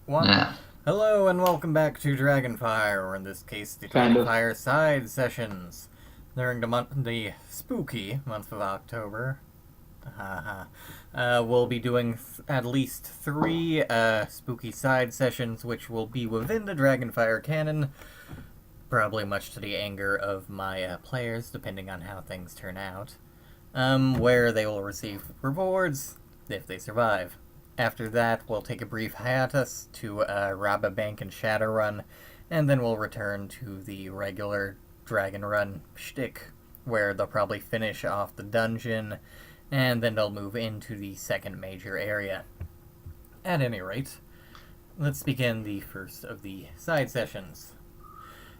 One. Yeah. Hello and welcome back to Dragonfire, or in this case, the Kind of. Dragonfire side sessions. During the spooky month of October, we'll be doing at least 3 spooky side sessions, which will be within the Dragonfire canon. Probably much to the anger of my players, depending on how things turn out. Where they will receive rewards if they survive. After that, we'll take a brief hiatus to rob a bank in Shadowrun, and then we'll return to the regular Dragon Run shtick, where they'll probably finish off the dungeon, and then they'll move into the second major area. At any rate, let's begin the first of the side sessions.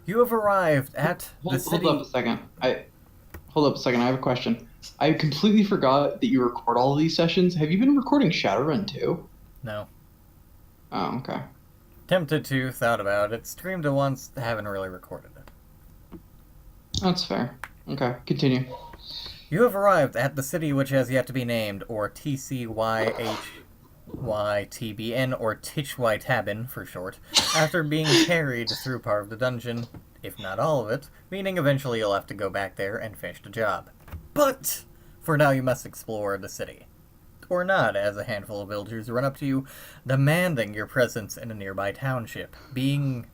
You have arrived at the city... Hold up a second. I have a question. I completely forgot that you record all of these sessions. Have you been recording Shadowrun too? No. Oh, okay. Tempted to, thought about it, streamed it once, haven't really recorded it. That's fair. Okay, continue. You have arrived at the city which has yet to be named, or TCYHYTBN, or Tichwytabin for short, after being carried through part of the dungeon, if not all of it, meaning eventually you'll have to go back there and finish the job. But for now you must explore the city. Or not, as a handful of villagers run up to you, demanding your presence in a nearby township, being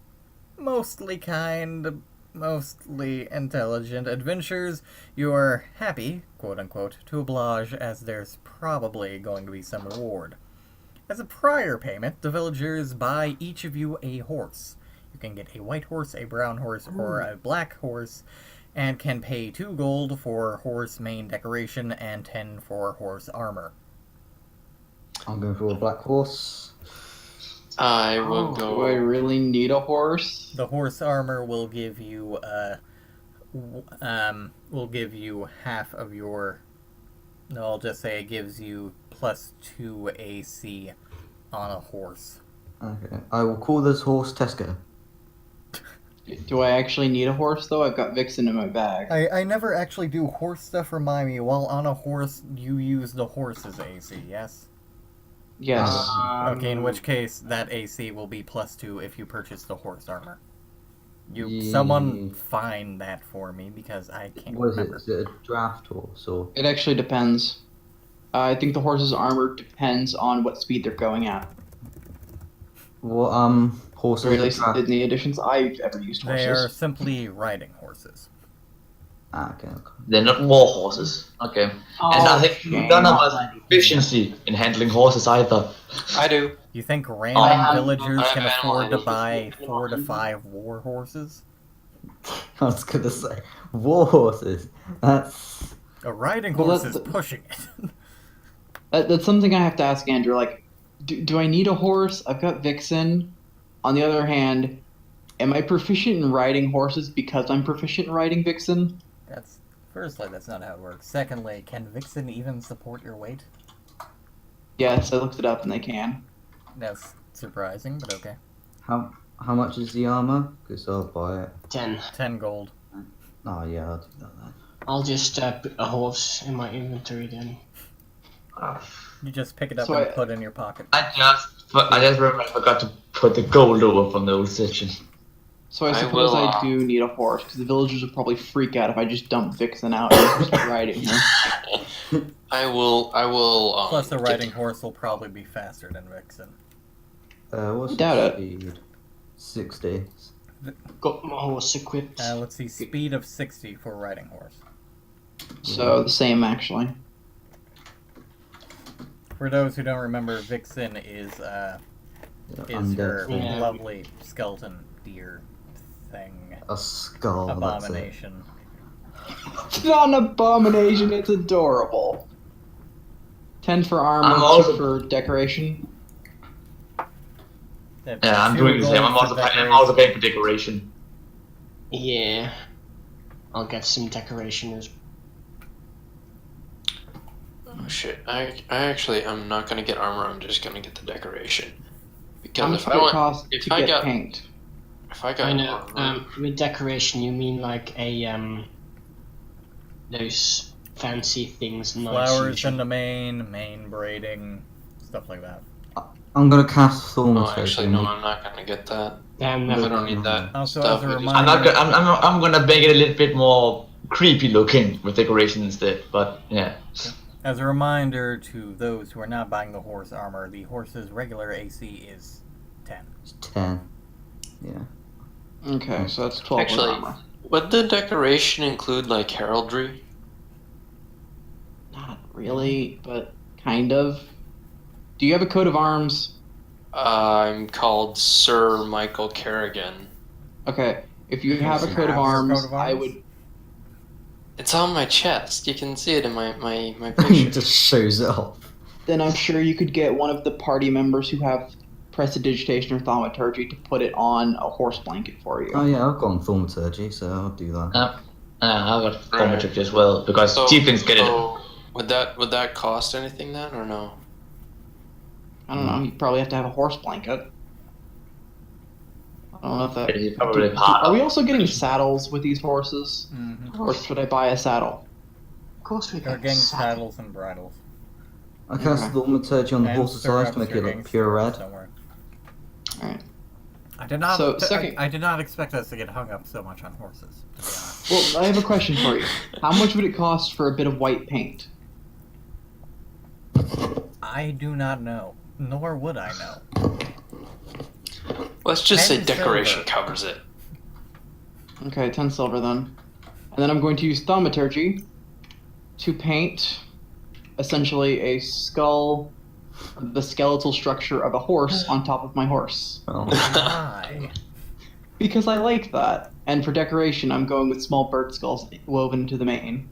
mostly kind, mostly intelligent adventurers. You are happy, quote-unquote, to oblige, as there's probably going to be some reward. As a prior payment, the villagers buy each of you a horse. You can get a white horse, a brown horse, or a black horse, and can pay 2 gold for horse main decoration and 10 for horse armor. I'm going for a black horse. I will Do go. I really need a horse? The horse armor will give you half of your... No, I'll just say it gives you +2 AC on a horse. Okay. I will call this horse Tesco. Do I actually need a horse though? I've got Vixen in my bag. I never actually do horse stuff, remind me. While on a horse, you use the horse's AC, yes? Yes. Okay, in which case, that AC will be +2 if you purchase the horse armor. Yeah. Someone find that for me, because I can't What is it? remember. Is it a draft horse or? It actually depends. I think the horse's armor depends on what speed they're going at. What horse Or at is least a draft? in the editions I've ever used They are horses. simply riding horses. Okay. They're not war horses. Okay. And I think shame. none of us have efficiency in handling horses either. I do. You think random have- villagers I can have afford to animals. buy 4 to 5 war horses? I was gonna say war horses. That's A riding Well, horse that's is the- pushing it. That's something I have to ask Andrew. Like, do I need a horse? I've got Vixen. On the other hand, am I proficient in riding horses because I'm proficient in riding Vixen? Firstly, that's not how it works. Secondly, can Vixen even support your weight? Yes, I looked it up and they can. That's surprising, but okay. how much is the armor? Because I'll buy it. 10. 10 gold. Oh yeah, I'll do that then. I'll just put a horse in my inventory then. You just pick it up So and I- put in your pocket. I just remember I forgot to put the gold over from the old section. So I I suppose will, I do need a horse because the villagers would probably freak out if I just dump Vixen out and just riding her. I will. Plus, the get- riding horse will probably be faster than Vixen. What's Doubt the it. speed? 60. Got my horse equipped. Let's see, speed of 60 for riding horse. So the same actually. For those who don't remember, Vixen is her Undead thing. Yeah. lovely skeleton deer thing. A skull. That's it. Abomination. It's not an abomination, it's adorable. 10 for armor, I'm 2 also- for decoration. That's Yeah, I'm 2 doing the same. gold for I'm also paying for decoration. Yeah. I'll get some decoration as Oh shit! I actually I'm not gonna get armor. I'm just gonna get the decoration. How Because much if would I it want, cost if to I get got, paint? if I got I know. armor, With decoration you mean like a those fancy things, nice Flowers usually. in the mane braiding, stuff like that. I'm gonna cast Oh, Thaumaturgy. actually, no, I'm not gonna get that. Damn, I never don't need that Also, stuff. as a It just- I'm not. reminder, I'm gonna make it a little bit more creepy looking with decoration instead. But yeah. as a reminder to those who are not buying the horse armor, the horse's regular AC is 10. It's 10. Yeah. Okay, so that's 12 with Actually- armor. Would the decoration include like heraldry? Not really, but kind of. Do you have a coat of arms? I'm called Sir Michael Kerrigan. Okay, if you have a you coat of have your arms, coat of I arms? would. It's on my chest. You can see it in my picture. Just shows it off. Then I'm sure you could get one of the party members who have prestidigitation or thaumaturgy to put it on a horse blanket for you. Oh yeah, I've got Thaumaturgy, so I'll do that. I got Thaumaturgy as well because chieftains get it. so would that cost anything then or no? I don't know. You probably have to have a horse blanket. I don't know if that. It's probably part Are of we also getting saddles with these horses, Mm-hmm. or should I buy a saddle? Of course we They're can. getting saddles and bridles. I cast Okay. Thaumaturgy on the And horse's eyes to make it stirrups, look you're pure getting red. stirrups, don't worry. All right. I did not. So, second- I did not expect us to get hung up so much on horses. To be honest. Well, I have a question for you. How much would it cost for a bit of white paint? I do not know, nor would I know. Let's just say 10 decoration silver. covers it. Okay, 10 silver then. And then I'm going to use thaumaturgy to paint essentially a skull, the skeletal structure of a horse on top of my horse. Oh. Why? Because I like that. And for decoration, I'm going with small bird skulls woven into the mane.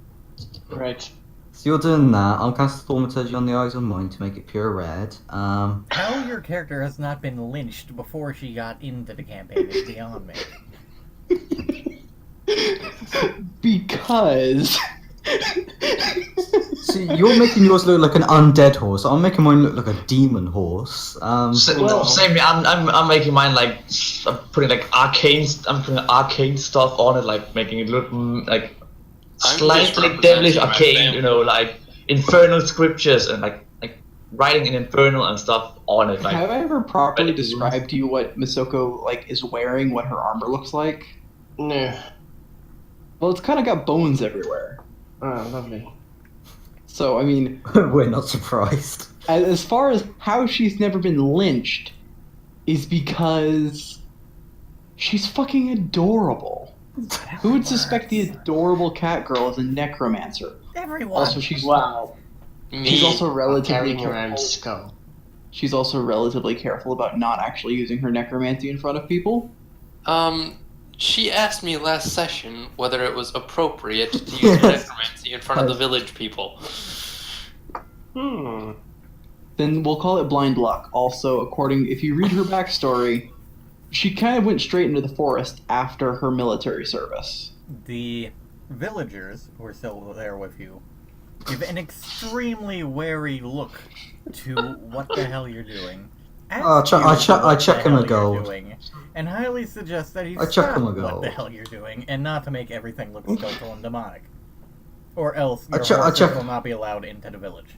Right. So you're doing that. I'll cast Thaumaturgy on the eyes of mine to make it pure red. How your character has not been lynched before she got into the campaign is beyond me. Because. See, you're making yours look like an undead horse. I'm making mine look like a demon horse. Well- Same. I'm making mine like I'm putting like arcane. I'm putting arcane stuff on it, like making it look like I'm slightly just devilish representing my arcane. family. You know, like infernal scriptures and like writing in infernal and stuff on it. Like Have I ever properly Right. described to you what Misoko is wearing, what her armor looks like? No. Well, it's kind of got bones everywhere. Oh, lovely. So, I mean, we're not surprised. as far as how she's never been lynched, is because she's fucking adorable. Who would suspect the adorable cat girl is a necromancer? Everyone. Also, she's Wow. she's Me. also relatively Carrying around careful. skull. She's also relatively careful about not actually using her necromancy in front of people. She asked me last session whether it was appropriate to use necromancy in front of the village people. Hmm. Then we'll call it blind luck. Also, if you read her backstory, she kind of went straight into the forest after her military service. The villagers who are still there with you give an extremely wary look to what the hell you're doing. Oh, Ask you I what chuck the him a hell you're gold. doing, and highly suggest that you I chuck stop him a what gold. the hell you're doing, and not to make everything look skeletal and demonic. Or else I your chuck- I horses chuck- will not be allowed into the village.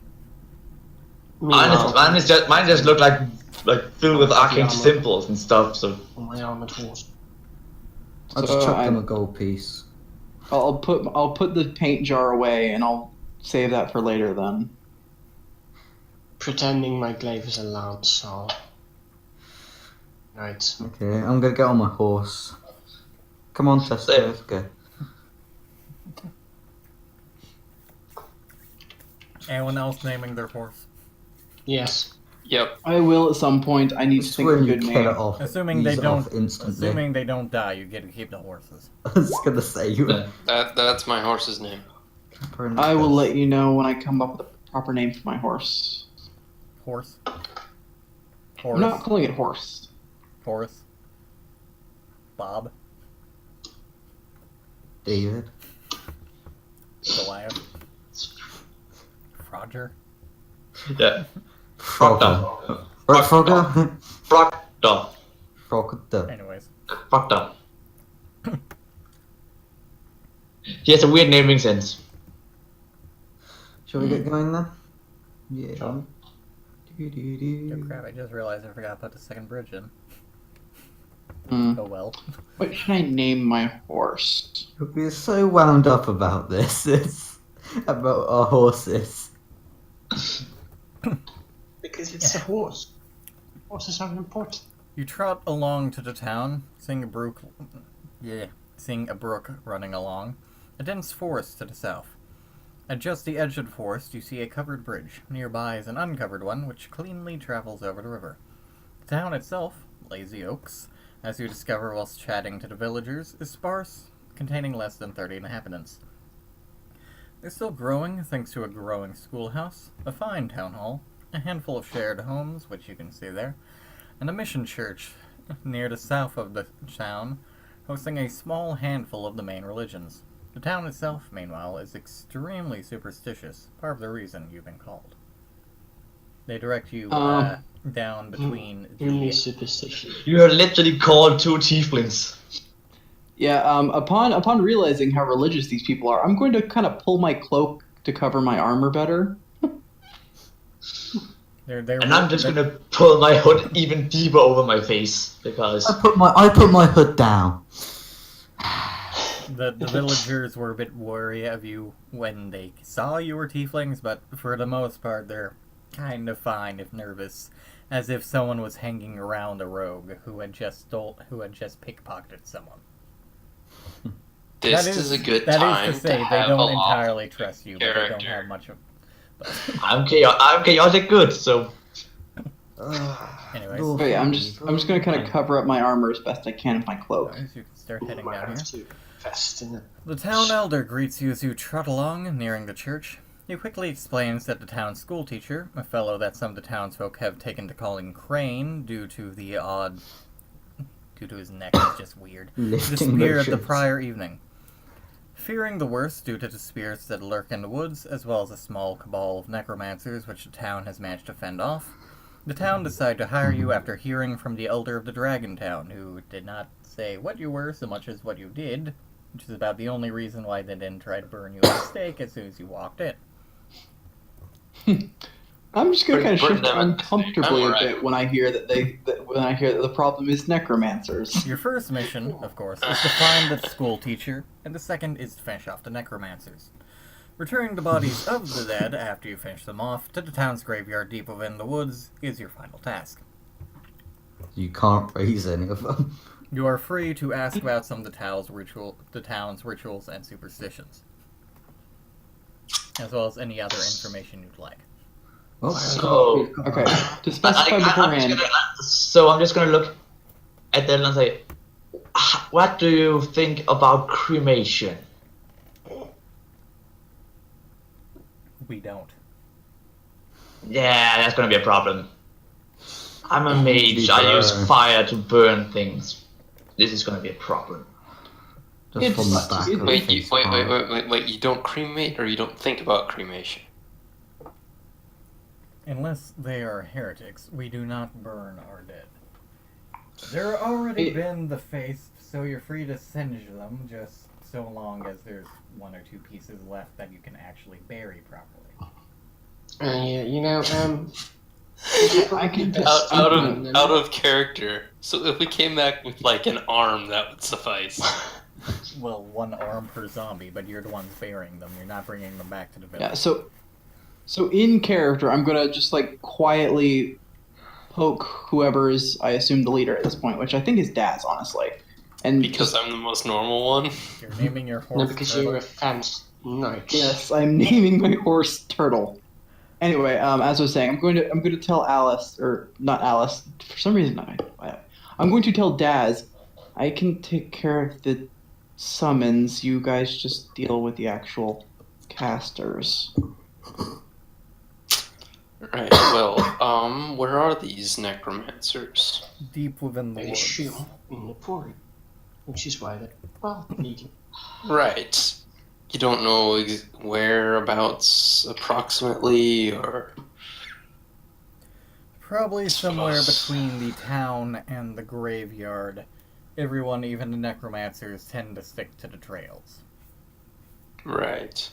Meanwhile, mine just look like filled with arcane armor. symbols and stuff. So on my armored horse. I just So, chucked I- him a gold piece. I'll put the paint jar away and I'll save that for later then. Pretending my glaive is a lance, so. Right. Okay, I'm gonna get on my horse. Come on, Tessa, Same. let's go. Anyone else naming their horse? Yes. Yep. I will at some point. I need to It's think of a when you good kill name. it off. Assuming use they it don't. off instantly. Assuming they don't die, you get to keep the horses. I was gonna say you. Yeah. That's my horse's name. I will let you know when I come up with a proper name for my horse. Horse. I'm not Horse. calling it horse. Horse. Bob. David. Goliath. Roger. yeah, Frogger. Right, Frogger. Frogger, Frogger. Anyways. Frogger. He has a weird naming sense. Shall we get going then? Yeah. Sure. Oh crap, I just realized I forgot to put the second bridge in. Hmm. Oh well. What should I name my horse? We're so wound up about this. It's about our horses. Because it's a horse. Horses are important. You trot along to the town, seeing a brook running along, a dense forest to the south. At just the edge of the forest, you see a covered bridge. Nearby is an uncovered one, which cleanly travels over the river. The town itself, Lazy Oaks, as you discover whilst chatting to the villagers, is sparse, containing less than 30 inhabitants. They're still growing thanks to a growing schoolhouse, a fine town hall, a handful of shared homes, which you can see there, and a mission church near the south of the town, hosting a small handful of the main religions. The town itself, meanwhile, is extremely superstitious, part of the reason you've been called. They direct you down between Really the... superstition. You are literally called two tieflings. Yeah, upon realizing how religious these people are, I'm going to kind of pull my cloak to cover my armor better. And I'm just gonna pull my hood even deeper over my face because I put my hood down. The villagers were a bit wary of you when they saw you were tieflings, but for the most part, they're kind of fine if nervous, as if someone was hanging around a rogue who had just pickpocketed someone. This is a good that time is to say, to they have don't a lot entirely trust you, but they don't character. have much of. But I'm chaotic good. So anyways, But yeah, I'm just gonna kind of cover up my armor as best I can with my cloak. you can start heading Might down here. have to invest in it. The town elder greets you as you trot along, nearing the church. He quickly explains that the town schoolteacher, a fellow that some of the townsfolk have taken to calling Crane due to his neck is just weird, Lifting disappeared the motions. prior evening. Fearing the worst due to the spirits that lurk in the woods, as well as a small cabal of necromancers which the town has managed to fend off, the town decided to hire you after hearing from the elder of the Dragon Town, who did not say what you were so much as what you did, which is about the only reason why they didn't try to burn you at the stake as soon as you walked in. I'm just gonna kind of Burn shift them at the uncomfortably stake. I'm a bit when I hear that the problem is necromancers. Your first mission, of course, is to find the school teacher, and the second is to finish off the necromancers. Returning the bodies of the dead after you finish them off to the town's graveyard deep within the woods is your final task. You can't raise any of them. You are free to ask about some of the town's rituals and superstitions, as well as any other information you'd like. Oh, so Okay, to specify beforehand. I'm just gonna look at them and say, what do you think about cremation? We don't. Yeah, that's gonna be a problem. I'm a mage. I use fire to burn things. This is gonna be a problem. just from the back of Wait, his wait, arm. you don't cremate or you don't think about cremation? Unless they are heretics, we do not burn our dead. There already been the face, so you're free to singe them, just so long as there's one or two pieces left that you can actually bury properly. Yeah, you know, I can Out of character. So if we came back with like an arm, that would suffice. Well, one arm per zombie, but you're the ones burying them. You're not bringing them back to the village. Yeah, so in character, I'm gonna just like quietly poke whoever is, I assume, the leader at this point, which I think is Daz, honestly. And Because I'm the most normal one. You're naming your horse no, because Turtle. you're a fancy knight. yes, I'm naming my horse Turtle. Anyway, as I was saying, I'm going to tell Alice, or not Alice, for some reason I'm going to tell Daz, I can take care of the summons. You guys just deal with the actual casters. Right, well, where are these necromancers? Deep within the They woods. shoot in the quarry, which is why they're needing. Right. You don't know whereabouts approximately, or... Probably somewhere between the town and the graveyard. Everyone, even the necromancers, tend to stick to the trails. Right.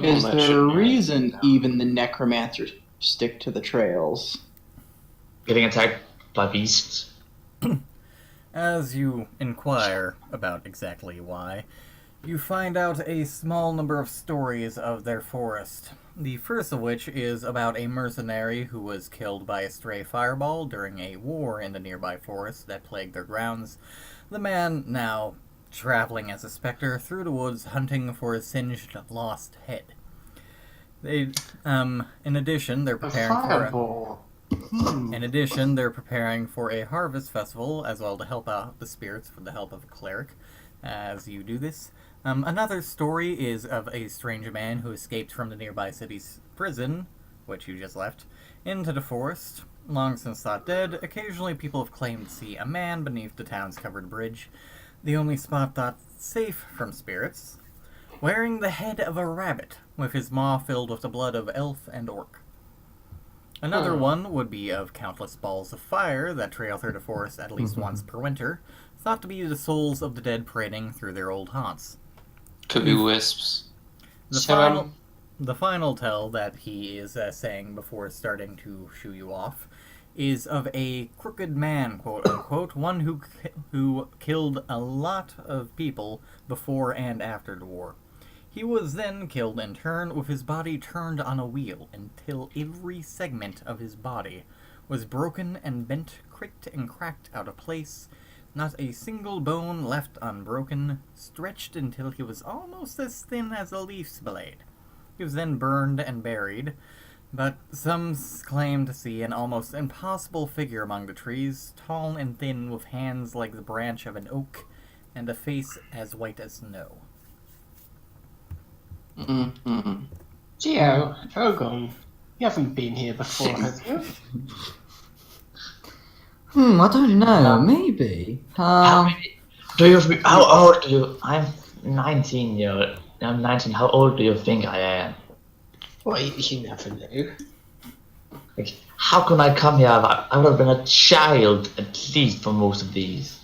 Is that there a shouldn't matter. reason even the necromancers Stick to the trails. Getting attacked by beasts. As you inquire about exactly why, you find out a small number of stories of their forest. The first of which is about a mercenary who was killed by a stray fireball during a war in the nearby forest that plagued their grounds. The man now traveling as a specter through the woods hunting for a singed lost head. They, in addition, they're A preparing for fireball. in addition, they're preparing for a harvest festival as well to help out the spirits with the help of a cleric as you do this. Another story is of a strange man who escaped from the nearby city's prison, which you just left, into the forest. Long since thought dead, occasionally people have claimed to see a man beneath the town's covered bridge, the only spot thought safe from spirits, wearing the head of a rabbit, with his maw filled with the blood of elf and orc. Another one would be of countless balls of fire that trail through the forest at least once per winter, thought to be the souls of the dead parading through their old haunts. Could be wisps. The final tell that he is saying before starting to shoo you off is of a crooked man, quote unquote, one who killed a lot of people before and after the war. He was then killed in turn with his body turned on a wheel until every segment of his body was broken and bent, cricked and cracked out of place, not a single bone left unbroken, stretched until he was almost as thin as a leaf's blade. He was then burned and buried, but some claim to see an almost impossible figure among the trees, tall and thin with hands like the branch of an oak, and a face as white as snow. Mm-hmm. Geo, Ogon, you haven't been here before, have you? I don't know. Maybe. How many? How old do you? I'm 19 year. I'm 19. How old do you think I am? Well, you never know. Like, how can I come here? I would have been a child at least for most of these.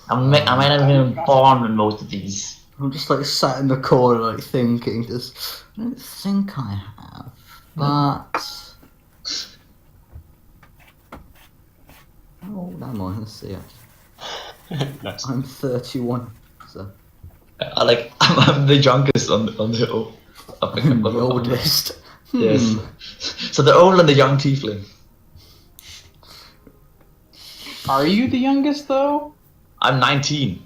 I might not have been born in most of these. I'm just like sat in the corner, like thinking. Just, I don't think I have, but. How old am I? Let's see. Nice. I'm 31. So I'm the youngest on the I'm the oldest. Yes. So the old and the young tiefling. Are you the youngest, though? I'm 19.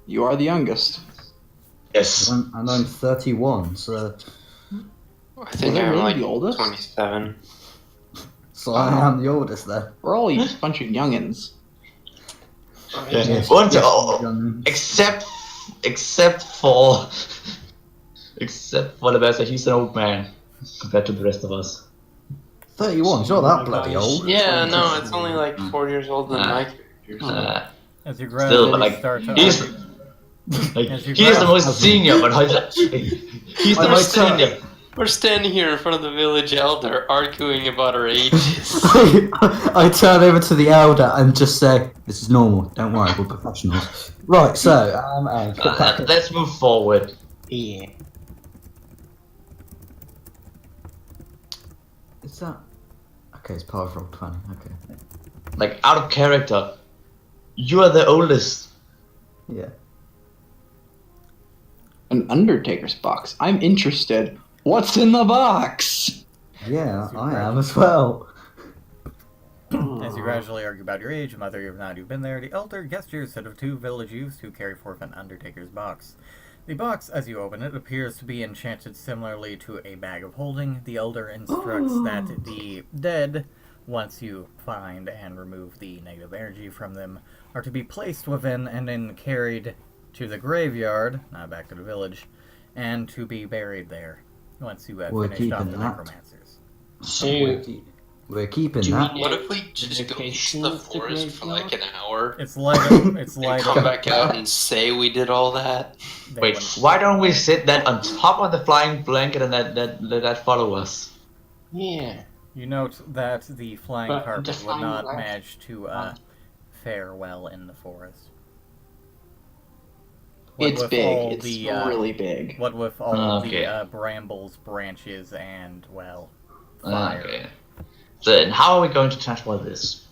You are the youngest. Yes. And I'm 31, so I think Was I I'm really like the oldest? 27. I am the oldest there. We're all a bunch of youngins. Yeah. Yes, Once- yes, oh, young- except for the best, he's an old man compared to the rest of us. 31, it's not that bloody old. Yeah, no, it's only like 4 years older than my characters. As you Still, gradually like, start to he's argue. like As you he is the grow. most senior, but he's the most senior. We're standing here in front of the village elder arguing about our ages. I turn over to the elder and just say, "This is normal. Don't worry, we're professionals." Right. So, Let's move forward. Yeah. is that okay? It's part of roll 20. Okay. Like out of character, you are the oldest. Yeah. An Undertaker's box. I'm interested. What's in the box? Yeah, I am as well. As you gradually argue about your age and whether or not you've been there, the elder gestures to the two village youths who carry forth an Undertaker's box. The box, as you open it, appears to be enchanted similarly to a bag of holding. The elder instructs that the dead, once you find and remove the negative energy from them, are to be placed within and then carried to the graveyard, not back to the village, and to be buried there once you have We're finished off keeping the that. necromancers. So, We're keeping Do we that. need- What if we just go Location to the of the forest for like an hour It's light. It's and light. come back out and say we did all that? They Wait, wouldn't- why don't we sit that on top of the flying blanket and let that follow us? yeah. You note that the flying But carpet the would flying not carpet- manage to fare well in the forest. It's with big. all It's the, really big. What with all Okay. the brambles, branches, and, well, fire. Okay. Then how are we going to transport this?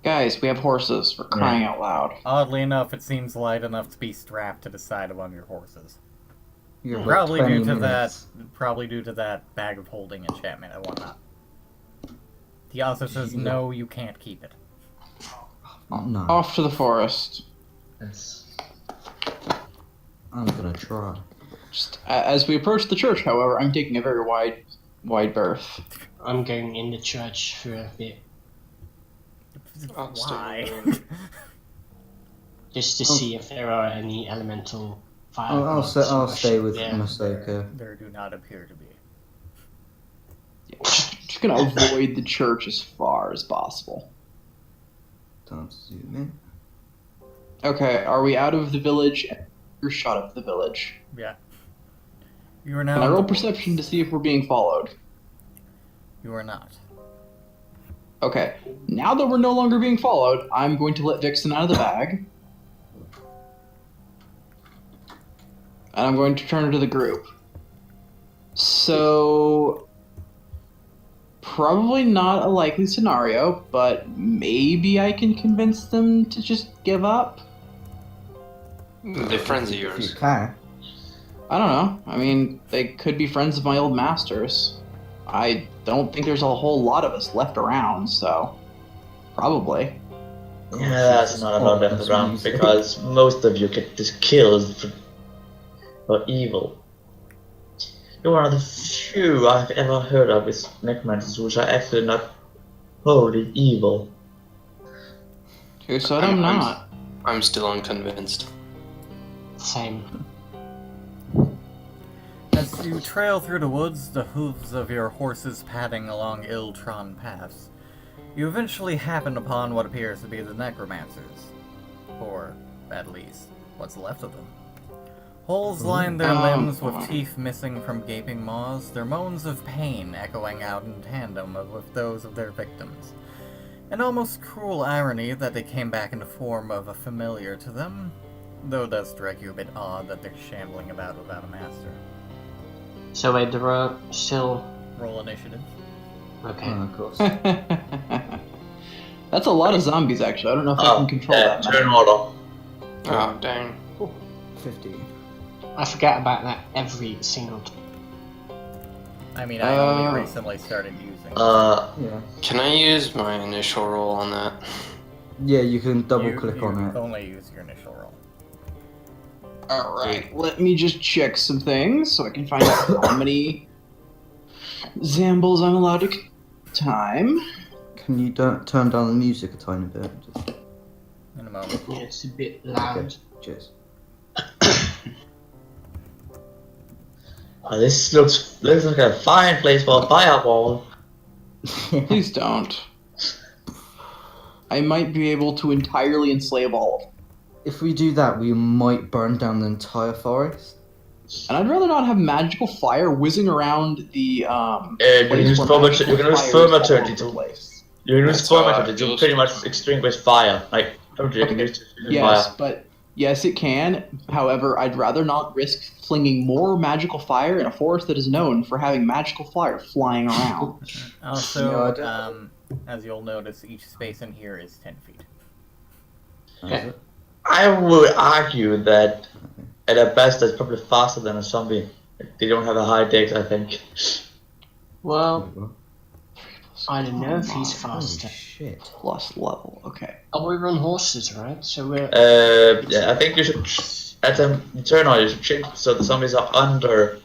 Guys, we have horses. For crying out loud. Oddly enough, it seems light enough to be strapped to the side of one of your horses. You have Probably 20 due to minutes. Probably due to that bag of holding enchantment and whatnot. He also says, no, you can't keep it. Oh, no. Off to the forest. Yes. I'm gonna try. Just as we approach the church, however, I'm taking a very wide berth. I'm going in the church for a bit, I'll stay Why? with just to see if there are any elemental fire. I'll gods stay with there. Masoka. There do not appear to be. Just gonna avoid the church as far as possible. Time to zoom in. Okay, are we out of the village? Your shot of the village. Yeah. You are Can I now. roll perception to see if we're being followed? You are not. Okay, now that we're no longer being followed, I'm going to let Vixen out of the bag. And I'm going to turn her to the group. So, probably not a likely scenario, but maybe I can convince them to just give up? They're friends of If you yours. can. I don't know. I mean, they could be friends of my old masters. I don't think there's a whole lot of us left around, so probably. Yeah, that's not a lot left that's around amazing. because most of you get just killed for evil. You're one of the few I've ever heard of with necromancers which are actually not wholly evil. Who said I'm not? I'm still unconvinced. Same. As you trail through the woods, the hooves of your horses padding along ill-trodden paths, you eventually happen upon what appears to be the necromancers. Or, at least, what's left of them. Holes line their limbs with teeth missing from gaping maws, their moans of pain echoing out in tandem with those of their victims. An almost cruel irony that they came back in the form of a familiar to them, though it does strike you a bit odd that they're shambling about without a master. So wait, there are still. Roll initiative. Okay. Oh, of course. That's a lot of zombies, actually. I don't know if I can control that. Turn order. Oh, dang. 50. I forget about that every single time. I mean, I only recently started using it. Yeah. Can I use my initial roll on that? Yeah, you can double You- click you on it. only use your initial roll. Alright, let me just check some things so I can find out how many Zambles I'm allowed to time. Can you turn down the music a tiny bit? Just, In a moment. Yeah, it's a bit loud. cheers. Oh, this looks like a fine place for a fireball. Please don't. I might be able to entirely enslave all of them. If we do that, we might burn down the entire forest. And I'd rather not have magical fire whizzing around the You can place use where ferment. You magical can use fire is fermentation all over the to. place. You can use That's how I fermentation to feel pretty much sometimes. extinguish fire. Like, you can Okay. use Yes, fire. but yes, it can. However, I'd rather not risk flinging more magical fire in a forest that is known for having magical fire flying around. Also, No, I don't- as you'll notice, each space in here is 10 feet. That's it. I would argue that at best that's probably faster than a zombie. They don't have a high dex, I think. Well, I don't know if he's Holy faster. shit. Plus level. Okay. Oh, we're on horses, right? So we're. Yeah, I think you should at the turn on you should change so the zombies are under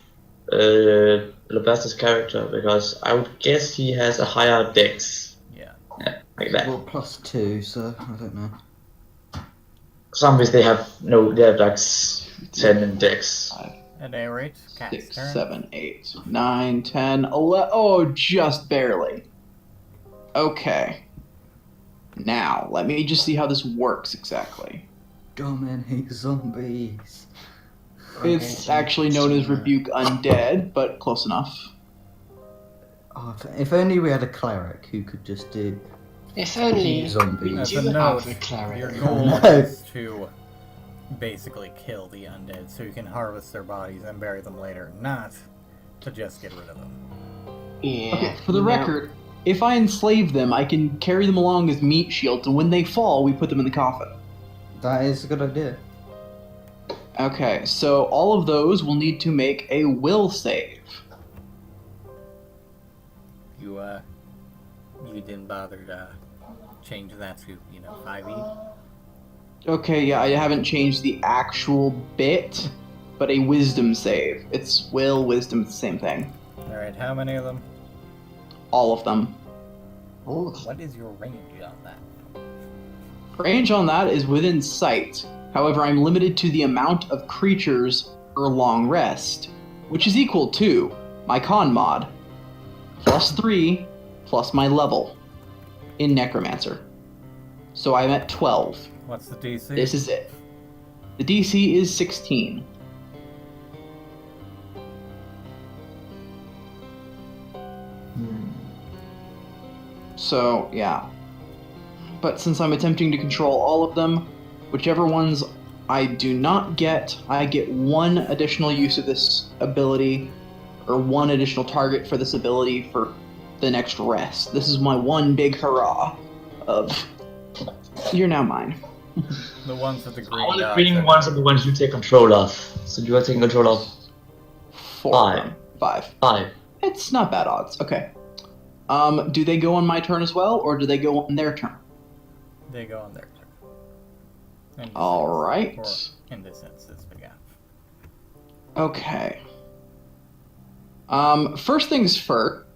Lebasta's character because I would guess he has a higher dex. Yeah. Like that. Well, +2, so I don't know. Zombies they have like 10 in dex. At any rate, cat's 6, turn. 7, 8, 9, 10, 11. Oh, just barely. Okay. Now, let me just see how this works exactly. Dominate zombies. It's actually known as Rebuke Undead, but close enough. Oh, if only we had a cleric who could just do If only we zombies. do As a have note, a cleric. Your goal No. is to basically kill the undead so you can harvest their bodies and bury them later, not to just get rid of them. Yeah. Okay, for the you know, record, if I enslave them, I can carry them along as meat shields, and when they fall, we put them in the coffin. That is a good idea. Okay, so all of those will need to make a will save. You didn't bother to change that to, 5e? Okay, yeah, I haven't changed the actual bit, but a wisdom save. It's will, wisdom, it's the same thing. Alright, how many of them? All of them. oh, What is your range on that? Range on that is within sight. However, I'm limited to the amount of creatures per long rest, which is equal to my con mod, +3, plus my level in Necromancer. So I'm at 12. What's the DC? This is it. The DC is 16. So, yeah. But since I'm attempting to control all of them, whichever ones I do not get, I get one additional use of this ability, or one additional target for this ability for the next rest. This is my one big hurrah of, you're now mine. The ones with the green All the dots. green ones are the ones you take control of. So you are taking control of 4 of them. 5. 5. It's not bad odds. Okay. Do they go on my turn as well, or do they go on their turn? They go on their turn. In this All right. instance, or in this instance, but yeah. Okay. First things first,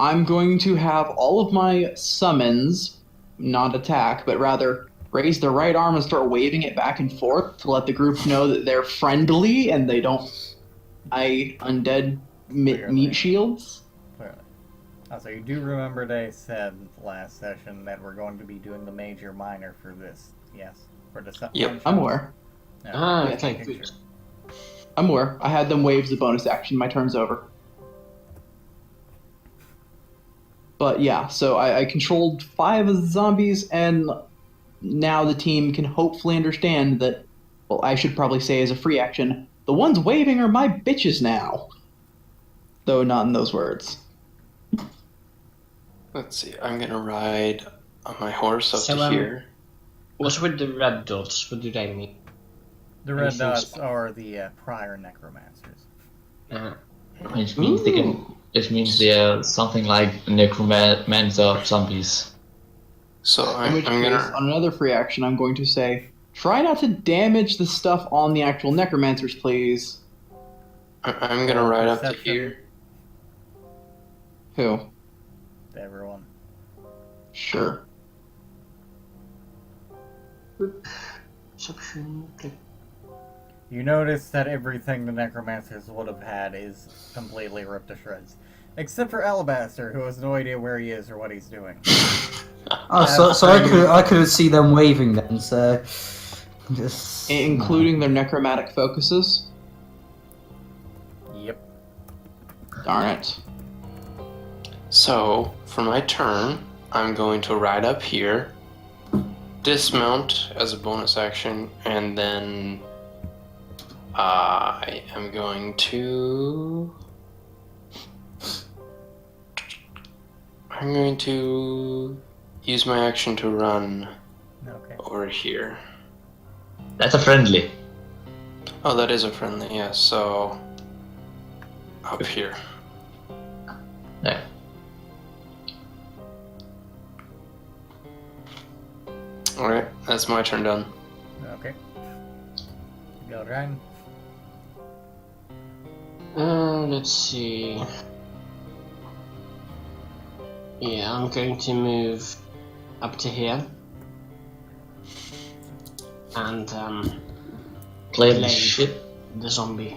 I'm going to have all of my summons not attack, but rather raise their right arm and start waving it back and forth to let the group know that they're friendly and they don't undead meat shields. Clearly. Also, you do remember they said last session that we're going to be doing the major minor for this, yes? For the Yep. I'm aware. No, Ah, just okay, making good. sure. I'm aware. I had them wave as a bonus action. My turn's over. But yeah, so I controlled 5 of the zombies, and now the team can hopefully understand that, well, I should probably say as a free action, the ones waving are my bitches now. Though not in those words. Let's see. I'm gonna ride on my horse up So, to here. what's with the red dots? What do they mean? The red Anything dots sp- are the prior necromancers. Which means they can. It means they're something like necromancer zombies. So In which I'm case, gonna. on another free action, I'm going to say, try not to damage the stuff on the actual necromancers, please. I'm gonna ride up to Perception here. Who? to everyone. Sure. Perception, click. You notice that everything the necromancers would have had is completely ripped to shreds. Except for Alabaster, who has no idea where he is or what he's doing. Oh, so I could see them waving then. So, just Including their necromantic focuses. Yep. Darn it. So for my turn, I'm going to ride up here, dismount as a bonus action, and then I am going to. I'm going to use my action to run Okay. over here. That's a friendly. Oh, that is a friendly, yeah, so up here. Yeah. Alright, that's my turn done. Okay. Go, Ryan. Let's see. Yeah, I'm going to move up to here. And, Play the Blade. shit. the zombie.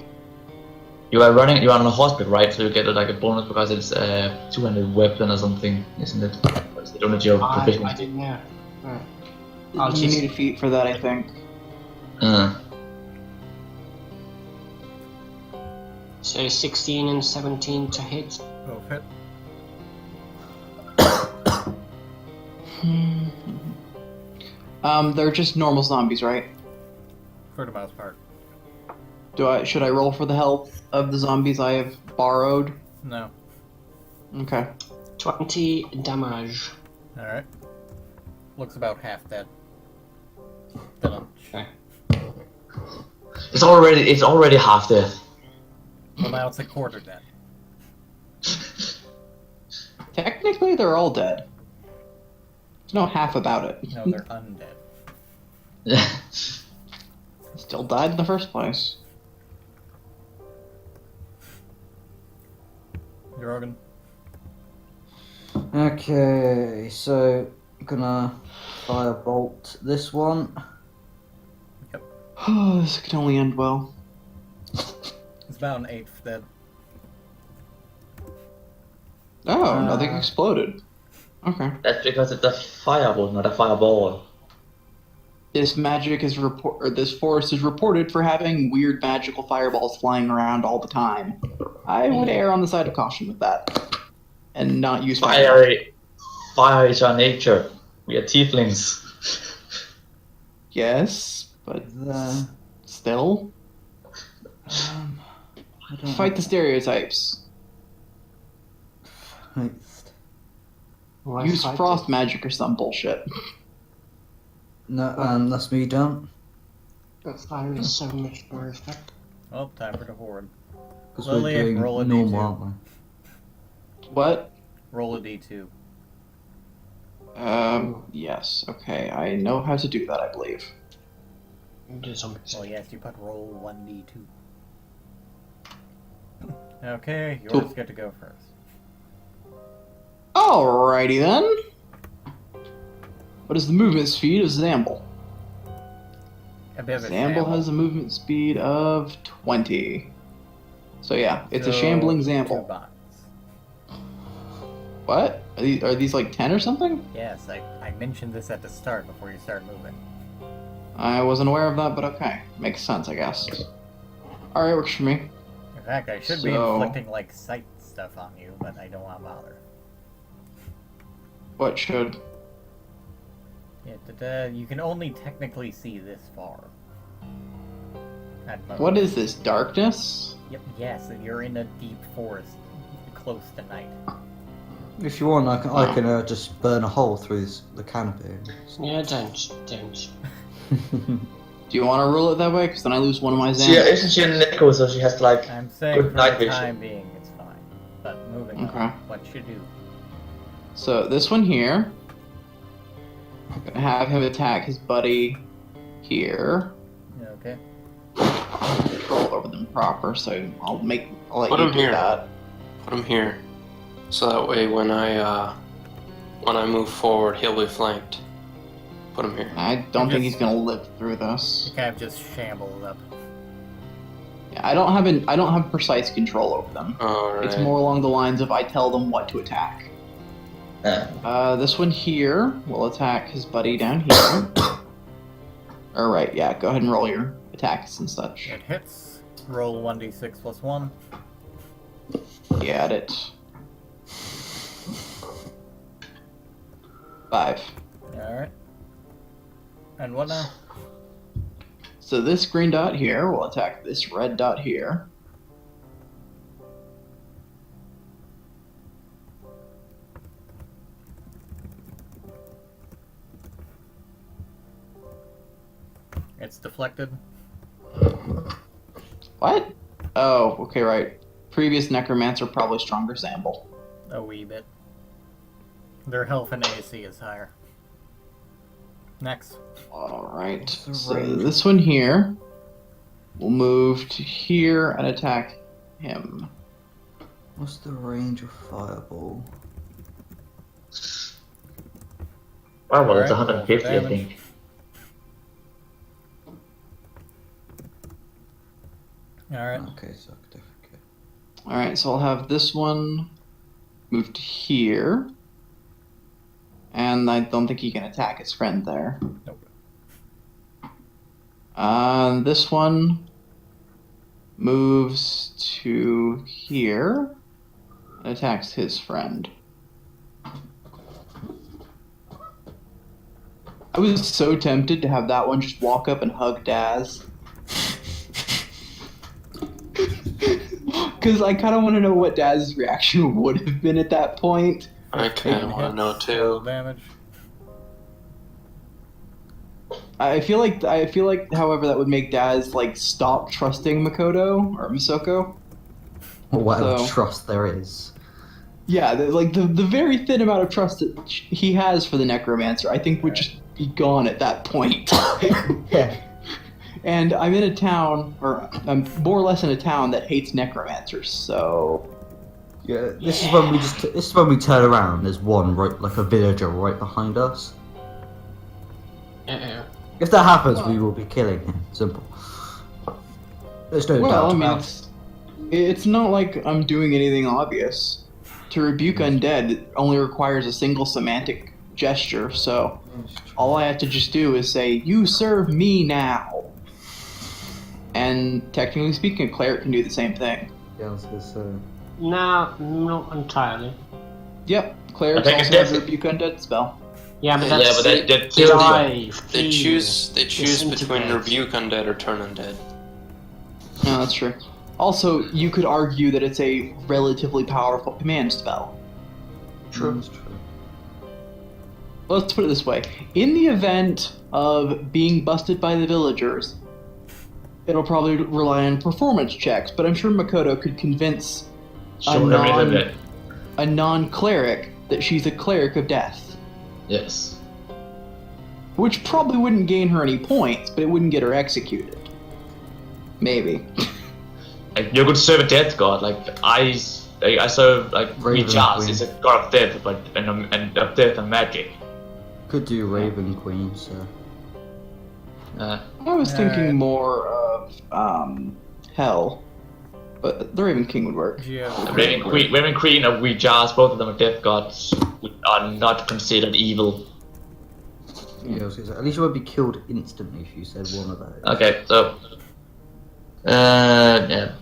You are running. You are on a hospital, right? So you get like a bonus because it's 200 weapon or something, isn't it? Because they don't know your I proficiency. didn't know. I'll You just- need a feat for that, I think. So 16 and 17 to hit. Both hit. They're just normal zombies, right? For the most part. Should I roll for the health of the zombies I have borrowed? No. Okay. 20 damage. Alright. Looks about half dead. Done. Okay. It's already half dead. Well, now it's a quarter dead. Technically, they're all dead. There's no half about it. No, they're undead. Still died in the first place. Jorgen. Okay, so gonna firebolt this one. Oh, this could only end well. It's about an eighth dead. Oh, nothing exploded. Okay. That's because it's a fireball, not a fireball. This this forest is reported for having weird magical fireballs flying around all the time. I would err on the side of caution with that, and not use Fire is our nature. We are tieflings. Yes, but There. still, I don't fight the stereotypes. Next. Why Use fight frost magic or some bullshit. No, that's me done. it? Fire is so much more effective. Oh, time for the horde. Because Lily, we're doing roll a normal, D2. aren't we? What? Roll a d2. Yes. Okay, I know how to do that. I believe. Do zombies. Well, yes, you put roll 1d2. Okay, yours Cool. get to go first. Alrighty then. What is the movement speed of Zamble? A bit of a Zamble shamble. has a movement speed of 20. So yeah, it's a So, shambling 2 Zamble. bots. What? Are these like 10 or something? Yes, I mentioned this at the start before you start moving. I wasn't aware of that, but okay. Makes sense, I guess. Alright, works for me. In fact, I should be So- inflicting, like, sight stuff on you, but I don't want to bother. What should? Yeah, you can only technically see this far. At most. What is this? Darkness? Yep, yes, you're in a deep forest, close to night. If you want, I can just burn a hole through the canopy. Yeah, don't. Do you want to rule it that way? Because then I lose one of my She Zambles. isn't she a Neko, so she has like I'm saying Good for night the vision. time being, it's fine. But moving Okay. on, what you do? So this one here, I'm gonna have him attack his buddy here. Okay. Control over them proper, so I'll let Put you him do here. that. Put him here, so that way when I move forward, he'll be flanked. Put him here. I don't think Just- he's gonna live through this. You kind of just shamble up. Yeah, I don't have precise control over them. Alright. It's more along the lines of I tell them what to attack. This one here will attack his buddy down here. Alright, yeah, go ahead and roll your attacks and such. It hits. Roll 1d6 plus 1. Get it. 5. Alright. And what now? So this green dot here will attack this red dot here. It's deflected. What? Oh, okay, right. Previous necromancer probably stronger Zamble. A wee bit. Their health and AC is higher. Next. Alright. What's the So range? this one here will move to here and attack him. What's the range of fireball? wow, well, it's Alright, roll for 150, I damage. think. Alright. Okay, so okay. Alright, so I'll have this one move to here. And I don't think he can attack his friend there. Nope. This one moves to here and attacks his friend. I was so tempted to have that one just walk up and hug Daz. because I kind of want to know what Daz's reaction would have been at that point. I kind of want to know Roll too. damage. I feel like, however, that would make Daz like stop trusting Makoto or Misoko. Or whatever So- trust there is. Yeah, the very thin amount of trust that he has for the Necromancer, I think would just be gone at that point. Yeah. And I'm in a town, or I'm more or less in a town that hates Necromancers, so Yeah, this is when we turn around. There's one right, like a villager right behind us. Uh-oh. If that happens, we will be killing him. Simple. There's no well, doubt I mean, about it. it's not like I'm doing anything obvious. To rebuke undead, it only requires a single semantic gesture, so all I have to just do is say, "You serve me now." And technically speaking, a cleric can do the same thing. Yeah, I was gonna say. No, not entirely. Yep, clerics I think also it's have a rebuke undead spell. Yeah, but Yeah, that's but that kills you. drive, They fear, choose between disintegrate. rebuke undead or turn undead. No, that's true. Also, you could argue that it's a relatively powerful command spell. True. That's true. Let's put it this way. In the event of being busted by the villagers, it'll probably rely on performance checks, but I'm sure Makoto could convince Show everything that. a non-cleric that she's a cleric of death. Yes. Which probably wouldn't gain her any points, but it wouldn't get her executed. Maybe. Like, you could serve a death god. Like I serve like Raven Rijas Queen. is a god of death, but and of death and magic. Could do Raven Queen, so. I was Alright. thinking more of, Hell. But the Raven King would work. Raven Queen of Rijas, both of them are death gods, which are not considered evil. Yeah, I was gonna say, at least you won't be killed instantly if you said one of those. Okay, so yeah.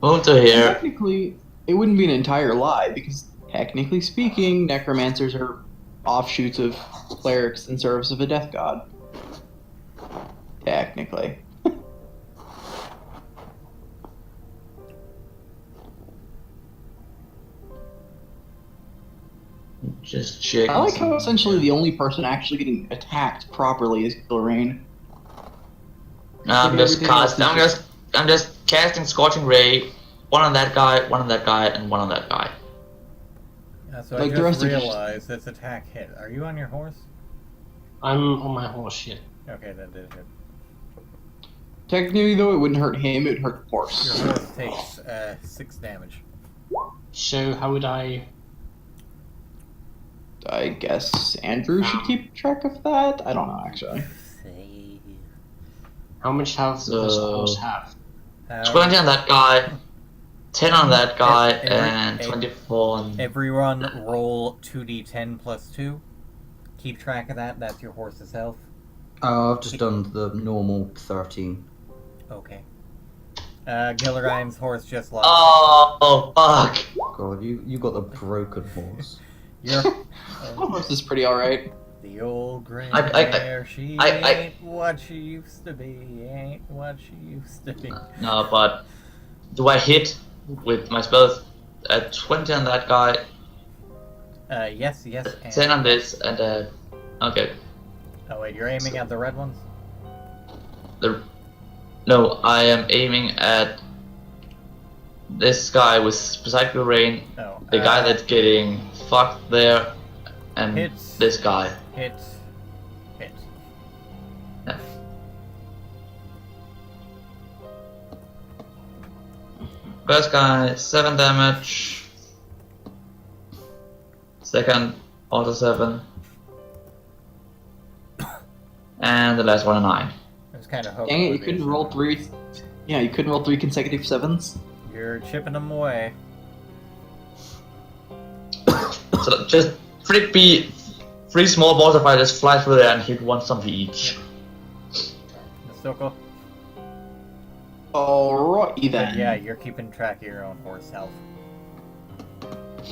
Move to here. Technically, it wouldn't be an entire lie, because technically speaking, necromancers are offshoots of clerics in service of a death god. Technically. Just check. I like how essentially the only person actually getting attacked properly is Gilrain. I'm just Everything else casting. is I'm just casting Scorching Ray. One on that guy, one on that guy, and one on that guy. So Like I the rest just of you- realized this attack hit. Are you on your horse? I'm on my horse shit. Okay, that did hit. Technically, though, it wouldn't hurt him, it would hurt the Your horse. horse takes 6 damage. So how would I? I guess Andrew should keep track of that? I don't know, actually. How much health does the So- horse have? 20 on that guy, 10 on that guy, Every- and every- 24 on. Everyone roll 2d10 plus 2. Keep track of that. That's your horse's health. I've just done the normal 13. Okay. Gilrain's horse just lost. Oh fuck! God, you got the broken horse. Your, My horse is pretty alright. the old gray I- mare, she I- ain't what she used to be. Ain't what she used to be. No, but do I hit with my spells? 20 on that guy, Yes, and... 10 on this, and okay. Oh wait, you're aiming at the red ones? No, I am aiming at this guy with Psychic Rain, Oh. the guy that's getting fucked there, and Hits. this guy. Hit. First guy, 7 damage. Second, also 7. And the last one, a 9. I was kind of hoping. Dang it, would you be couldn't a roll seven. 3. Yeah, you couldn't roll 3 consecutive 7s? You're chipping them away. So just three small balls of fire just fly through there and hit one zombie each. Misoko? Alrighty But then. yeah, you're keeping track of your own horse health.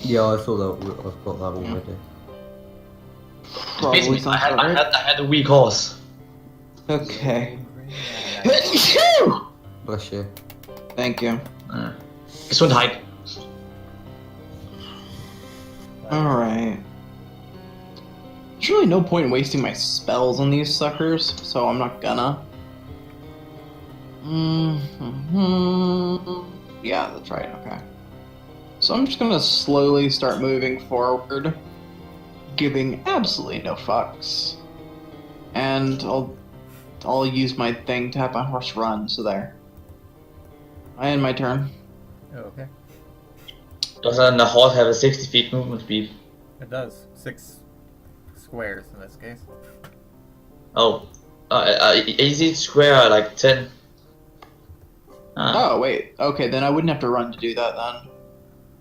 Yeah, I thought that I've got that already. Probably Basically, sounds I about right. had a weak horse. Okay. Bless you. Thank you. Gesundheit. Alright. There's really no point in wasting my spells on these suckers, so I'm not gonna. Yeah, that's right, okay. So I'm just gonna slowly start moving forward, giving absolutely no fucks. And I'll use my thing to have my horse run, so there. I end my turn. Okay. Doesn't the horse have a 60 feet movement speed? It does. 6 squares in this case. Oh. Easy square like 10. Oh, wait. Okay, then I wouldn't have to run to do that then.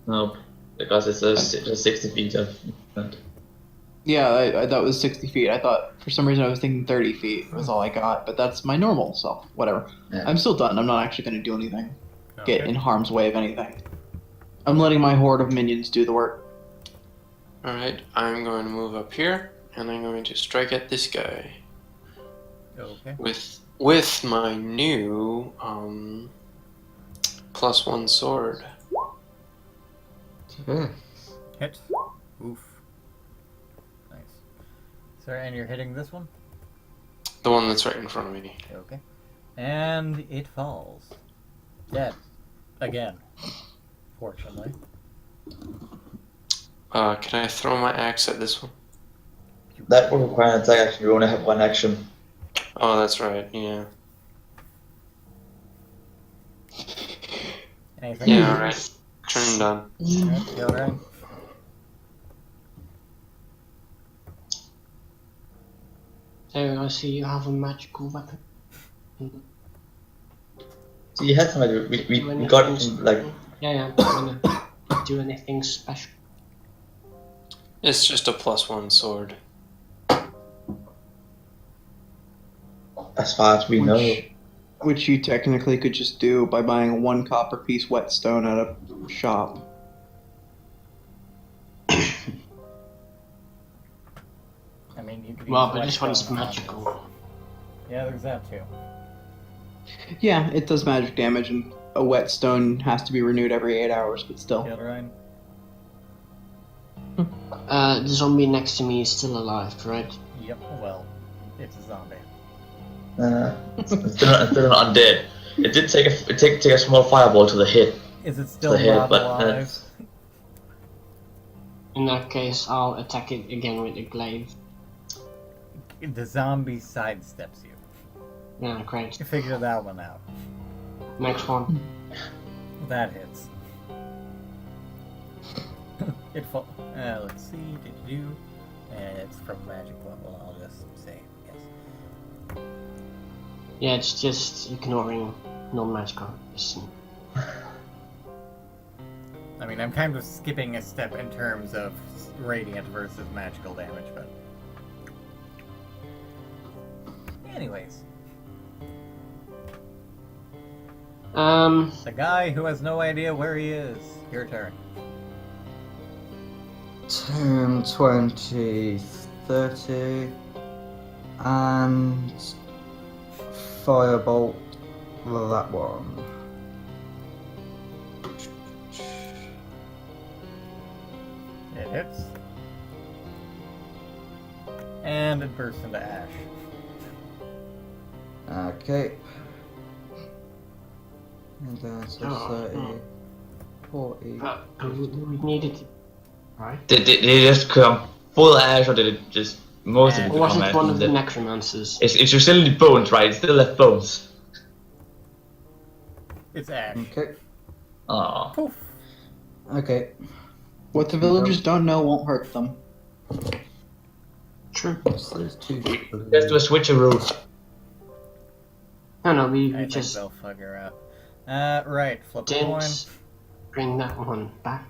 No, because it's a 60 feet of movement. Yeah, I thought it was 60 feet. I thought, for some reason, I was thinking 30 feet was all I got, but that's my normal self. Whatever. Yeah. I'm still done. I'm not actually going to do anything. Okay. Get in harm's way of anything. I'm letting my horde of minions do the work. Alright, I'm going to move up here, and I'm going to strike at this guy. Okay. With my new, +1 sword. Okay. Hit. Oof. Nice. So, and you're hitting this one? The one that's right in front of me. Okay. And it falls. Dead. Again. Fortunately. Can I throw my axe at this one? That would require an attack action. You only have one action. Oh, that's right, yeah. Anything? Yeah, alright. Turn done. Alright, go right. So I see you have a magical weapon. So you had somebody. We got like. Yeah, I'm gonna do anything special. It's just a +1 sword. As far as we know. Which you technically could just do by buying a 1 copper piece whetstone at a shop. I mean, you could Well, use but this one's whetstone on magical. this. Yeah, there's that too. Yeah, it does magic damage, and a whetstone has to be renewed every 8 hours, but still. Kill Ryan. The zombie next to me is still alive, right? Yep, well, it's a zombie. It's still not undead. It did take a small fireball to the head. Is it still The head, not but, alive? In that case, I'll attack it again with the glaive. The zombie sidesteps you. Yeah, great. You figure that one out. Next one. That hits. It fall. Let's see. Did it's from magic level. I'll just say yes. Yeah, it's just ignoring non-magical. I mean, I'm kind of skipping a step in terms of radiant versus magical damage, but anyways, the guy who has no idea where he is. Your turn. 10, 20, 30, and firebolt that one. It hits. And it bursts into ash. Okay. And then so Oh, 30, 40. We needed it, right? Did they just come full ash, or did it just most of it Or was become it ash? one of the necromancers? It's you still need bones, right? It's still left bones. It's ash. Okay. Aww. Poof. Okay. What the villagers don't know won't hurt them. True. So there's 2. Let's do a switcheroo. No, we I think just they'll figure out. Right. Flip a coin. didn't bring that one back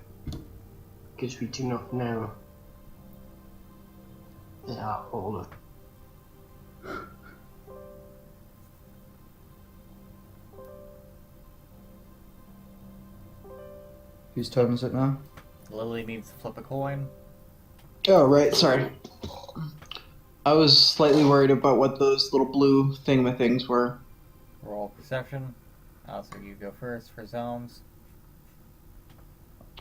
because we do not know. They are all of. Whose turn is it now? Lily needs to flip a coin. Oh, right, sorry. I was slightly worried about what those little blue things were. Roll perception. Also, you go first for zones.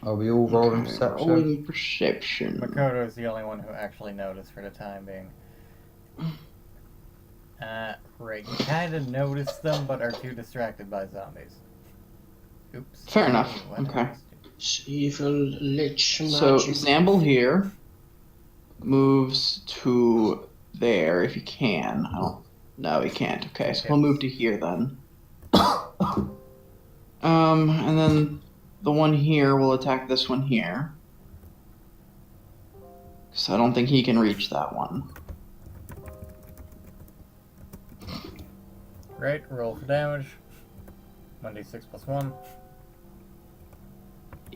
Are we all rolling perception? Rolling perception. Makoto is the only one who actually noticed for the time being. Right. You kind of noticed them, but are too distracted by zombies. Oops. Fair enough. What Okay. else do- Evil lich So magic. Zamble here moves to there if he can. I don't. No, he can't. Okay, so he'll move to here then. And then the one here will attack this one here. So I don't think he can reach that one. Right, roll for damage. 1d6 plus 1.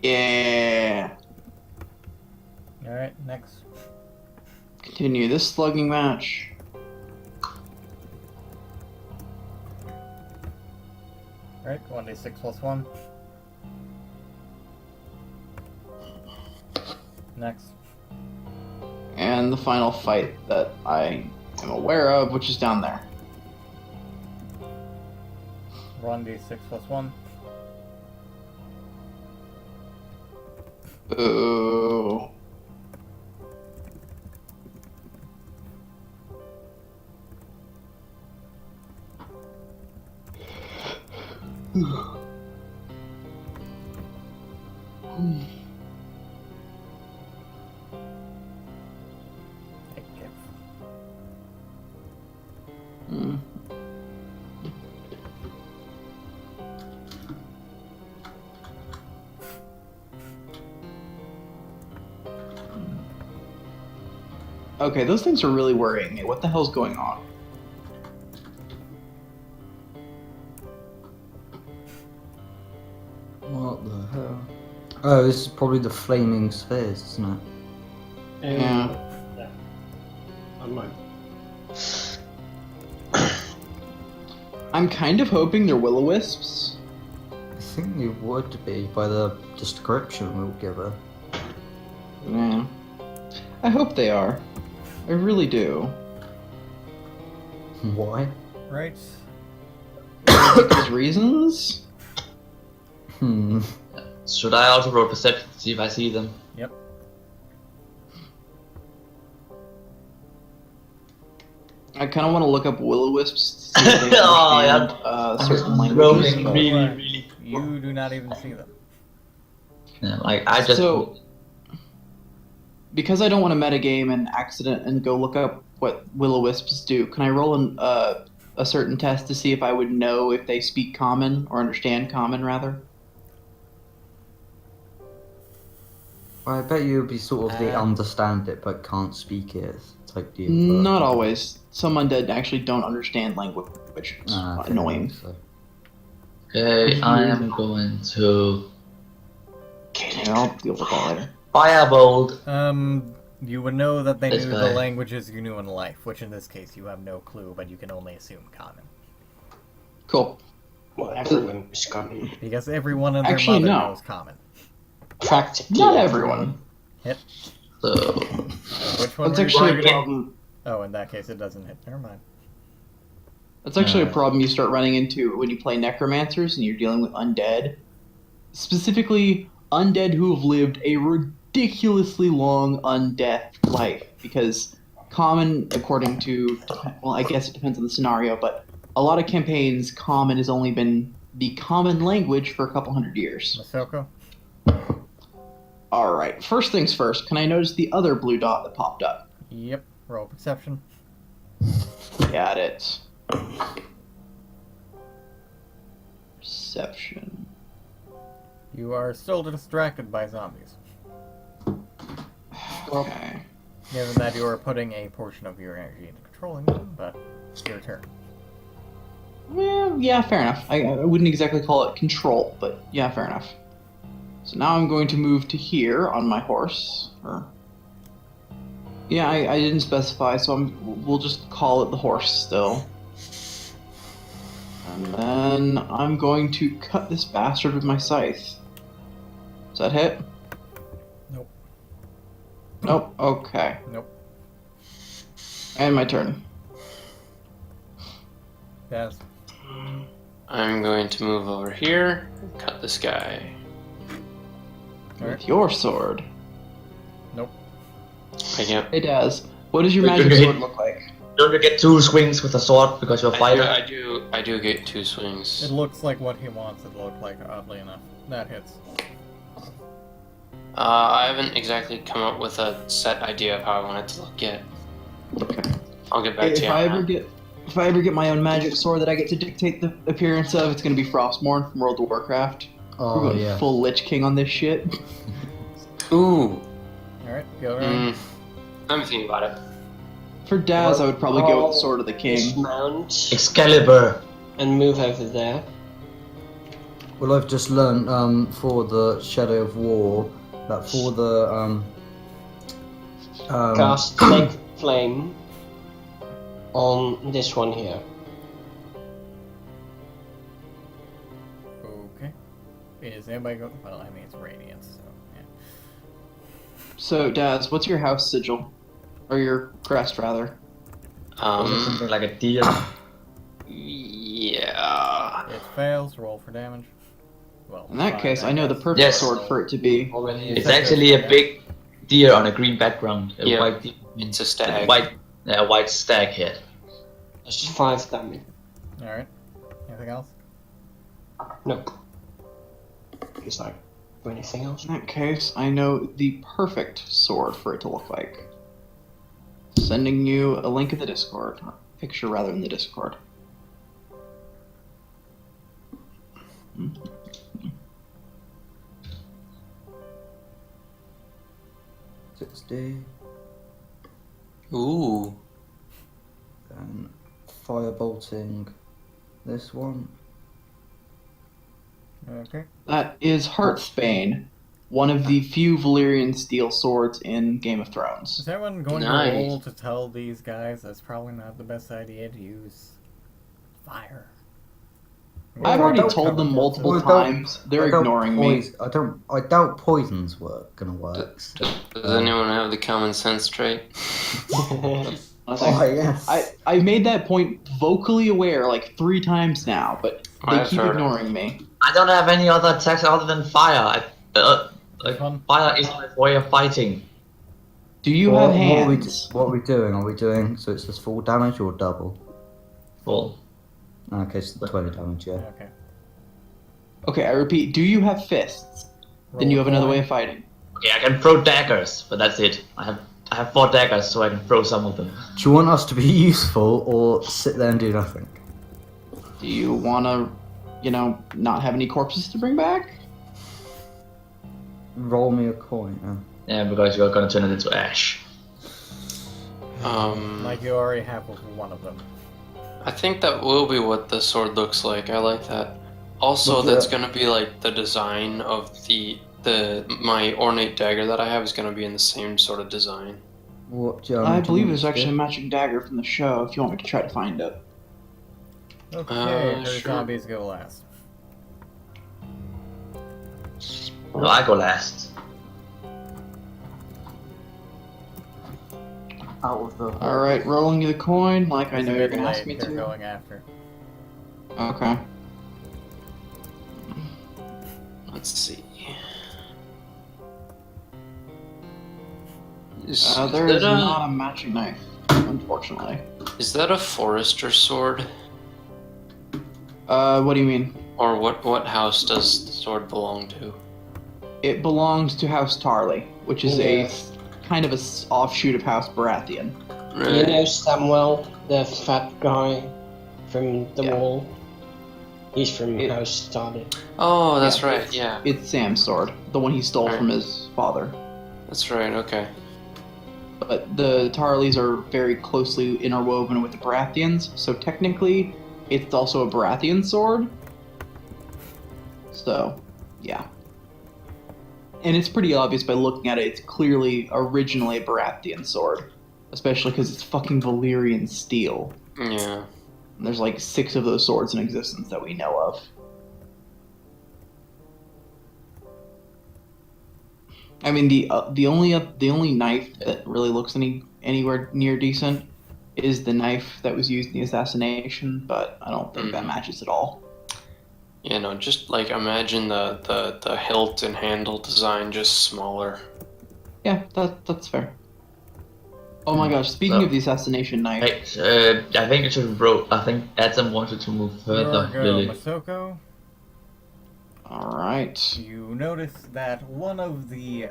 Yeah. Alright, next. Continue this slugging match. Right, 1d6 plus 1. Next. And the final fight that I am aware of, which is down there. 1d6 plus 1. Ooh. Hmm. Okay, those things are really worrying me. What the hell's going on? What the hell? Oh, this is probably the flaming spheres, isn't it? Yeah. On mine. I'm kind of hoping they're will-o-wisps. I think you would be by the description we'll give her. Yeah. I hope they are. I really do. Why? Right. Because reasons? Hmm. Should I also roll perception to see if I see them? Yep. I kind of want to look up will-o-wisps to see if they Oh, yeah. understand certain languages. Rolling but- really, really. You do not even see them. Yeah, like I just. So, because I don't want to metagame and accident and go look up what will-o-wisps do, can I roll a certain test to see if I would know if they speak common or understand common, rather? Well, I bet you would be sort of the Ah. understand it but can't speak it type deal. Not always. Some undead actually don't understand language, which is Ah, okay, annoying. so- Okay, I am going to Okay, I'll deal with that later. firebolt. You would know that they This knew guy. the languages you knew in life, which in this case you have no clue, but you can only assume common. Cool. Well, everyone is coming. Because everyone and their Actually, mother no. knows common. Practically. Not everyone. So Which one That's were you actually a targeting? problem. Oh, in that case it doesn't hit. Never mind. That's actually a problem you start running into when you play necromancers and you're dealing with undead. Specifically, undead who have lived a ridiculously long undeath life. Because common, according to, well, I guess it depends on the scenario, but a lot of campaigns, common has only been the common language for a couple hundred years. Masoko? Alright, first things first, can I notice the other blue dot that popped up? Yep. Roll perception. Got it. Perception. You are still distracted by zombies. Okay. Given that you are putting a portion of your energy into controlling them, but it's your turn. Well, yeah, fair enough. I wouldn't exactly call it control, but yeah, fair enough. So now I'm going to move to here on my horse. Yeah, I didn't specify, so we'll just call it the horse still. And then I'm going to cut this bastard with my scythe. Does that hit? Nope. Nope, okay. Nope. And my turn. Yes. I'm going to move over here and cut this guy. with your sword. Nope. Yeah. Hey Daz, what does your Wait, magic wait, sword look like? Don't you get 2 swings with a sword because you're a fighter? I do get 2 swings. It looks like what he wants it to look like, oddly enough. That hits. I haven't exactly come up with a set idea of how I want it to look yet. Okay. I'll get back to If you. I on ever that. get my own magic sword that I get to dictate the appearance of, it's gonna be Frostmourne from World of Warcraft. We're Oh going yeah. full Lich King on this shit. Ooh. Alright, go around. I'm thinking about it. For Daz, I would probably go with the Sword of the King. Dismount Excalibur. and move over there. Well, I've just learned for the Shadow of War that for the Cast Lake Flame on this one here. Okay. Is anybody going? Well, I mean, it's Radiance, so yeah. So Daz, what's your house sigil? Or your crest, rather? Something like a deer. Yeah. It fails, roll for damage. Well, In that fine, case, I know the guess. perfect Yes. sword for it to be. Already. It's actually a big deer on a green background. A Yeah. white deer. It's a stag. White stag head. That's 5 damage. Alright. Anything else? Nope. Is that anything else? In that case, I know the perfect sword for it to look like. Sending you a link in the Discord. Or picture, rather, in the Discord. 60, Ooh. and firebolting this one. Okay. That is Heartsbane, one of the few Valyrian steel swords in Game of Thrones. Is everyone going Nice. to roll to tell these guys that's probably not the best idea to use fire? I've I already don't told them cover- multiple I don't- times. They're I don't ignoring me. I doubt poison's gonna work. Does anyone have the common sense trait? Nothing. Oh yes. I made that point vocally aware like 3 times now, but they I've keep heard. ignoring me. I don't have any other attacks other than fire. Fun. Fire is my way of fighting. Do you What- have what are we hands? What are we doing? Are we doing so it's just full damage or double? Full. Okay, so 20 damage, yeah. Okay. Okay, I repeat, do you have fists? Then Roll you have another coin. way of fighting. Okay, I can throw daggers, but that's it. I have 4 daggers, so I can throw some of them. Do you want us to be useful or sit there and do nothing? Do you want to, not have any corpses to bring back? Roll me a coin. Yeah, because you're gonna turn it into ash. Like you already have with one of them. I think that will be what the sword looks like. I like that. Also, Look, that's yeah. gonna be like the design of my ornate dagger that I have is gonna be in the same sort of design. What? I believe there's actually a matching dagger from the show if you want me to try to find it. Okay, her Sure. zombies go last. No, I go last. out of the. Alright, rolling you the coin, like I know you're gonna ask me They're to. going after. Okay. Let's see. There is not a matching knife, unfortunately. Is that a forester sword? What do you mean? Or what house does the sword belong to? It belongs to House Tarley, which is a kind of a offshoot of House Baratheon. You know Samuel, the fat guy from the Yeah. wall? He's from It- House Started. Oh, that's Yeah. right. Yeah, It's Sam's sword, the one he stole Right. from his father. that's right. Okay. But the Tarleys are very closely interwoven with the Baratheons, so technically, it's also a Baratheon sword. So, yeah. And it's pretty obvious by looking at it, it's clearly originally a Baratheon sword. Especially because it's fucking Valyrian steel. Yeah. And there's like 6 of those swords in existence that we know of. I mean, the only knife that really looks anywhere near decent is the knife that was used in the assassination, but I don't think that matches at all. You know, just like imagine the hilt and handle design just smaller. Yeah, that's fair. Oh my gosh! Speaking So- of the assassination knife, Right, I think it should roll. I think Adam wanted to move further, Your go, Lily. Masoko. all right. You notice that one of the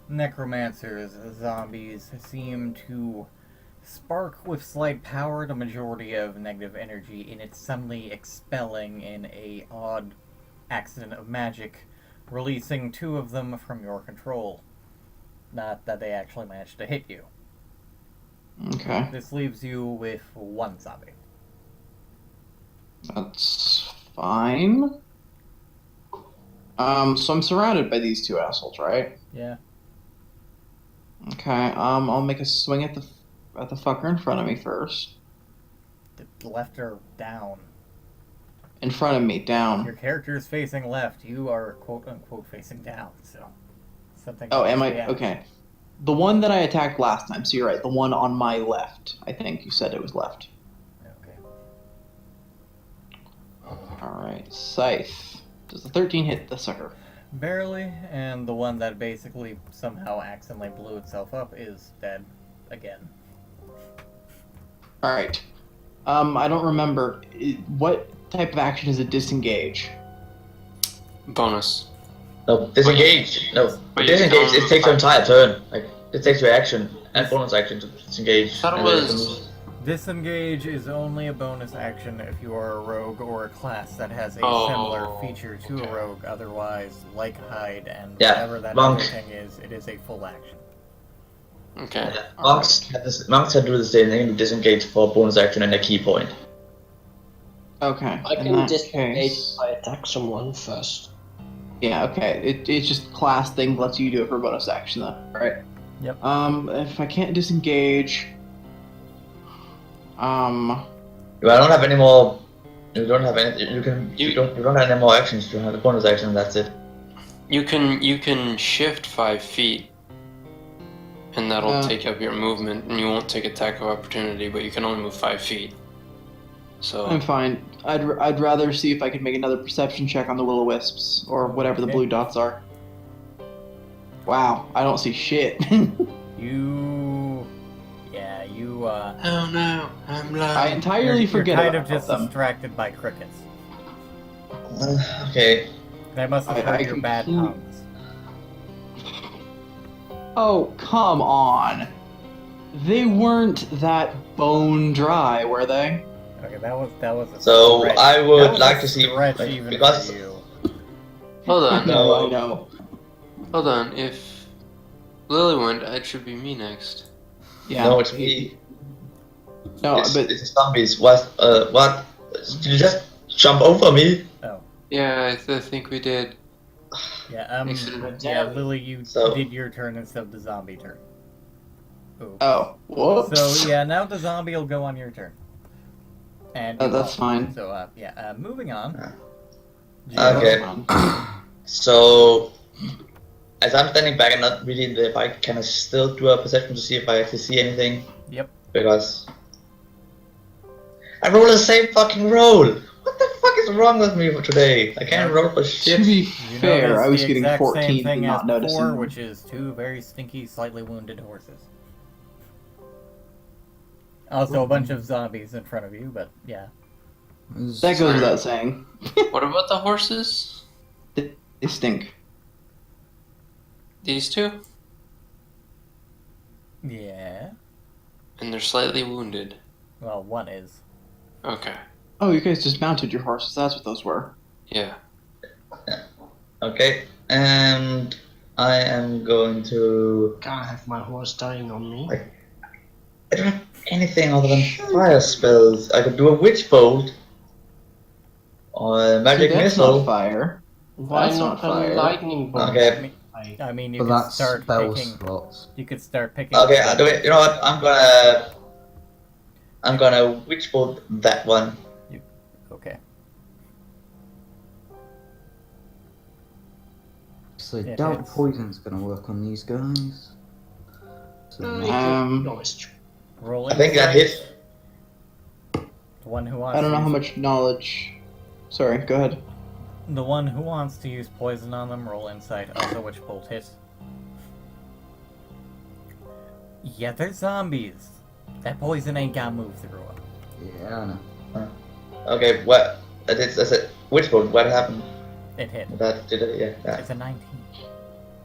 necromancer's zombies seem to spark with slight power the majority of negative energy, and it's suddenly expelling in a odd accident of magic, releasing 2 of them from your control. Not that they actually managed to hit you. Okay, This leaves you with 1 zombie. that's fine. So I'm surrounded by these 2 assholes, right? Yeah. Okay. I'll make a swing at the fucker in front of me first. The left or down. In front of me, down. Your character is facing left. You are quote unquote facing down. So something. Oh, am I? Yeah. Okay. The one that I attacked last time. So you're right. The one on my left. I think you said it was left. Okay. All right. Scythe. Does the 13 hit the sucker? Barely, and the one that basically somehow accidentally blew itself up is dead again. All right. I don't remember. What type of action is a disengage? Bonus. No, disengage. No, Wait, disengage. It takes your entire turn. Like it takes your action and bonus action to disengage. I thought it and then you was- can- Disengage is only a bonus action if you are a rogue or a class that has a Oh, similar feature to okay. a rogue. Otherwise, like hide and Yeah, whatever that monk. other thing is, it is a full action. Okay. Yeah, monks have this. Monks have to do the same thing. Disengage for bonus action and a key point. Okay. I in can that disengage case- if I attack someone first. Yeah, okay. It's just class thing lets you do it for bonus action then, right? Yep. If I can't disengage, If I don't have any more. You don't have any. You can. You don't have any more actions. You have the bonus action. And that's it. You can shift 5 feet, and that'll take up your movement, and you won't take attack of opportunity. But you can only move 5 feet. So I'm fine. I'd rather see if I could make another perception check on the will-o-wisps or whatever the Okay. blue dots are. Wow, I don't see shit. oh no, I'm I lying. entirely you're forget kind about of just them. distracted by crickets. Okay. They must have I heard your bad complete- puns. Oh, come on. They weren't that bone dry, were they? Okay, that was a So stretch. I That would was like a to see stretch like, even because for you. Hold I on, know, I know. hold on. If Lily went, it should be me next. Yeah. no, it's me. No, it's, but it's zombies. What? Did you just jump over me? Yeah, I think we did. Yeah, Excellent. yeah, Lily, you So- did your turn instead of the zombie turn. Ooh. oh, whoops. So yeah, now the zombie will go on your turn. And you That's won't. fine. So moving on. Okay. Come So, as I'm standing back and not really in the bike, can I still do a perception to see if I actually see anything? Yep. Because I roll the same fucking roll. What the fuck is wrong with me for today? I can't roll for To shit. be You fair, notice I was the getting exact 14 same and thing not as noticing. before, which is 2 very stinky, slightly wounded horses. Also a bunch of zombies in front of you, but yeah. That goes without saying. What about the horses? They stink. These 2? Yeah. And they're slightly wounded. Well, one is. Okay. Oh, you guys just mounted your horses. That's what those were. Yeah. Okay, and I am going to. Can't have my horse dying on me. I don't have anything other than fire spells. I could do a witch bolt or a magic See, that's missile. not fire. Why That's not not a fire. lightning bolt? Okay. I mean, you But could that's start spell picking. slots. You could start picking. Okay, I do it. You know what? I'm gonna witch bolt that one. Okay. So Yeah, doubt it's- poison's gonna work on these guys. So, Knowledge. Roll I think that insight. hit. The one who wants. I don't know to how use- much knowledge. Sorry, go ahead. The one who wants to use poison on them, roll insight. Also, which bolt hits? Yeah, they're zombies. That poison ain't gonna move through them. Yeah, I know. Okay, what? That's it. Which one? What happened? It hit. That did it? Yeah. It's a 19.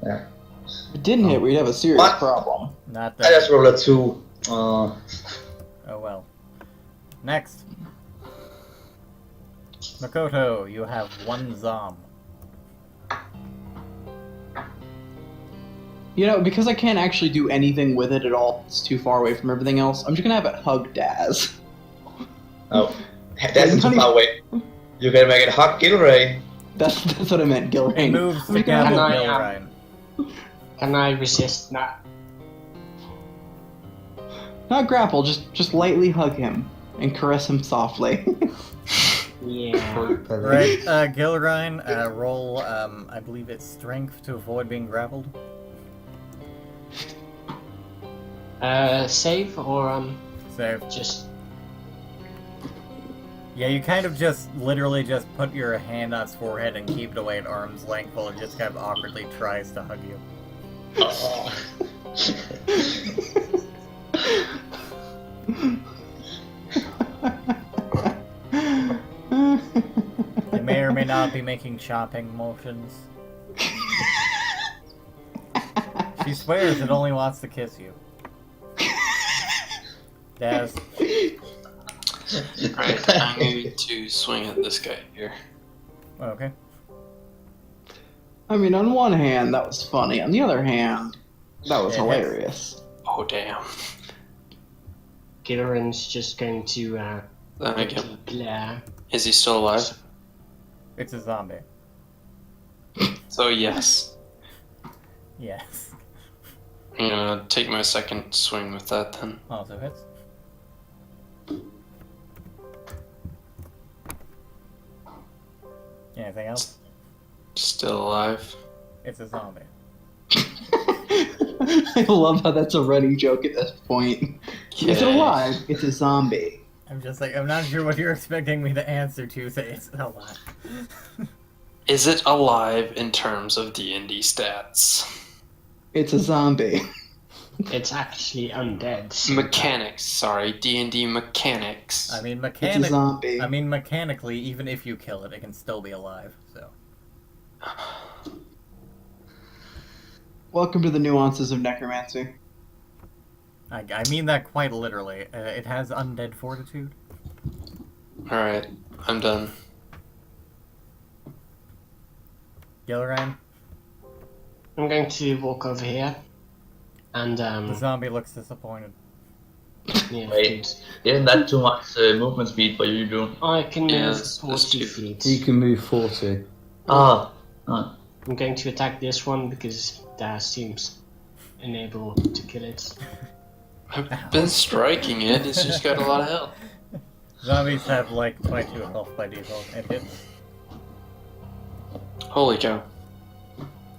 Yeah. If it didn't hit, we'd have a serious What? problem. Not I just that. rolled a 2. Oh well. Next. Makoto, you have one zom. You know, because I can't actually do anything with it at all, it's too far away from everything else, I'm just gonna have it hug Daz. Oh, that's too far away. You can make it hot Gilray. That's what I meant, It Gilrain. moves I'm to gonna have Gabble Can I, Gilrine. Can I resist that? Not grapple, just lightly hug him and caress him softly. Yeah. Right, Gilrine, roll, I believe it's strength to avoid being grappled. Save or So, just yeah, you kind of just, literally just put your hand on its forehead and keep it away at arm's length while it just kind of awkwardly tries to hug you. Oh. You may or may not be making chopping motions. She swears it only wants to kiss you. Daz, Alright, I'm going to swing at this guy here. okay. I mean, on one hand, that was funny. On the other hand, that was Yeah, hilarious. Oh, damn. Gilren's just going to Then again, glare. is he still alive? It's a zombie. So, yes. Yes. I'm gonna take my second swing with that then. Also hits. Anything else? Still alive. It's a zombie. I love how that's a running joke at this point. Is it Yay. alive? It's a zombie. I'm just like, I'm not sure what you're expecting me to answer to say it's a lot. Is it alive in terms of D&D stats? It's a zombie. It's actually undead. so- Mechanics, sorry, D&D mechanics. I mean, It's a zombie. mechanically, even if you kill it, it can still be alive, so. Welcome to the nuances of necromancy. I mean that quite literally. It has undead fortitude. Alright, I'm done. Gilrine, I'm going to walk over here and the zombie looks disappointed. yeah, Wait. Isn't that too much movement speed for you, Drew? I can Yeah, move that's 40 too- feet. You can move 40. Ah. I'm going to attack this one because that seems unable to kill it. I've been striking it, it's just got a lot of health. Zombies have like 22 health by default. It hits. Holy cow.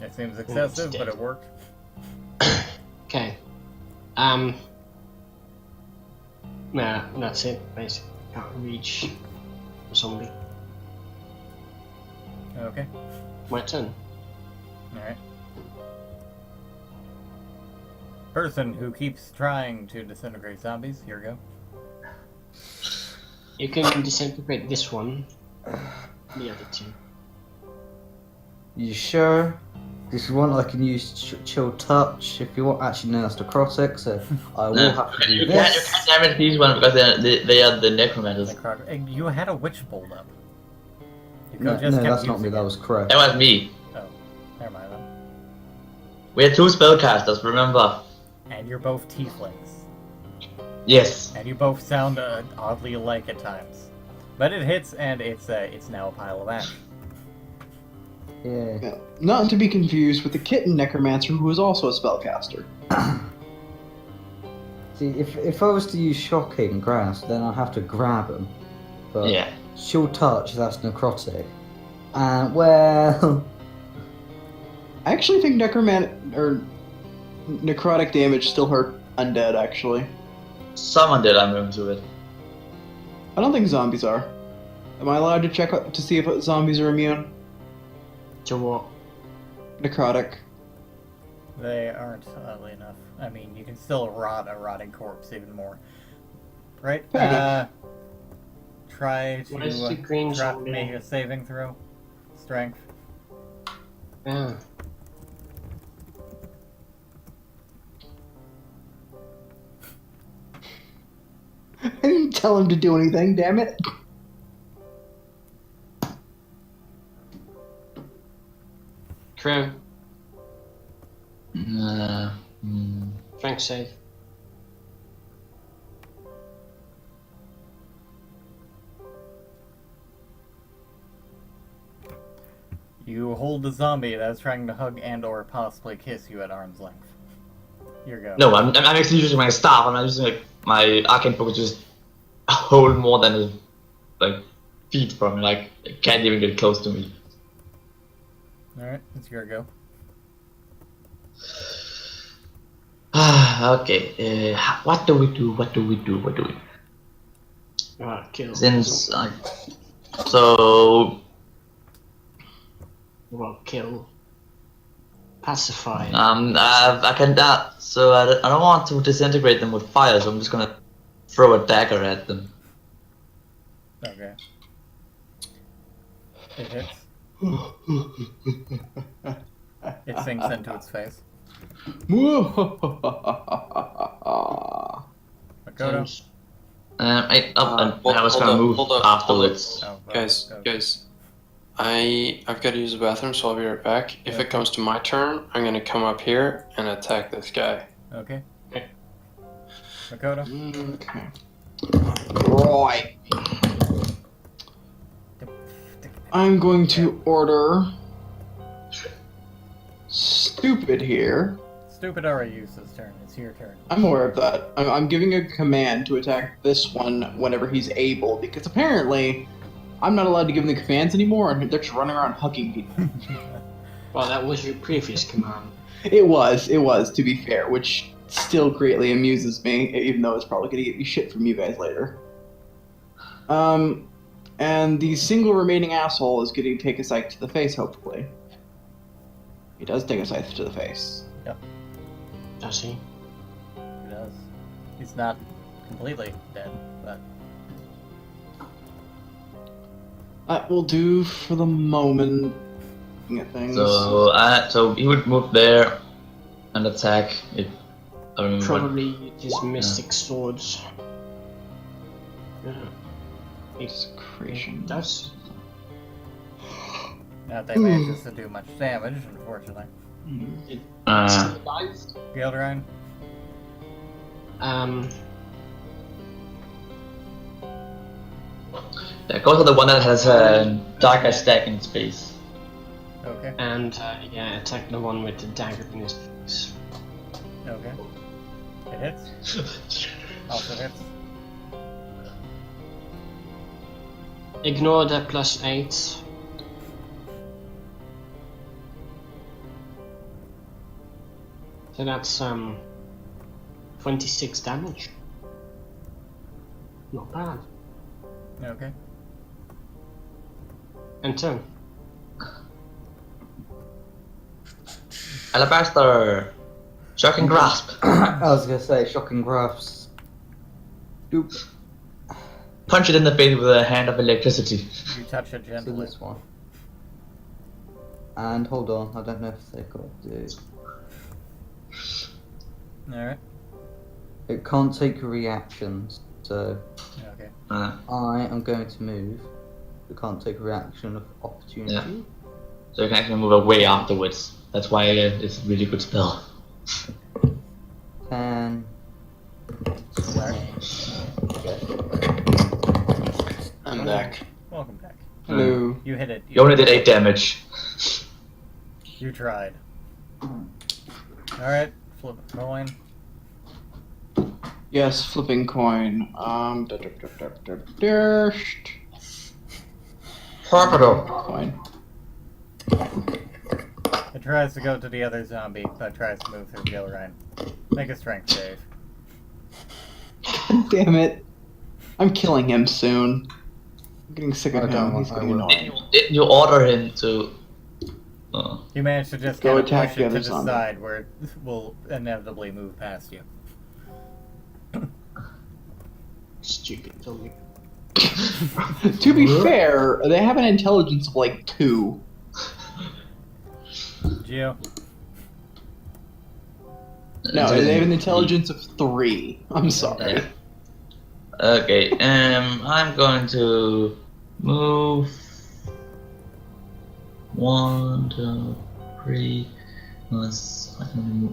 It seems excessive, dead. but it worked. Okay. Nah, that's it. Basically, can't reach a zombie. Okay, My turn. alright. Person who keeps trying to disintegrate zombies, here we go. You can disintegrate this one. The other two. You sure? If you want, I can use chill touch. If you want, actually, no, that's necrotic. So I will No, have to do you this. can't damage these ones because they are the necromancers. You had a witch bolt up. You No, could've just kept that's not me. using That it. was correct. That was me. Oh, never mind then. We are 2 spellcasters, remember? And you're both tieflings. Yes. And you both sound oddly alike at times. But it hits, and it's now a pile of ash. Yeah. Yeah. Not to be confused with the kitten necromancer who is also a spellcaster. See, if I was to use shocking grasp, then I'd have to grab them. But Yeah. chill touch, that's necrotic. And well, I actually think necrotic damage still hurt undead, actually. Someone did, I'm into it. I don't think zombies are. Am I allowed to check to see if zombies are immune? To what? Necrotic. They aren't, oddly enough. I mean, you can still rot a rotting corpse even more. Right? Fair enough. Try What is the to green try, zombie? make a saving throw. Strength. Yeah. I didn't tell him to do anything, damn it. Crew, Uh, hmm. strength save. You hold the zombie that is trying to hug and or possibly kiss you at arm's length. Here go. No, I'm actually using my staff. I'm not using like my arcane focus. Just hold more than like feet from me. Like it can't even get close to me. Alright, it's your go. Okay. What do we do? What do we do? What do we? Kill. Since so Well, kill. Pacify. I can so I don't want to disintegrate them with fire, so I'm just gonna throw a dagger at them. Okay. It hits. It sinks into its face. Makoto. I was gonna move afterwards. Oh, Guys, okay. guys. I've got to use the bathroom, so I'll be right back. If Okay. it comes to my turn, I'm gonna come up here and attack this guy. Okay. Okay. Makoto. Okay. Right. I'm going to order Stupid here. Stupid already used his turn. It's your turn. I'm aware of that. I'm giving a command to attack this one whenever he's able, because apparently I'm not allowed to give them the commands anymore, and they're just running around hugging people. Well, that was your previous command. It was, to be fair, which still greatly amuses me, even though it's probably gonna get me shit from you guys later. And the single remaining asshole is gonna take a scythe to the face, hopefully. He does take a scythe to the face. Does he? He does. He's not completely dead, but That will do for the moment. Looking at things. So he would move there and attack it. I don't remember what- Probably just mystic swords. Yeah. Desecration. Does. not that manages to do much damage, unfortunately. Uh, Gilderine? yeah, go for the one that has a darker stack in its face. Okay. And yeah, attack the one with the dagger in his face. Okay. It hits. Also hits. Ignore the +8. So that's 26 damage. Not bad. Okay. And turn. Alabaster! Shocking grasp! I was gonna say shocking graphs. Doop. Punch it in the face with a hand of electricity. You touch it So gently. this one. And hold on, I don't know if they've got to. Alright. It can't take reactions, so Okay. I am going to move. It can't take a reaction of opportunity. Yeah. So you can actually move away afterwards. That's why it's a really good spell. 10. I'm back. Welcome back. Hello. You hit it. You only did 8 damage. You tried. Alright. Flip a coin. Yes, flipping coin. Torpedo. Coin. It tries to go to the other zombie, but tries to move through Gilderine. Make a strength save. God damn it. I'm killing him soon. I'm getting sick of I don't him. want- He's I getting will. annoying. Didn't you order him to Oh. You manage to just Go kind of attack push the it to other the zombie. side where it will inevitably move past you. Stupid zombie. To be fair, they have an intelligence of like 2. Geo, No, they have an intelligence of 3. I'm sorry. Okay, I'm going to move 1, 2, 3. Let's. I can move.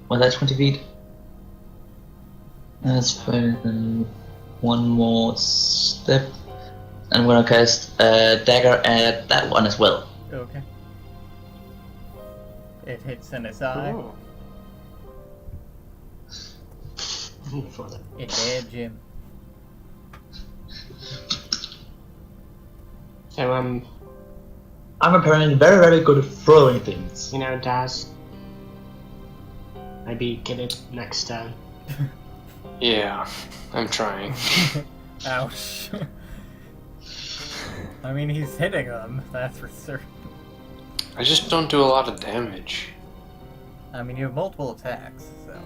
Well, that's 20 feet. That's better than one more step. I'm gonna cast a dagger at that one as well. okay. It hits in its eye. Oh. For that. It dead, Jim. So I'm apparently very, very good at throwing things. you know, Daz. Maybe get it next turn. Yeah, I'm trying. Ouch. I mean, he's hitting them, that's for certain. I just don't do a lot of damage. I mean, you have multiple attacks, so.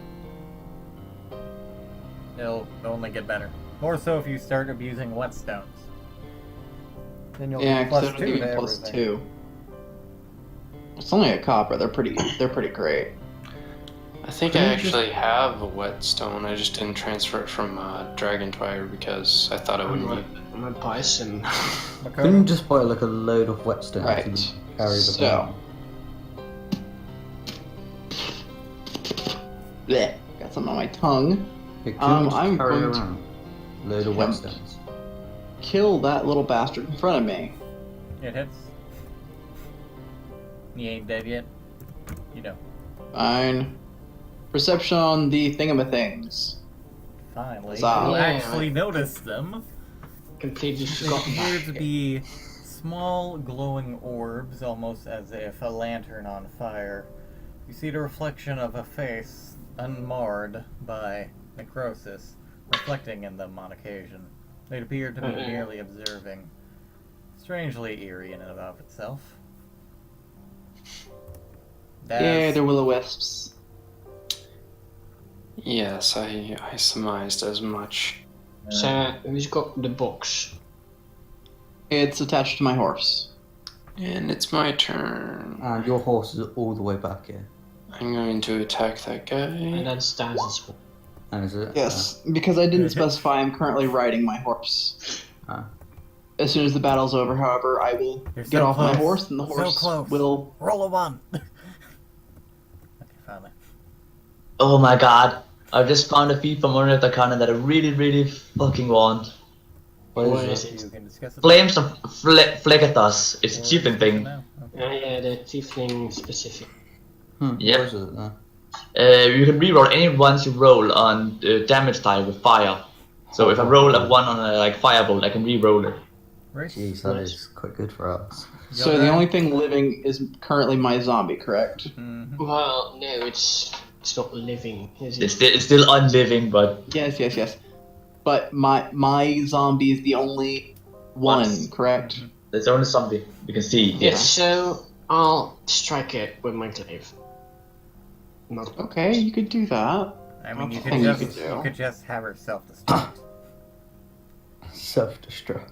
It'll only get better. More so if you start abusing whetstones. Then you'll Yeah, get because plus they're 2 giving to plus everything. 2. It's only a copper. They're pretty great. I think I actually have a whetstone. I just didn't transfer it from Dragonfire because I thought I would need. I'm a bison. Couldn't you just buy like a load of whetstones Right. and carry the So. Blech, got something on my tongue. It I'm carry going to- around a load of Yep. whetstones. Kill that little bastard in front of me. It hits. You ain't dead yet. You know. Fine. Perception on the thingamathings. Finally, Huzzah. you Yeah. actually notice them. Completely They forgot appear to that. be small glowing orbs, almost as if a lantern on fire. You see the reflection of a face, unmarred by necrosis, reflecting in them on occasion. They appear to be merely observing. Strangely eerie in and of itself. Yeah, they're will-o-wisps. Yes, I surmised as much. So who's got the box? It's attached to my horse. And it's my turn. And your horse is all the way back here. I'm going to attack that And guy. that's Daz's one. And is it? Yes, because I didn't specify I'm currently riding my horse. Ah. As soon as the battle's over, however, I will You're get so off my close. horse and the So horse close. will... Roll a 1! Okay, finally. Oh my god. I've just found a feat from Urnet Arcana that I really, really fucking want. What is it? You can discuss it. Flames of Phlegathos. It's a chieftain thing. No? Okay. Yeah, the tiefling specific. Yep. What is it then? You can reroll any ones you roll on damage die with fire. So if I roll a 1 on a firebolt, I can reroll it. Right. Jeez, that is quite good for us. So the only thing living is currently my zombie, correct? Mm-hmm. Well, no, it's not living, is It's it? still unliving, but Yes. But my zombie is the only one, Once. correct? there's only something you can see. Yeah, Yes. so I'll strike it with my glaive. Not Okay, you could do that. I mean, you Okay, could you just could do. you could just have her self-destruct. Self-destruct.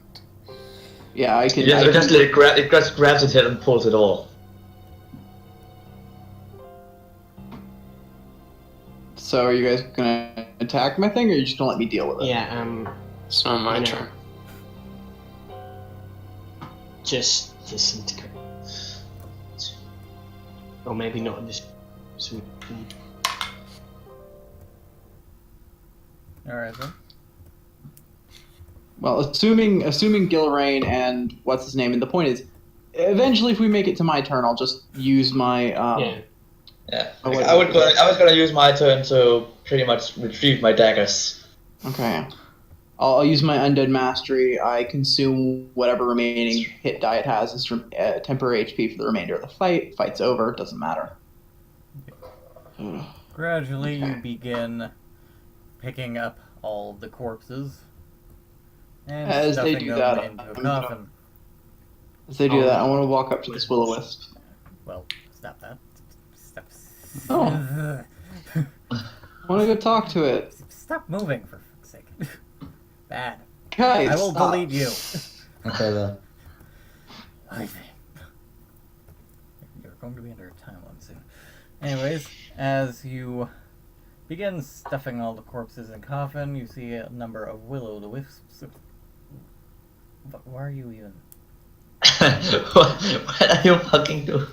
Yeah, I It can. just, I it just, can it gra- it just grabs its head and pulls it off. so are you guys gonna attack my thing, or are you just gonna let me deal with it? Yeah, It's not my No. turn. just disintegrate. Or maybe not this. So, Alright then. Well, assuming Gilrain and what's his name, and the point is, eventually, if we make it to my turn, I'll just use my. yeah. Yeah. Oh, I was gonna use my turn to pretty much retrieve my daggers. Okay. I'll use my undead mastery. I consume whatever remaining hit die it has as temporary HP for the remainder of the fight. Fight's over. Doesn't matter. Ugh. Gradually, you Okay. begin picking up all the corpses and As they stuffing do them that, into a I'm gonna- coffin. As they do that, I want to walk up to this will-o-wisp. Well, stop that. Stop. Oh. I want to go talk to it. Stop moving, for fuck's sake. Bad. Guys, I will stop. delete you. Okay, then. I think. You're going to be under a timeline soon. Anyways, as you begin stuffing all the corpses in coffin, you see a number of will-o'-the-wisps. Why are you even? What are you fucking doing?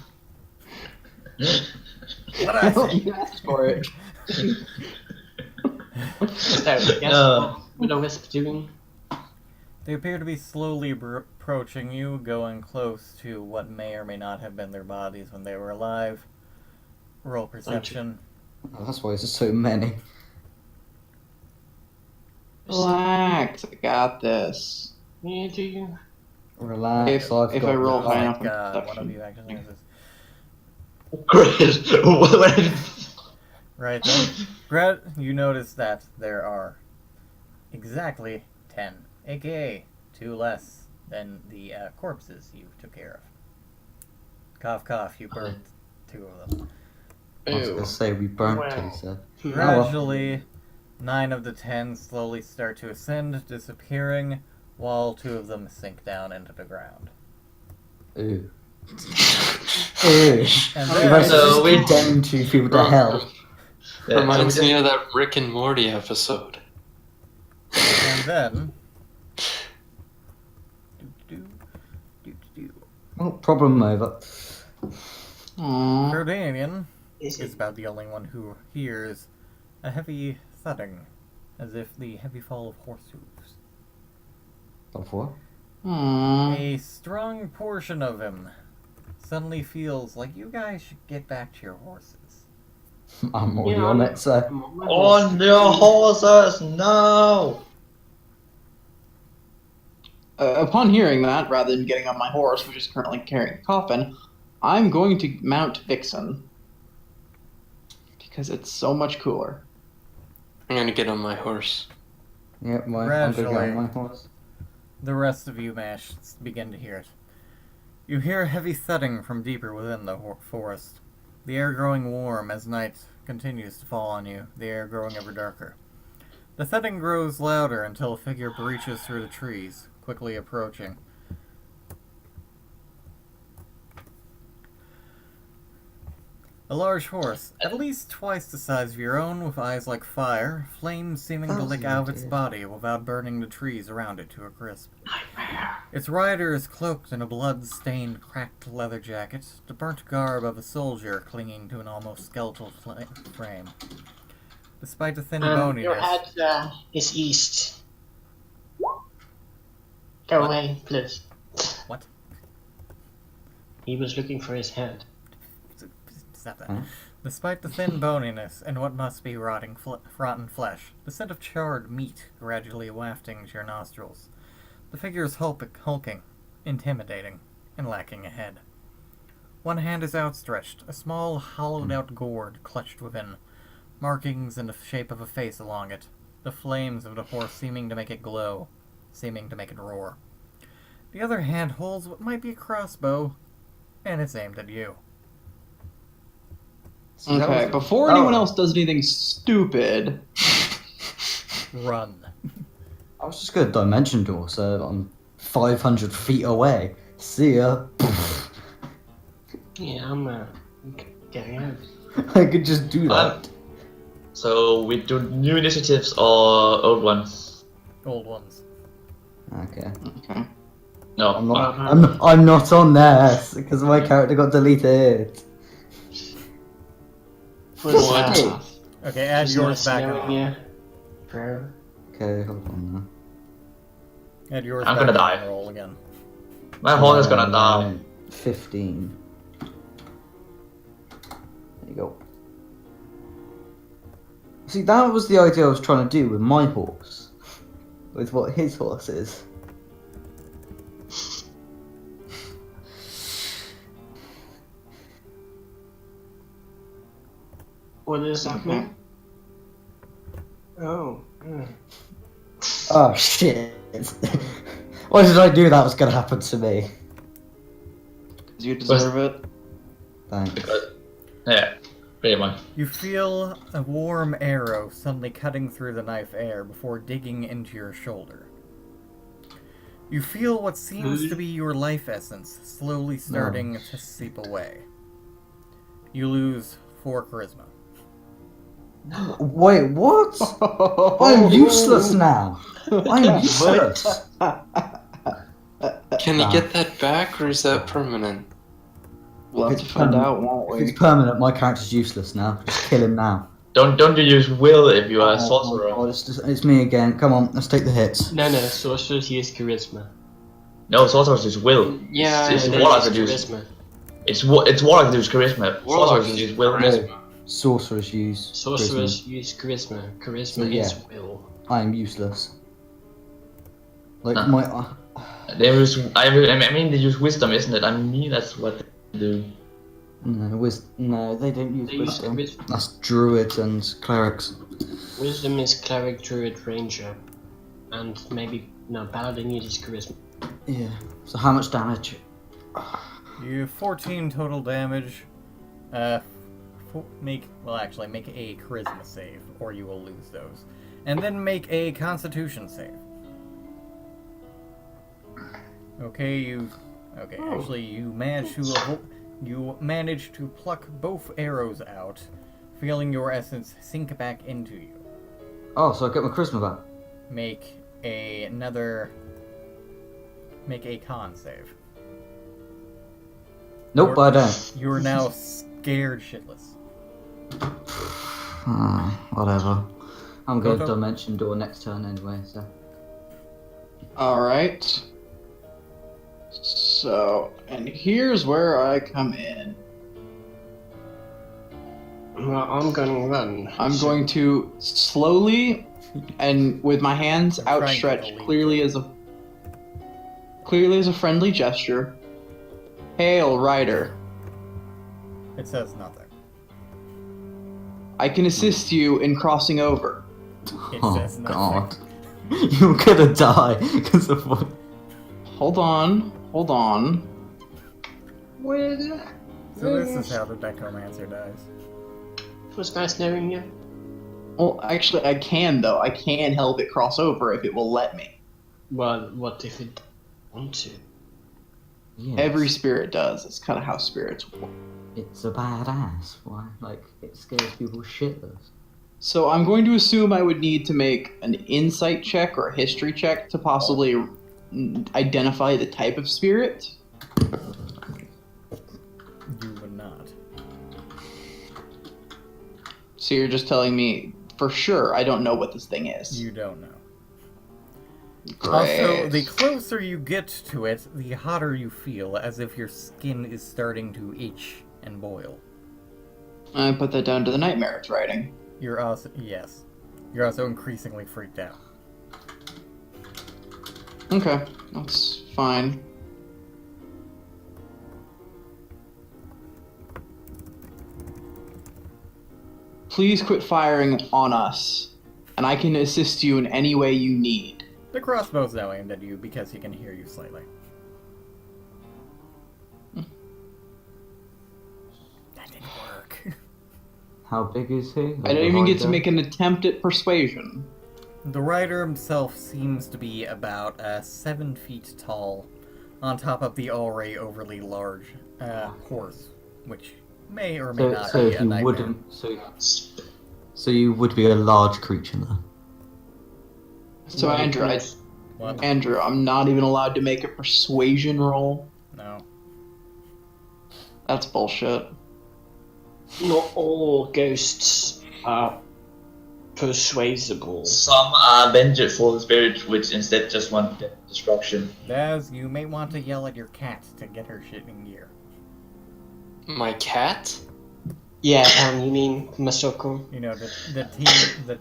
What I say? You asked for it. So, yes, No. what will-o'-wisp doing? They appear to be slowly approaching you, going close to what may or may not have been their bodies when they were alive. Roll perception. Oh, that's why there's so many. Relax, I got this. Yeah, do you? Relax. If I've I got roll this. high Oh enough my in god, one of perception. you actually has this. Great. What? Right then. Gret, you notice that there are exactly 10, aka 2 less than the corpses you took care of. Cough, cough, you burned 2 of them. I was gonna say we burnt Wow. two, so. Gradually, 9 of the 10 slowly start to ascend, disappearing, while 2 of them sink down into the ground. Ooh. Ew. And We've then, actually So we- just condemned two people to hell. Reminds me of that Rick and Morty episode. and then, Well, problem over. Aww. Rodanian Is is it? about the only one who hears a heavy thudding, as if the heavy fall of horse hooves. Of what? Aww. A strong portion of him suddenly feels like you guys should get back to your horses. I'm already Yeah, on I'm- it, so. On your horses, no! Upon hearing that, rather than getting on my horse, which is currently carrying a coffin, I'm going to mount Vixen. Because it's so much cooler. I'm gonna get on my horse. Yep, I'm gonna go Gradually. on my horse. The rest of you begin to hear it. You hear a heavy thudding from deeper within the forest. The air growing warm as night continues to fall on you, the air growing ever darker. The thudding grows louder until a figure breaches through the trees, quickly approaching. A large horse, at least twice the size of your own, with eyes like fire, flames seeming to lick out of its body without burning the trees around it to a crisp. Its rider is cloaked in a blood-stained, cracked leather jacket, the burnt garb of a soldier clinging to an almost skeletal frame. Despite the thin Your boniness, head is east. Go What? away, please. What? He was looking for his head. Stop that. Huh? Despite the thin boniness and what must be rotten flesh, the scent of charred meat gradually wafting to your nostrils. The figure is hulking, intimidating, and lacking a head. One hand is outstretched, a small, hollowed-out gourd clutched within, markings in the shape of a face along it, the flames of the horse seeming to make it glow, seeming to make it roar. The other hand holds what might be a crossbow, and it's aimed at you. See, that Okay, was- before anyone else does anything stupid, Run. I was just gonna dimension door, so I'm 500 feet away. See ya. Yeah, I'm getting out. I could just do that. So we do new initiatives or old ones? Old ones. Okay. okay. No. I'm not. I'm not on there because my character got deleted. What? Okay, add It's yours not back snowing on. here. Forever. Okay, hold on Add yours I'm back gonna on die. and roll again. My horse is gonna die. 15. There you go. See, that was the idea I was trying to do with my horse. With what his horse is. What is happening? Oh. Oh shit. Why did I do that was gonna happen to me? You deserve it. Thanks. Because, yeah, pretty much. You feel a warm arrow suddenly cutting through the knife air before digging into your shoulder. You feel what seems to be your life essence slowly starting to seep away. You lose 4 charisma. Wait, what? I'm useless now. I'm useless. Can you get that back, or is that permanent? We'll have to find out, won't If we? it's permanent, my character's useless now. Just kill him now. Don't you use will if you are a Oh, sorcerer. God, it's me again. Come on, let's take the hits. No, sorcerers use charisma. No, sorcerers use will. Yeah, It's They warlocks use that use. charisma. It's warlocks that use charisma. Warlocks Sorcerers use use will. charisma. Sorcerers use Sorcerers charisma. use charisma. Charisma So, yeah. is will. I am useless. Like Huh. my. They use. I mean, they use wisdom, isn't it? I mean, that's what they do. No, they don't use They use wisdom. charisma. That's druids and clerics. Wisdom is cleric, druid, ranger, and maybe paladin uses charisma. Yeah. So how much damage? You have 14 total damage. Make a charisma save, or you will lose those. And then make a constitution save. Okay, actually you manage to pluck both arrows out, feeling your essence sink back into you. Oh, so I get my charisma back. Make a con save. Nope, I don't. You are now scared shitless. Whatever. I'm going to Toto? Dimension Door next turn anyway, so. Alright. So, and here's where I come in. Well, I'm gonna run. I'm going to slowly and with my hands I'm trying to outstretched believe clearly as a friendly gesture. Hail, rider. It says nothing. I can assist you in crossing over. It Oh says nothing. God. You're gonna die because of what? Hold on. So this is how the Necromancer dies. It was nice knowing you. Well, actually, I can though. I can help it cross over if it will let me. Well, what if it want to? Yes. Every spirit does. It's kind of how spirits work. It's a badass. Why? Like, it scares people shitless. So I'm going to assume I would need to make an insight check or a history check to possibly identify the type of spirit. You would not. So you're just telling me for sure I don't know what this thing is. You don't know. Great. Also, the closer you get to it, the hotter you feel, as if your skin is starting to itch and boil. I put that down to the nightmare it's writing. You're also increasingly freaked out. Okay, that's fine. Please quit firing on us, and I can assist you in any way you need. The crossbow's now aimed at you because he can hear you slightly. That didn't work. How big is he? I don't even get to make an attempt at persuasion. The rider himself seems to be about 7 feet tall, on top of the already overly large horse, which may or may not So be a you nightmare. wouldn't. So you would be a large creature then. So Well, Andrew, What? Andrew, I'm not even allowed to make a persuasion roll. No. That's bullshit. Not all ghosts are persuadable. Some are vengeful spirits which instead just want destruction. Daz, you may want to yell at your cat to get her shit in gear. My cat? Yeah, you mean Masoko? You know, the team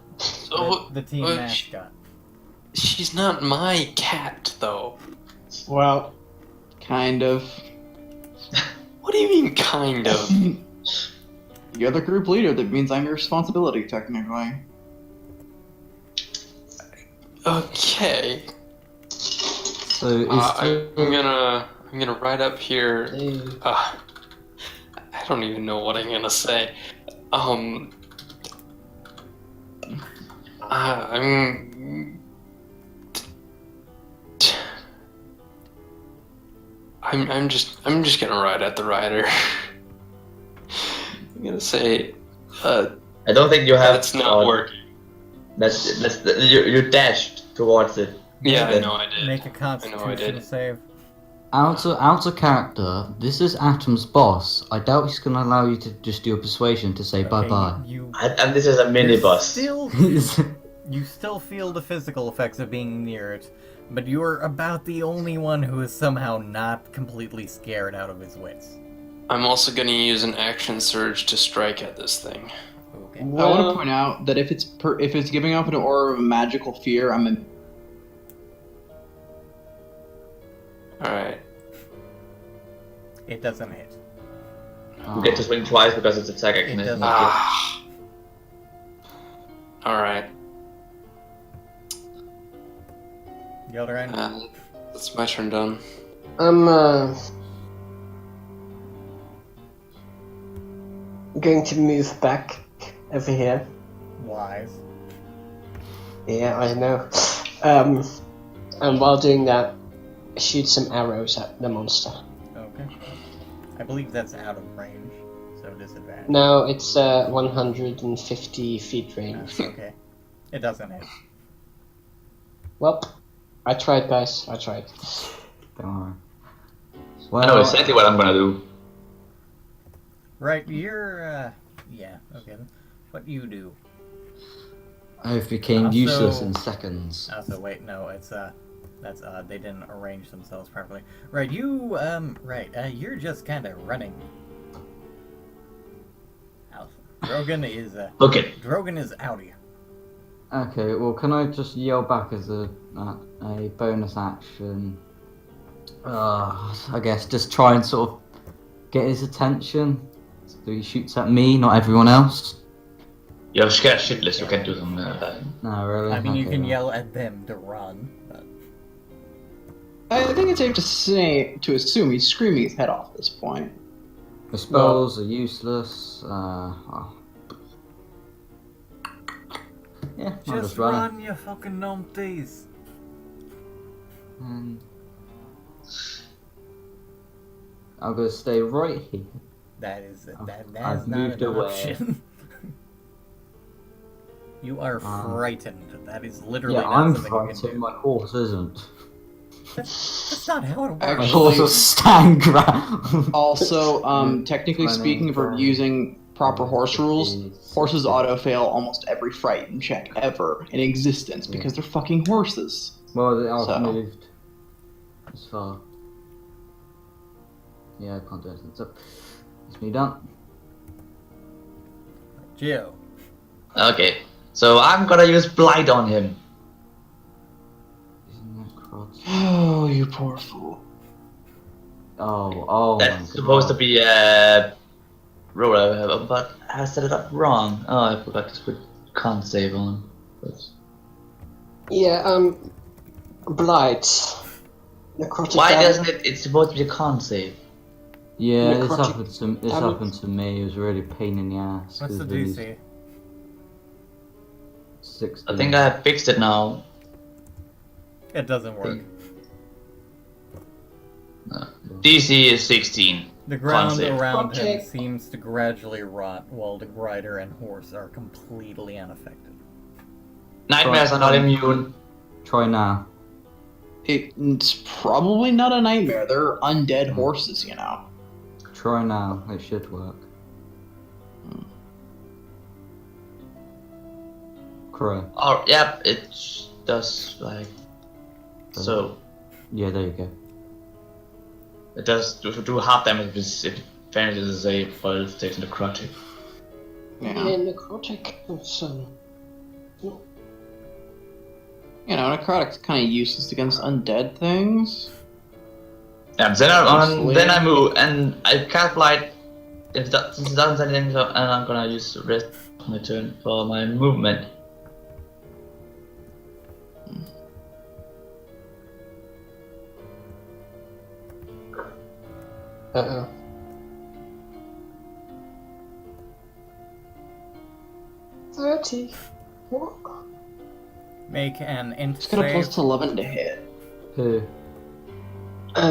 the team uh, mascot. She's not my cat, though. Well, Kind of. What do you mean, kind of? You're the group leader. That means I'm your responsibility, technically. Okay. So is I'm I'm gonna ride up here. Blue. I don't even know what I'm gonna say. I'm just gonna ride at the rider. I'm gonna say, I don't think you have. that's not working. You dashed towards it. Yeah, I Then- know I did. Make a I Constitution did. save. Out of character, this is Atom's boss. I doubt he's gonna allow you to just do a persuasion to say Okay, bye-bye. And this is a mini boss. Still, you still feel the physical effects of being near it, but you're about the only one who is somehow not completely scared out of his wits. I'm also gonna use an action surge to strike at this thing. Okay. I want to point out that if it's giving off an aura of magical fear, I'm in. Alright. It doesn't hit. You get to swing twice because it's attack action. It isn't doesn't. it? Ah. Alright. Yeldrain? That's my turn done. I'm going to move back over here. Wise. Yeah, I know. And while doing that, shoot some arrows at the monster. Okay. I believe that's out of range, so disadvantage. No, it's 150 feet range. Okay. It doesn't hit. Well, I tried, guys. I tried. Don't worry. I know exactly what I'm gonna do. Right, you're, yeah, okay. What you do? I've became Also- useless in seconds. Also, wait, no, it's, that's odd. They didn't arrange themselves properly. Right, you, you're just kind of running. Drogon is, Okay. Drogon is out of you. Okay, well, can I just yell back as a bonus action? I guess just try and sort of get his attention. So he shoots at me, not everyone else. You're scared shitless, you can do something like that. No, really. I mean, you Okay, can well. yell at them to run, but... I think it's safe to assume he's screaming his head off at this point. The spells are useless. Yeah, I'll Just just run. run, you fucking numpties! And I'm gonna stay right here. That is I've that's not moved an away. option. You are frightened. That is literally Yeah, not I'm something you can frightened. do. My horse isn't. That's not how it works. My Actually- horse will stand ground. Also, technically Running speaking, if we're from- using proper horse rules, horses auto-fail almost every frightened check ever in existence because they're fucking horses. Well, I've So- moved as far. Yeah, I can't do anything. So, it's me done. Geo. Okay. So I'm gonna use Blight on him. Isn't that crotch? Oh, you poor fool. Oh That's my supposed to God. be a roller, but I set it up wrong. Oh, I forgot to put con save on. Oops. Yeah, Blight. Necrotic Why damage. doesn't it? It's supposed to be a con save. Yeah, this necrotic happened to me. It was really a pain in the ass. What's the 'cause these DC? 16. I think I have fixed it now. It doesn't work. DC is 16. The ground save. around him Okay. seems to gradually rot, while the rider and horse are completely unaffected. Nightmares are not immune. Try now. It's probably not a nightmare. They're undead horses, you know. Try now. It should work. Correct. Oh, yep, it does like so. Yeah, there you go. It does do half damage if it finishes as a while it takes necrotic. Yeah. Yeah, necrotic. It's, You know, necrotic's kind of useless against undead things. Yeah, then I move and I cast Blight. If that, since it doesn't say anything, so, and I'm gonna use the rest of my turn for my movement. Uh-oh. $30. What? Make an int It's got a save. plus 11 to hit. Who?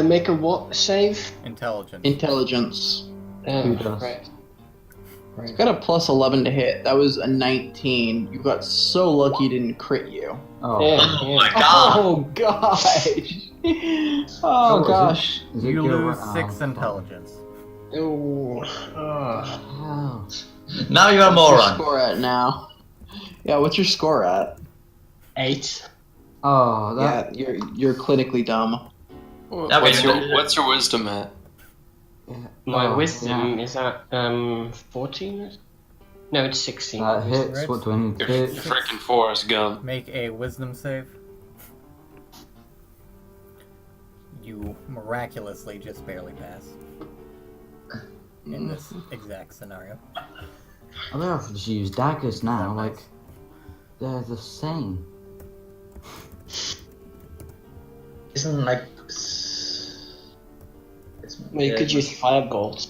Make a what save? Intelligence. Intelligence. Who does? Right. It's got a plus 11 to hit. That was a 19. You got so lucky it didn't crit you. Oh. Yeah, Oh yeah. my god! Oh gosh. Oh is it? gosh. Is it You your- lose oh, 6 fuck. intelligence. Ooh. Hell. Now you're a What's your moron. score at now? Yeah, what's your score at? 8. Oh, that. Yeah, you're clinically dumb. Okay, What's your wisdom at? My Oh, wisdom yeah. is at 14? No, it's 16. That hits. Right. What do I need to You're do? freaking Forrest Gump. Make a wisdom save. You miraculously just barely pass. In this exact scenario. I don't have to just use daggers now. Like, they're the same. Isn't like. Well, you could use firebolts.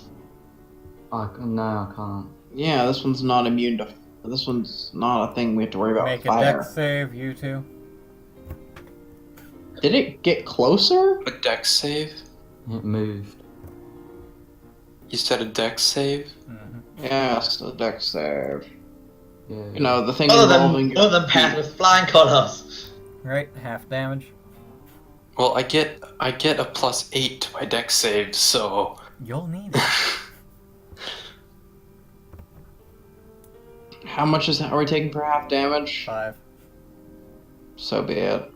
No, I can't. Yeah, this one's not immune to. This one's not a thing we have to worry about. Make a fire. dex save, you two. Did it get closer? A dex save? It moved. You said a dex save? Yes, the dex save. Yeah. You know, the thing Other involving. than pass with flying colors. Right, half damage. Well, I get a plus 8 to my dex save, so You'll need it. How much are we taking per half damage? 5. So be it.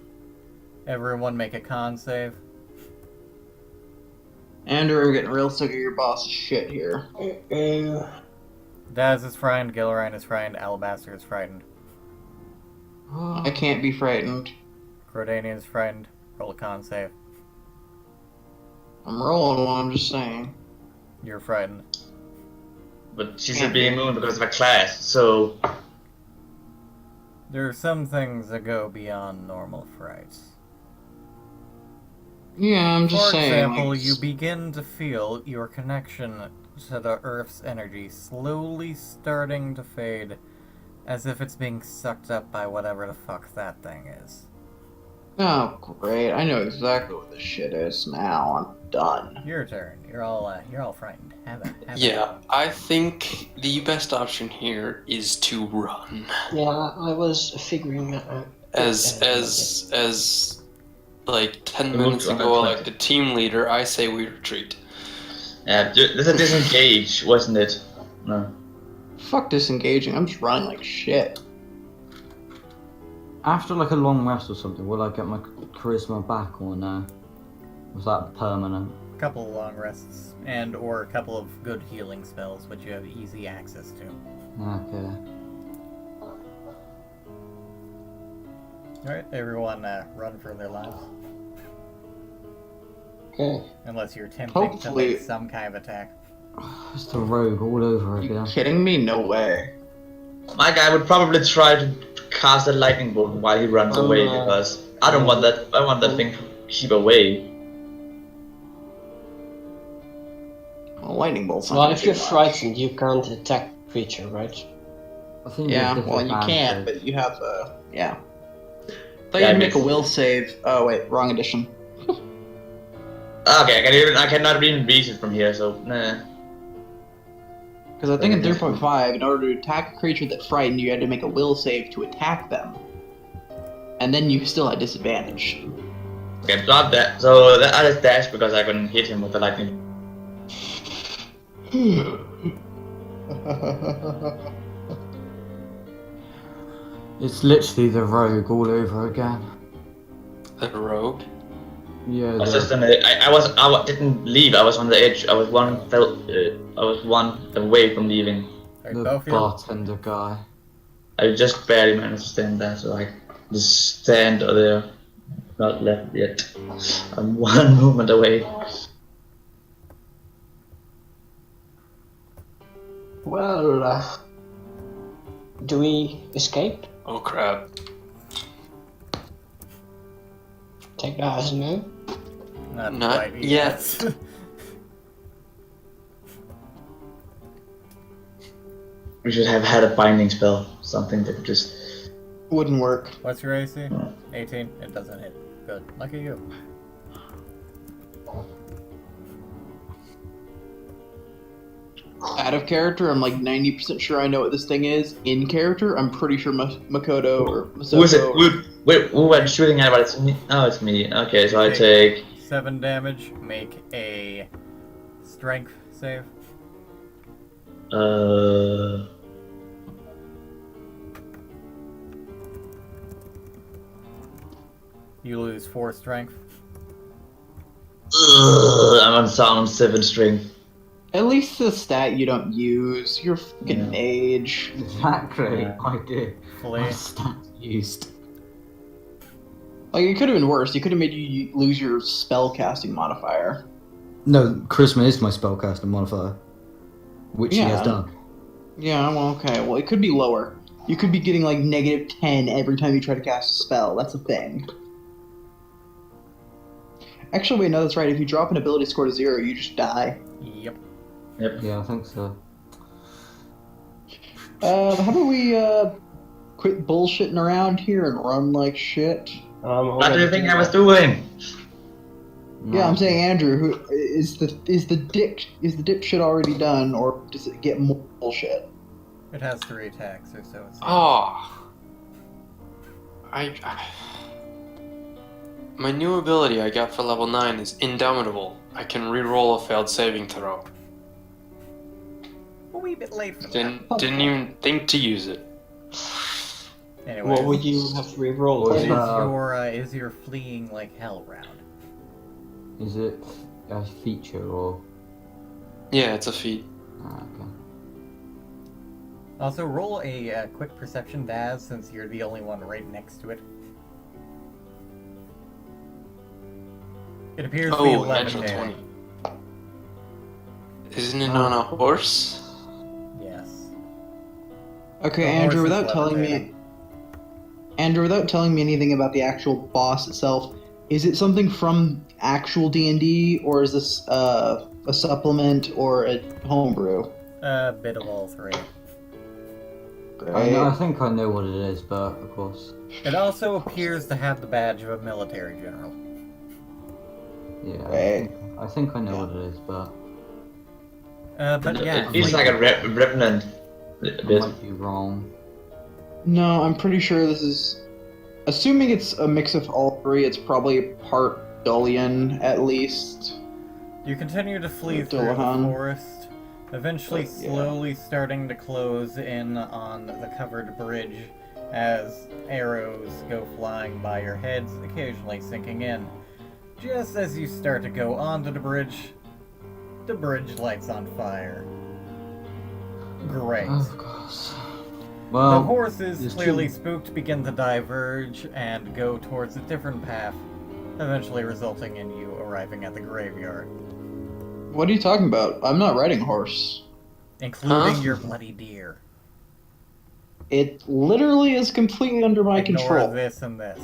Everyone make a con save. Andrew, we're getting real sick of your boss's shit here. Daz is frightened, Gilrain is frightened, Alabaster is frightened. I can't be frightened. Crodania is frightened. Roll a con save. I'm rolling one, I'm just saying. You're frightened. But she's being immune because of her class, so. There are some things that go beyond normal frights. Yeah, I'm just For saying. example, like, you begin to feel your connection to the Earth's energy slowly starting to fade, as if it's being sucked up by whatever the fuck that thing is. Oh, great. I know exactly what this shit is now. I'm done. Your turn. You're all frightened. Have it. yeah, I think the best option here is to run. Yeah, I was figuring that out. As like 10 We minutes moved to ago, 120. like the team leader, I say we retreat. Yeah, there's a disengage, wasn't it? No. Fuck disengaging. I'm just running like shit. After like a long rest or something, will I get my charisma back or no? Was that permanent? A couple of long rests, and or a couple of good healing spells, which you have easy access to. Okay. Alright, everyone run for their lives. Okay. Unless you're tempting Hopefully- to make some kind of attack. It's the rogue all over You again. kidding me? No way. My guy would probably try to cast a lightning bolt while he runs away because I don't want that. I want that thing to keep away. Well, lightning bolt's not Well, gonna if do you're much. frightened, you can't attack creature, right? I think Yeah, there's well, you disadvantage. can, but you have a. Yeah. Thought Yeah, you'd I make a guess. will save. Oh, wait, wrong edition. Okay, I cannot even reach it from here, so nah. Because I think in 3.5, in order to attack a creature that frightened, you had to make a will save to attack them. And then you still had disadvantage. Okay, drop that. So that I just dash because I can hit him with the lightning. It's literally the rogue all over again. The rogue? Yeah, I was the- just didn't leave. I was on the edge. I was one away from leaving. Alright, the Belfield. bartender guy. I just barely managed to stand there, so I just stand there. Not left yet. I'm one movement away. Well, do we escape? Oh crap. Take that as a no. Not Not quite yet. We should have had a binding spell, something that just. Wouldn't work. What's your AC? 18. It doesn't hit. Good. Lucky you. Out of character, I'm like 90% sure I know what this thing is. In character, I'm pretty sure Makoto or Masato. Who is it? Wait, who am shooting at? But it's me. Oh, it's me. Okay, so I take 7 damage. Make a strength save. You lose 4 strength. I'm on sound 7 string. At least the stat you don't use. You're fucking Yeah. mage. Exactly, Yeah. I do. Fully. My stats used. Like, it could have been worse. It could have made you lose your spell casting modifier. No, charisma is my spellcaster modifier, which he has Yeah. done. Yeah, well, okay. Well, it could be lower. You could be getting like -10 every time you try to cast a spell. That's a thing. Actually, wait, no, that's right. If you drop an ability score to 0, you just die. Yep. Yeah, I think so. How about we quit bullshitting around here and run like shit? What do you think I was doing? Yeah, I'm saying, Andrew, who is the dipshit already done, or does it get more bullshit? It has 3 attacks or so. It's Oh. My new ability I got for level 9 is Indomitable. I can re-roll a failed saving throw. a wee bit late for that. Didn't even think to use it. Anyway, What would you have re-rolled? What is is your fleeing like hell round? Is it a feature or? Yeah, it's a feat. Okay. Also, roll a quick perception, Daz, since you're the only one right next to it. It appears to be Oh, 11 natural damage. 20. Isn't it on a horse? Yes. Okay, The Andrew, horse is without telling levitating. me anything about the actual boss itself, is it something from actual D&D, or is this a supplement or a homebrew? A bit of all 3. I think I know what it is, but of course, It also appears to have the badge of a military general. yeah. Right. I think I know what it is, but But yeah, It's like a revenant. I A bit. might be wrong. No, I'm pretty sure this is... Assuming it's a mix of all 3, it's probably part Dullian, at least. you continue to flee Or through the Dullahan. forest, eventually Yeah. slowly starting to close in on the covered bridge as arrows go flying by your heads, occasionally sinking in. Just as you start to go onto the bridge lights on fire. Great. Of course. The Well, horses, there's clearly two- spooked, begin to diverge and go towards a different path, eventually resulting in you arriving at the graveyard, What are you talking about? I'm not riding a horse. including Huh? your bloody deer. It literally is completely under my Ignore control. this and this.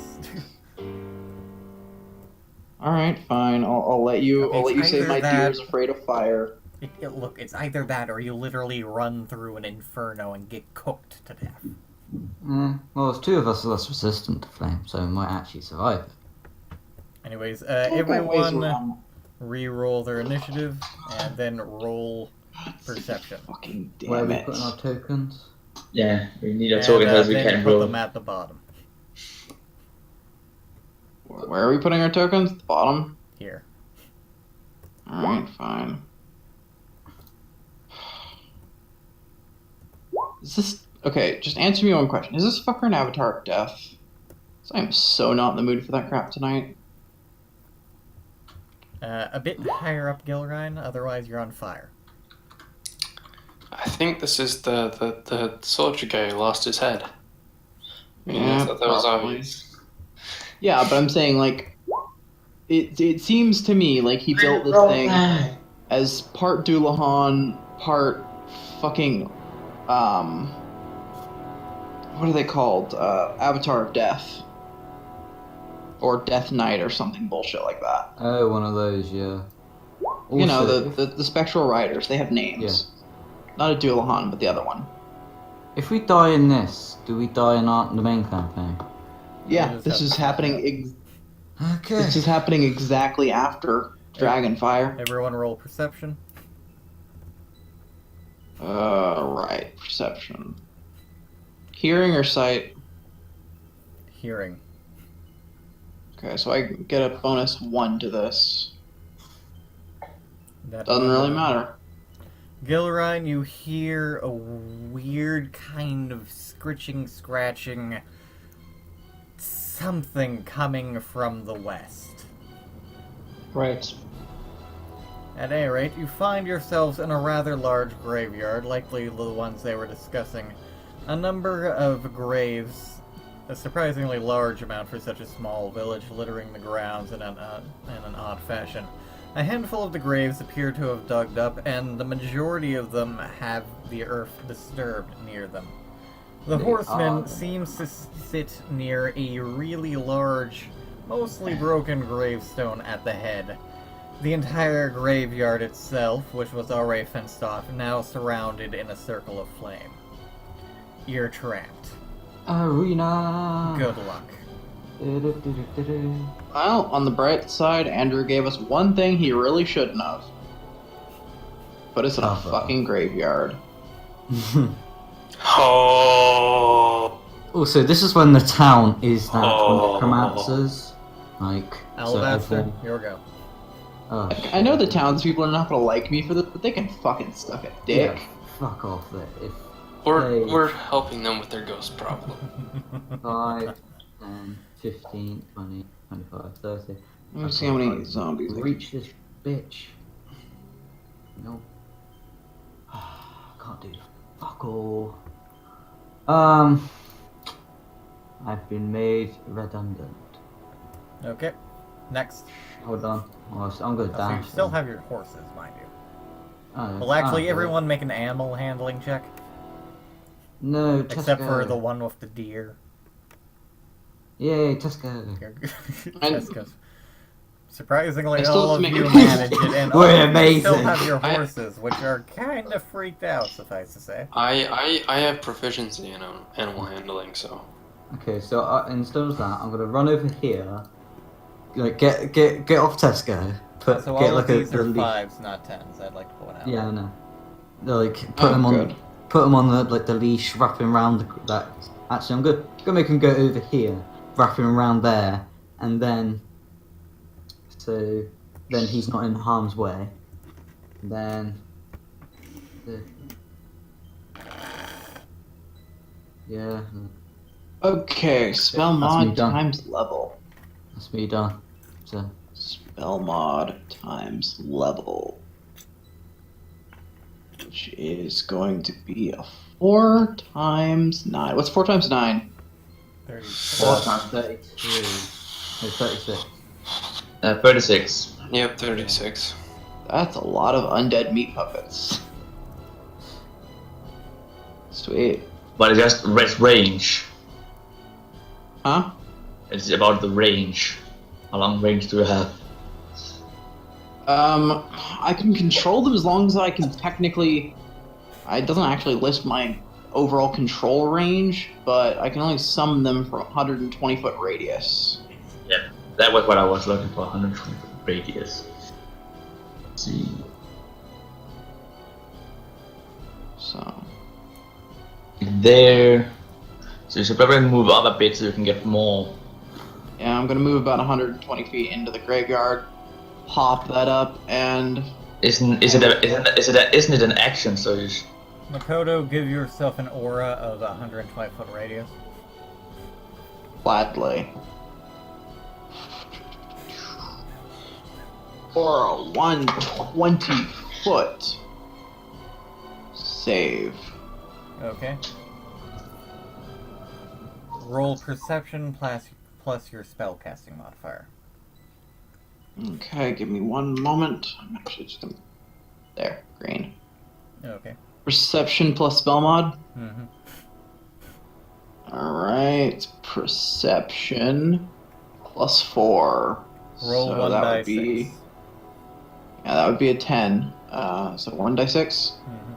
Alright, fine. I'll let you It's say either my that- deer is afraid of fire. Look, it's either that or you literally run through an inferno and get cooked to death. well, there's 2 of us less resistant to flame, so we might actually survive it. Anyways, I've got ways everyone around- re-roll their initiative and then roll perception. Fucking Where are damn we it. putting our tokens? Yeah, we need a And, token as we then can put roll. them at the bottom. Where are we putting our tokens? The bottom? Here. Alright, fine. Is this... Okay, just answer me one question. Is this fucker an avatar of death? 'Cause I am so not in the mood for that crap tonight. A bit higher up, Gilrine, otherwise you're on fire. I think this is the soldier guy who lost his head. I Yeah, thought that was probably. obvious. Yeah, but I'm saying, like... It seems to me like he built this thing as part Dullahan, part fucking... What are they called? Avatar of Death. Or Death Knight or something bullshit like that. Oh, one of those, yeah. You know, Also, the Spectral Riders, they have names. Not a Dullahan, but the other one. If we die in this, do we die in the main campaign? Yeah, just this have is to- happening. Okay. This is happening exactly after Dragonfire. Everyone roll perception. Right. Perception. Hearing or sight? Hearing. Okay, so I get a bonus 1 to this. That Doesn't really matter. Gilrine, you hear a weird kind of scritching, scratching something coming from the west. Right. At any rate, you find yourselves in a rather large graveyard, likely the ones they were discussing. A number of graves, a surprisingly large amount for such a small village, littering the grounds in an odd fashion. A handful of the graves appear to have dug up, and the majority of them have the earth disturbed near them. The They horseman are- seems to sit near a really large, mostly broken gravestone at the head. The entire graveyard itself, which was already fenced off, now surrounded in a circle of flame. You're trapped. Arena. Good luck. Du-du-du-du-du-du. Well, on the bright side, Andrew gave us one thing he really shouldn't have. Put us in a Uh-oh. fucking graveyard. Oh. Also, this is when the town is that Oh. necromancers. Like, Alabaster, everyone- your go. Oh, I know the townspeople are not gonna like me for this, but they can fucking suck a dick. yeah, fuck off it. If We're Hey. we're helping them with their ghost problem. 5, 10, 15, 20, 25, 30. Let me see how many zombies. I can- Reach this bitch. Nope. Can't do fuck all. I've been made redundant. Okay, next. Hold on. Oh, I'm gonna So dash. you still them. have your horses, mind you. Oh, Well, actually, oh, everyone make an animal handling check, No, except for Tesco. the one with the deer. Yay, Tesco. Tesco's. Surprisingly, I still all of make you it- manage it, and We're all of you amazing. still have your I- horses, which are kind of freaked out, suffice to say. I have proficiency in animal handling, so Okay, so instead of that, I'm gonna run over here. Like, get off Tesco. Put So get all like of these a are leash. 5s, not 10s. I'd like to point out. Yeah, I know. Like put Oh, them on, good. put them on the leash, wrapping around that. Actually, I'm gonna make him go over here, wrapping around there, and then then he's not in harm's way. Then yeah, Okay, spell That's me mod done. times level. that's me done. So Spell mod times level. Which is going to be a 4 times 9. What's 4 times 9? 34. 32, no, 36. 36. yep, 36. That's a lot of undead meat puppets. Sweet. But it's just red range. Huh? It's about the range. How long range do you have? I can control them as long as I can technically. It doesn't actually list my overall control range, but I can only summon them for 120-foot radius. Yeah, that was what I was looking for. 120 radius. Let's see. So. There. So you should probably move up a bit so you can get more. Yeah, I'm gonna move about 120 feet into the graveyard, pop that up, and Isn't it an action? So you Makoto, give yourself an aura of 120-foot radius. gladly. For a 120-foot save. Okay. Roll perception plus your spellcasting modifier. Okay, give me one moment. I'm actually just gonna. There, green. Okay. Perception plus spell mod. Mm-hmm. Alright, perception plus 4. Roll So 1 that die would be. 6. Yeah, that would be a 10. So 1 die 6. Mm-hmm.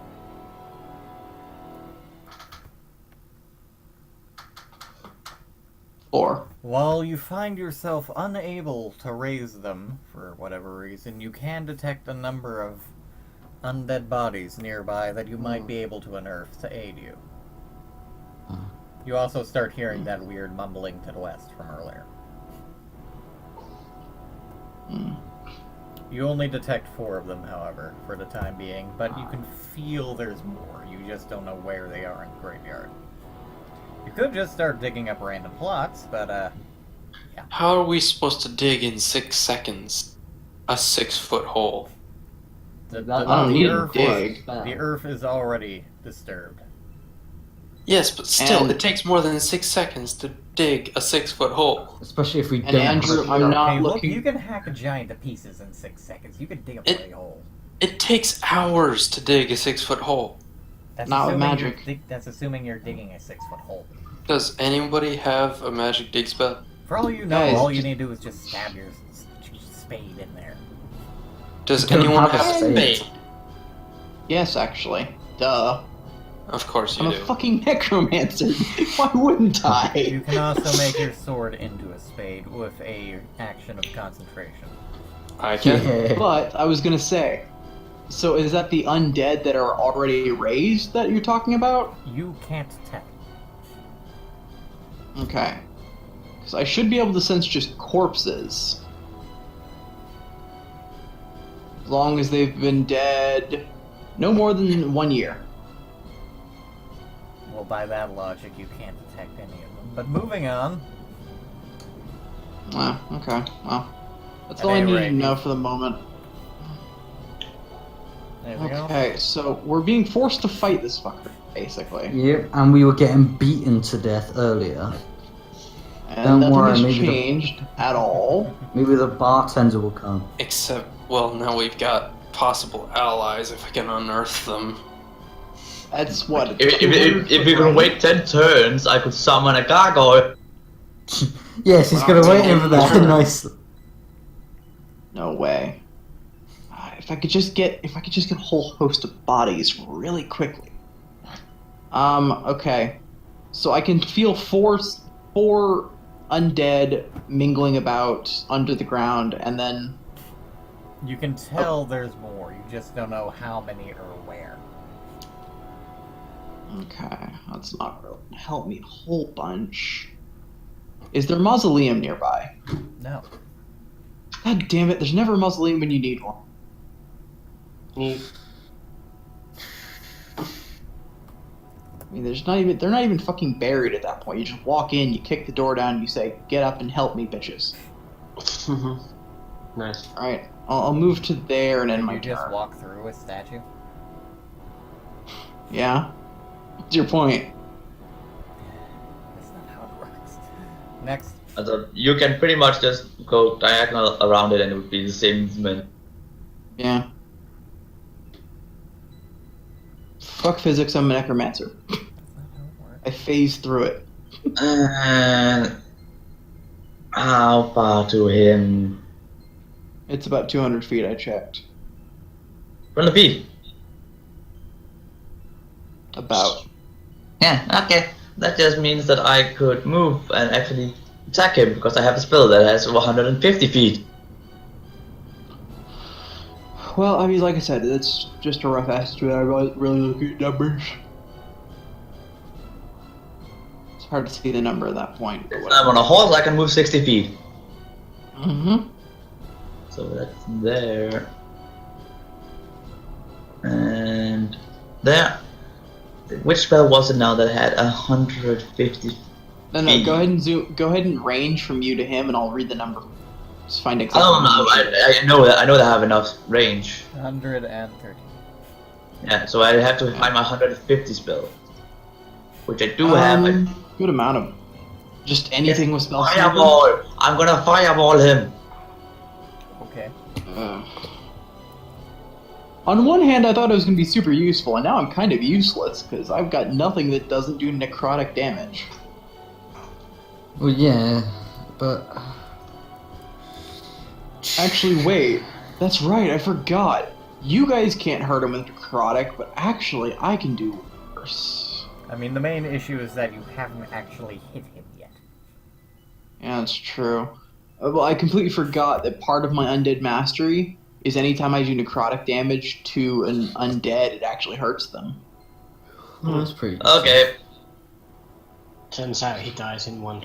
4. While you find yourself unable to raise them, for whatever reason, you can detect a number of undead bodies nearby that you might be able to unearth to aid you. You also start hearing that weird mumbling to the west from earlier. You only detect 4 of them, however, for the time being, but you can feel there's more. You just don't know where they are in the graveyard. You could just start digging up random plots, but, How are we supposed to dig in 6 seconds? A 6-foot hole. I don't need to dig. The earth is already disturbed. Yes, but still, And- it takes more than 6 seconds to dig a 6-foot hole. Especially if we And don't. Andrew, I'm not Hey, look, looking. you can hack a giant to pieces in 6 seconds. You can dig a bloody hole. It takes hours to dig a 6-foot hole. That's Not with assuming you're magic. that's assuming you're digging a 6-foot hole. Does anybody have a magic dig spell? For all you know, Guys, all you just- need to do is just stab your spade in there. Does You don't anyone have a have a spade. spade? Yes, actually. Duh. Of course you I'm do. a fucking necromancer. Why wouldn't You I? can also make your sword into a spade with a action of concentration. I can. Yeah. But I was gonna say, so is that the undead that are already raised that you're talking about? You can't tell. Okay. Because I should be able to sense just corpses. As long as they've been dead no more than 1 year. Well, by that logic, you can't detect any of them. But moving on, Ah, okay. Well, that's At all I any need rate, to know for the moment. anything else? Okay, so we're being forced to fight this fucker, basically. Yep, and we were getting beaten to death earlier. And Don't nothing worry, has maybe the- changed at all. Maybe the bartender will come. Except, well, now we've got possible allies if I can unearth them. That's what. If you can wait 10 turns, I could summon a gargoyle. Yes, he's gonna wait over there. Nice. No way. If I could just get a whole host of bodies really quickly. Okay. So I can feel four undead mingling about under the ground, and then You can tell there's more. You just don't know how many or where. okay, that's not really gonna help me a whole bunch. Is there a mausoleum nearby? No. God damn it! There's never a mausoleum when you need one. I mean, they're not even fucking buried at that point. You just walk in, you kick the door down, you say, "Get up and help me, bitches." Nice. All right, I'll move to there and end Did my you just turn. walk through a statue? Yeah. What's your point? That's not how it works. Next. So you can pretty much just go diagonal around it and it would be the same movement. Yeah. Fuck physics. I'm a necromancer. That's not how it works. I phase through it. And how far to him? It's about 200 feet. I checked. From the feet. About. Yeah, okay. That just means that I could move and actually attack him because I have a spell that has 150 feet. Well, I mean, like I said, it's just a rough estimate. I really look at numbers. It's hard to see the number at that point. If I'm on a horse, I can move 60 feet. Mm-hmm. So that's there. And there. Which spell was it now that had 150? No, go ahead and zoom. Go ahead and range from you to him, and I'll read the number. Just find I exactly. don't know. I know that. I know that I have enough range. 130. Yeah, so I have to find my 150 spell, which I do have. Good amount of. Just anything with spell slogan? Fireball! I'm gonna fireball him. Okay. On one hand, I thought it was going to be super useful, and now I'm kind of useless, because I've got nothing that doesn't do necrotic damage. Well, yeah, but Actually, wait. That's right, I forgot. You guys can't hurt him with necrotic, but actually, I can do worse. I mean, the main issue is that you haven't actually hit him yet. Yeah, that's true. Well, I completely forgot that part of my undead mastery is anytime I do necrotic damage to an undead, it actually hurts them. Oh, that's pretty good. Okay. Turns out he dies in one.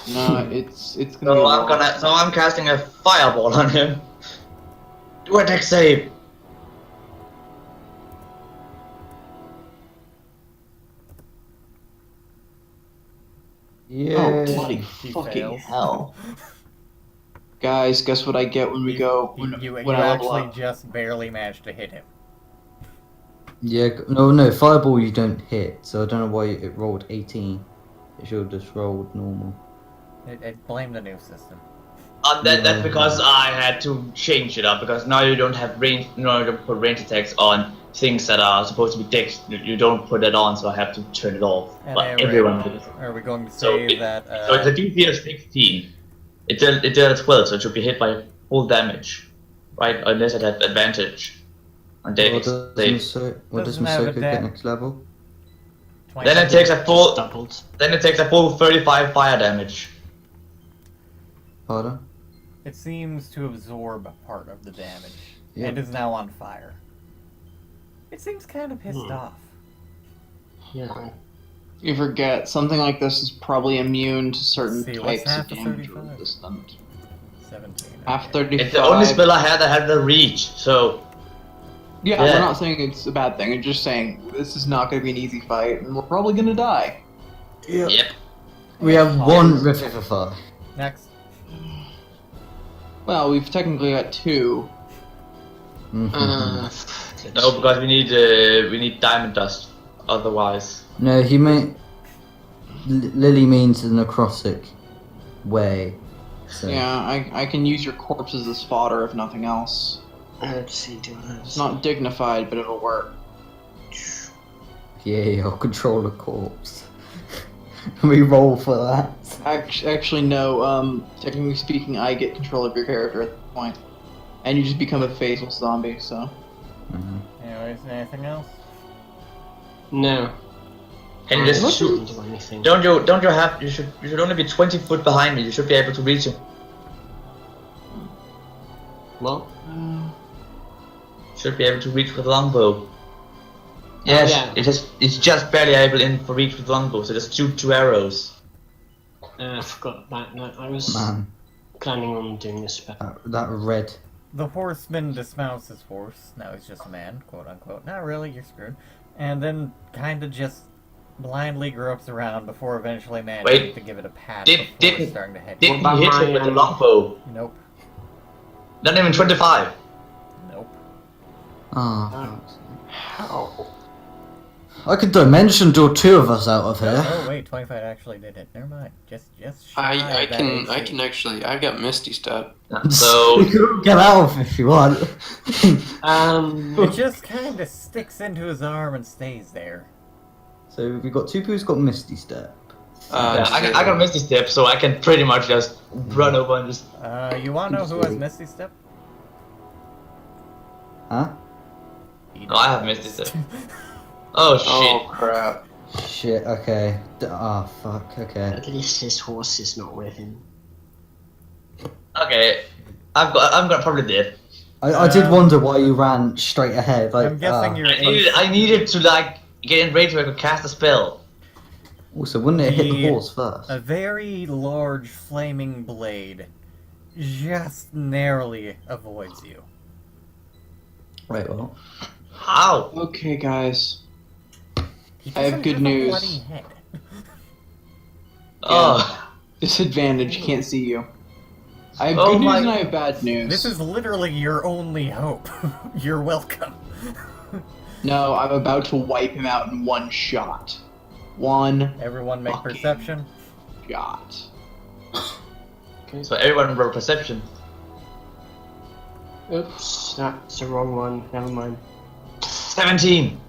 No, it's gonna be. So I'm casting a fireball on him. Do a dex save. Yeah. Oh, bloody He fucking fails. hell. Guys, guess what I get when we go when, You when I level actually up? just barely managed to hit him. Yeah, no, fireball you don't hit, so I don't know why it rolled 18. It should have just rolled normal. It blamed the new system. That's because I had to change it up, because now you don't have range, you don't put range attacks on things that are supposed to be dex. You don't put that on, so I have to turn it off. And But everyone does. Are we going to So say it- that? So it's a DC of 16. It did a 12, so it should be hit by full damage, right? Unless it had advantage on What dex does save. Masoka have a get da- next level? 20 Then it takes a full. Doubled. Then it takes a full 35 fire damage. Pardon? It seems to absorb part of the damage Yeah. and is now on fire. It seems kind of pissed off. Yeah. You forget something like this is probably immune to certain See, what's types of half of damage 35? resistant. 17. Half okay. 35. It's the only spell I had that had the reach. So Yeah, Yeah. we're not saying it's a bad thing. We're just saying this is not going to be an easy fight, and we're probably going to die. yep. We have one Revivify. Next. Well, we've technically got two. Mhm. No, because we need diamond dust. Otherwise, No, he meant Lily means the necrotic way. So. Yeah, I can use your corpses as fodder if nothing else. Let's see, do It's not dignified, but it'll work. Yeah, I'll control a corpse. We roll for that. Actually, no. Technically speaking, I get control of your character at that point, and you just become a faceless zombie. So. Mhm. Anyways, anything else? No. can you I just shoot? didn't do anything. Don't you have? You should only be 20 foot behind me. You should be able to reach him. Well, Should be able to reach with longbow. Yes, yeah. it's just barely able in for reach with longbow. So just shoot 2 arrows. I forgot about that. I was Man, planning on doing this spell. that red. The horseman dismounts his horse. Now he's just a man, quote unquote. Not really, you're screwed. And then kind of just blindly gropes around before eventually managing Wait. to give it a pat Did- before didn't- starting to head. Didn't about he hit my, him with the um, longbow? Nope. Not even 25. Nope. Ah. How? I could dimension door 2 of us out of here. Oh wait, 25 actually did it. Never mind. Just shy I of that can AC. actually. I've got Misty Step. So You can get out of it if you want. It just kind of sticks into his arm and stays there. So we've got 2 people who's got Misty Step. yeah, I got Misty Step, so I can pretty much just run over and just. You wanna know who has Misty Step? Huh? No, I have Misty Step. Oh shit! Oh crap! Shit, okay. Fuck, okay. At least his horse is not with him. Okay, I'm gonna probably dead. I did wonder why you ran straight ahead. Like, I'm guessing you're I needed to like get in range where I could cast a spell. Also, wouldn't it hit the The- horse first? a very large flaming blade just narrowly avoids you. Wait, well. How? Okay, guys. He I have doesn't good a news. bloody head. Oh, Disadvantage, can't see you. I have Oh good news my- and I have bad news. This is literally your only hope. You're welcome. No, I'm about to wipe him out in one shot. One Everyone make Fucking- perception. shot. so everyone roll perception. Oops, that's the wrong one. Never mind. 17.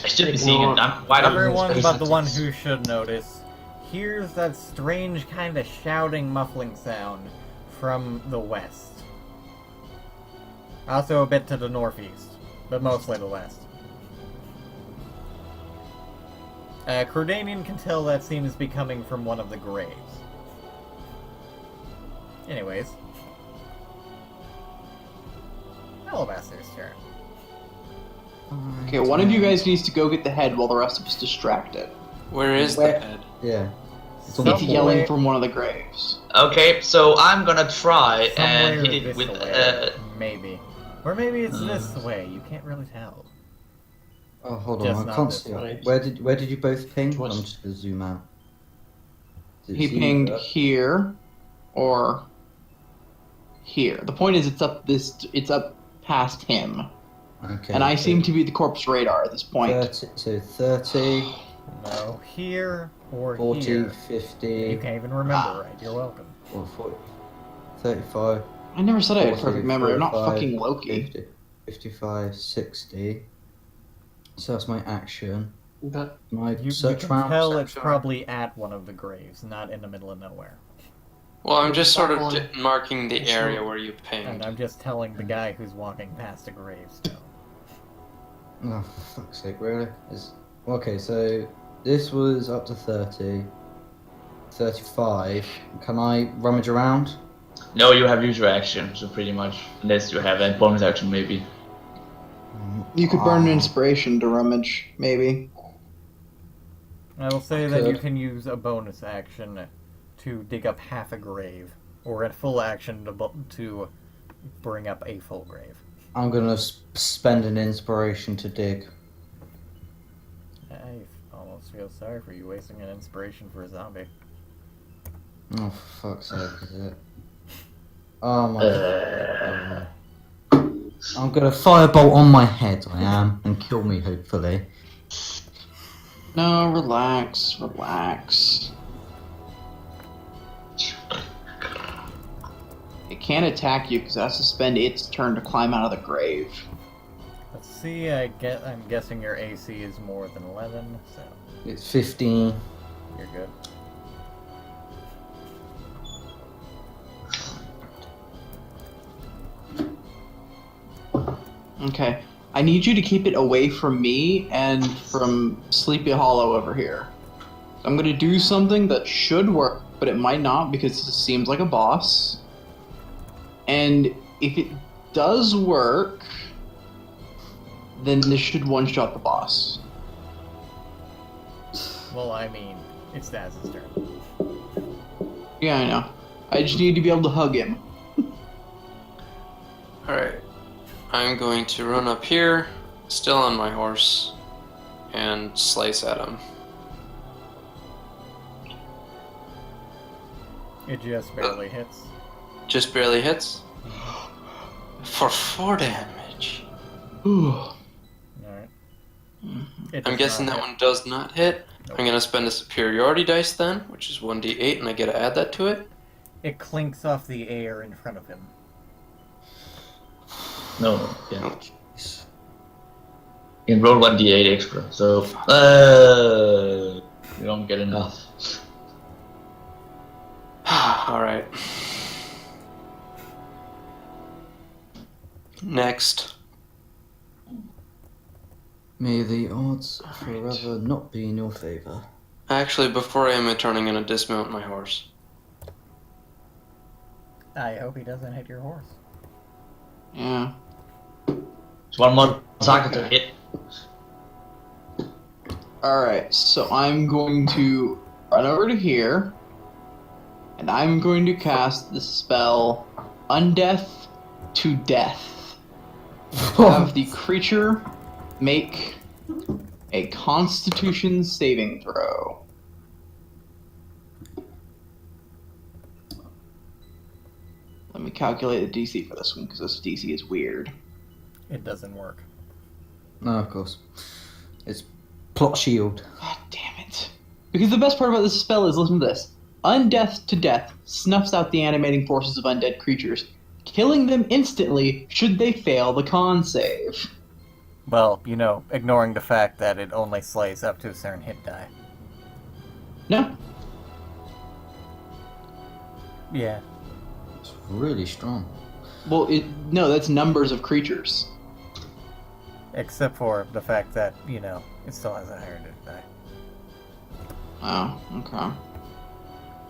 I should be seeing it. I'm wide open. Everyone but the one who should notice hears that strange kind of shouting, muffling sound from the west. Also a bit to the northeast, but mostly the west. Cordanian can tell that seems to be coming from one of the graves. Anyways. Alabaster's turn. Okay, one of you guys needs to go get the head while the rest of us distract it. Where is Where- the head? Yeah. It's on It's the yelling from one of the graves. Okay, so I'm gonna try and Somewhere hit it this with way, maybe. Or maybe it's this way, you can't really tell. Oh, hold Just on, I not can't this see way. it. Where did you both ping? Was- I'm just gonna zoom out. Did He you see pinged that? here or here. The point is, it's up past him, Okay. and I so seem to be the corpse radar at this point. 30, so 30, No, here or 40, here. 50, You can't even remember right, you're welcome. or 40, 35, I never said I had 40, perfect memory. I'm not 45, fucking Loki. 50, 55, 60. So that's my action. But My You search can round. tell it's search probably at one of the graves, not in the middle of nowhere. Well, I'm just sort of That one- marking the area where you And pinged. I'm just telling the guy who's walking past a gravestone. Oh, for fuck's sake, really? Okay, so this was up to 30. 35. Can I rummage around? No, you have user action, so pretty much, unless you have a bonus action, maybe. You could burn an Ah. inspiration to rummage, maybe. I will say that you Could. can use a bonus action to dig up half a grave, or a full action to bring up a full grave. I'm gonna spend an inspiration to dig. I almost feel sorry for you wasting an inspiration for a zombie. Oh, for fuck's sake, is it? Oh my god. I'm gonna firebolt on my head, I am, and kill me, hopefully. No, relax, relax. It can't attack you because it has to spend its turn to climb out of the grave. Let's see, I'm guessing your AC is more than 11, so It's 15. you're good. Okay. I need you to keep it away from me and from Sleepy Hollow over here. I'm gonna do something that should work, but it might not because it seems like a boss. And if it does work, then this should one-shot the boss. Well, I mean, it's Daz's turn. Yeah, I know. I just need to be able to hug him. Alright. I'm going to run up here, still on my horse, and slice at him. It just barely hits. Just barely hits. For 4 damage. Ooh. Alright. Mhm. I'm guessing that one does not hit. Nope. I'm going to spend a superiority dice then, which is 1d8, and I get to add that to it. It clinks off the air in front of him. No, yeah. Oh. You can roll 1d8 extra, so you don't get enough. Alright. Next. May the odds forever not be in your favor. Actually, before I end my turn, I'm going to dismount my horse. I hope he doesn't hit your horse. Yeah. It's one more target to hit. Alright, so I'm going to run over to here, and I'm going to cast the spell Undeath to Death. Have the creature make a Constitution saving throw. Let me calculate the DC for this one, because this DC is weird. It doesn't work. No, of course. It's plot shield. God damn it. Because the best part about this spell is, listen to this. Undeath to Death snuffs out the animating forces of undead creatures, killing them instantly should they fail the con save. Well, you know, ignoring the fact that it only slays up to a certain hit die. No? Yeah. It's really strong. Well, no, that's numbers of creatures. Except for the fact that, you know, it still has a higher hit die. Oh, okay.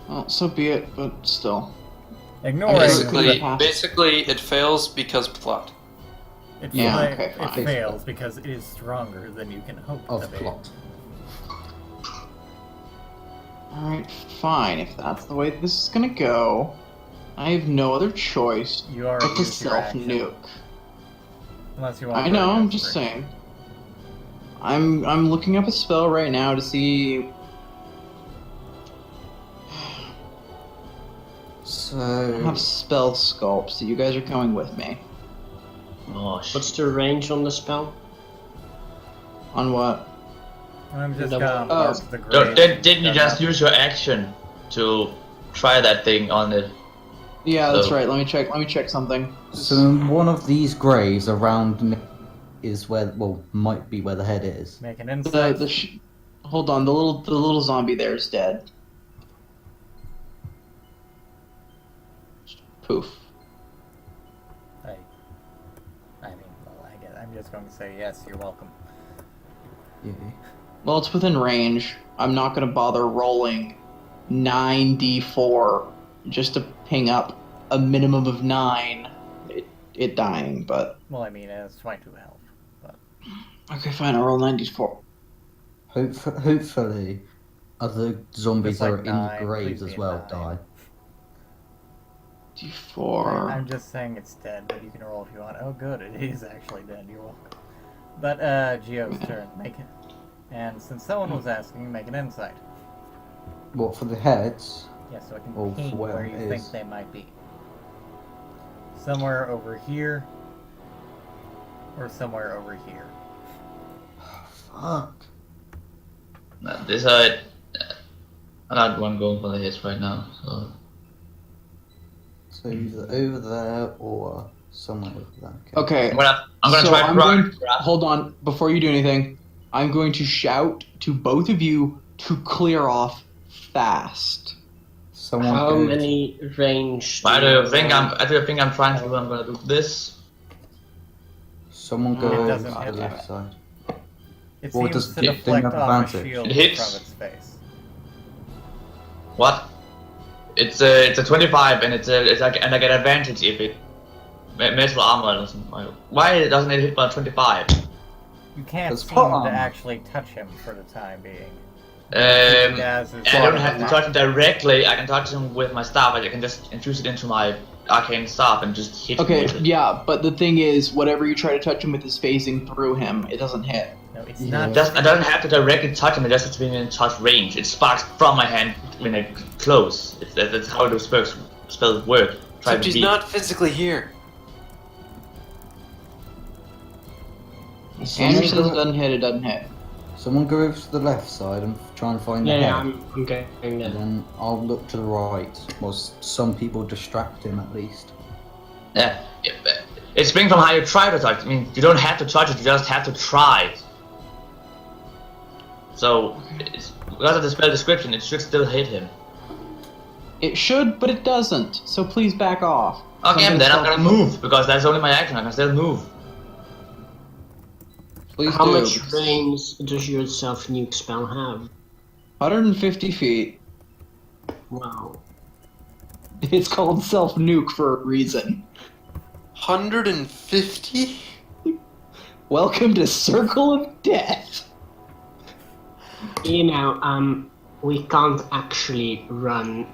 Well, so be it, but still. Ignoring Basically, it fails because plot. it, Yeah, fa- okay, it fine. fails because it is stronger than you can hope to Of be. plot. Alright, fine. If that's the way this is gonna go, I have no other choice You already but to used your action. self-nuke. Unless you want I to know, go I'm for just it. saying. I'm looking up a spell right now to see. I don't have So, spell sculpt, so you guys are coming with me. Oh shit. What's the range on the spell? On what? I'm just The gonna one- mark Oh. the grave. Didn't you just use your action to try that thing on it? Yeah, that's Oh. right. Let me check something. so in one of these graves around me is where, well, might be where the head is. Make an insight. Hold on, the little zombie there is dead. Poof. I mean, well, I get. I'm just going to say yes. You're welcome. Yeah. Well, it's within range. I'm not gonna bother rolling 9d4 just to ping up a minimum of 9. It dying, but Well, I mean, it's 22 health. okay, fine. I'll roll 9d4. Hopefully, other zombies Just like that are in the 9, graves please as be a well 9. die. D4. I'm just saying it's dead, but you can roll if you want. Oh, good, it is actually dead. You're welcome. But Geo's turn. Make it. And since someone was asking, make an insight. What, for the heads? Yeah, so I can Oh, ping where where you it think is. they might be. Somewhere over here, or somewhere over here. Fuck. This I'm not one going for the hits right now. So So either over there or somewhere over there. Okay. I'm gonna So try I'm run. going- Hold on. Before you do anything, I'm going to shout to both of you to clear off fast. Someone How goes- many range? I do do you think have? I'm trying to do. I'm gonna do this. Someone It goes doesn't to the hit left that. side. It Well, seems does to it- deflect have off a advantage? shield It hits. from its face. What? It's a 25 and it's like and I get advantage if it metal armor or something. Why doesn't it hit by 25? You can't It's seem plot to armor. actually touch him for the time being. And I don't have to touch him directly. I can touch him with my staff. I can just infuse it into my arcane staff and just hit him Okay, with it. yeah, but the thing is, whatever you try to touch him with is phasing through him. It doesn't hit. No, it's Yeah. not. I don't have to directly touch him. It just has to be in touch range. It sparks from my hand when I close. That's how those spells work. Try Except to he's beat. not physically here. Andrew Someone says it go- doesn't hit, it doesn't hit. Someone goes to the left side and try and find the Yeah, head. yeah, I'm going And there. then I'll look to the right. Well, some people distract him at least. Yeah, it's been from how you try to touch. I mean, you don't have to touch it. You just have to try. So, because of the spell description, it should still hit him. It should, but it doesn't. So please back off. Okay, Something then I'm gonna self- move because that's only my action. I can still move. Please How do. much range does your self-nuke spell have? 150 feet. Wow. It's called self-nuke for a reason. 150? Welcome to Circle of Death. You know, we can't actually run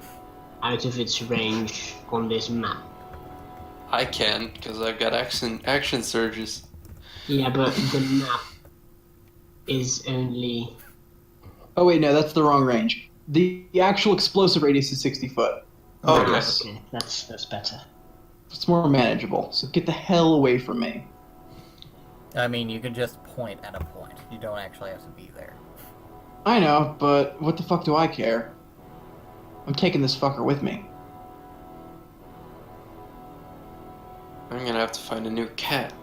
out of its range on this map. I can, because I've got action surges. Yeah, but the map is only... Oh wait, no, that's the wrong range. The actual explosive radius is 60 foot. Oh, Ah, yes. okay, that's better. It's more manageable. So get the hell away from me. I mean, you can just point at a point. You don't actually have to be there. I know, but what the fuck do I care? I'm taking this fucker with me. I'm gonna have to find a new cat.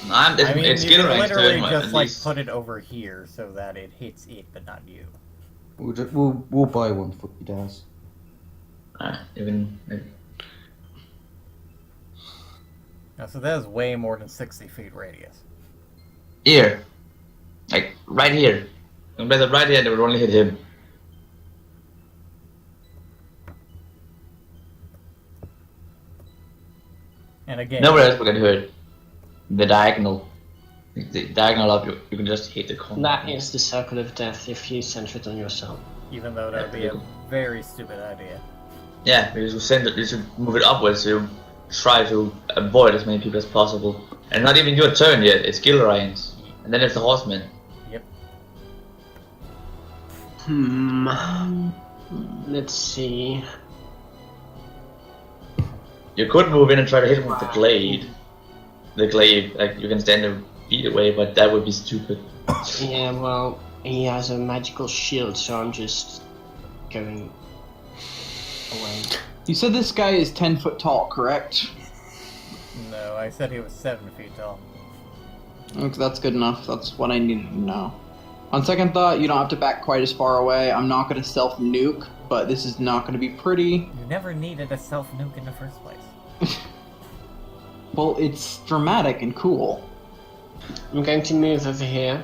I mean, it's you skill can range literally too, just at like least. put it over here so that it hits it, but not you. We'll buy one for you, Daz. Even Now, so that is way more than 60 feet radius. here, like right here. And by the right hand, it would only hit him. And again, Nowhere else would get hurt. The diagonal. The diagonal of you can just hit the corner. That is the circle of death if you center it on yourself. even though that would be a very stupid idea. Yeah, because you should move it upwards to try to avoid as many people as possible. And not even your turn yet, it's Gilrain's. And then it's the horseman. Yep. Let's see. You could move in and try to hit him with the glade. The glade, like you can stand a feet away, but that would be stupid. Yeah, well, he has a magical shield, so I'm just going away. You said this guy is 10 foot tall, correct? No, I said he was 7 feet tall. Okay, that's good enough. That's what I needed to know. On second thought, you don't have to back quite as far away. I'm not going to self nuke, but this is not going to be pretty. You never needed a self nuke in the first place. Well, it's dramatic and cool. I'm going to move over here,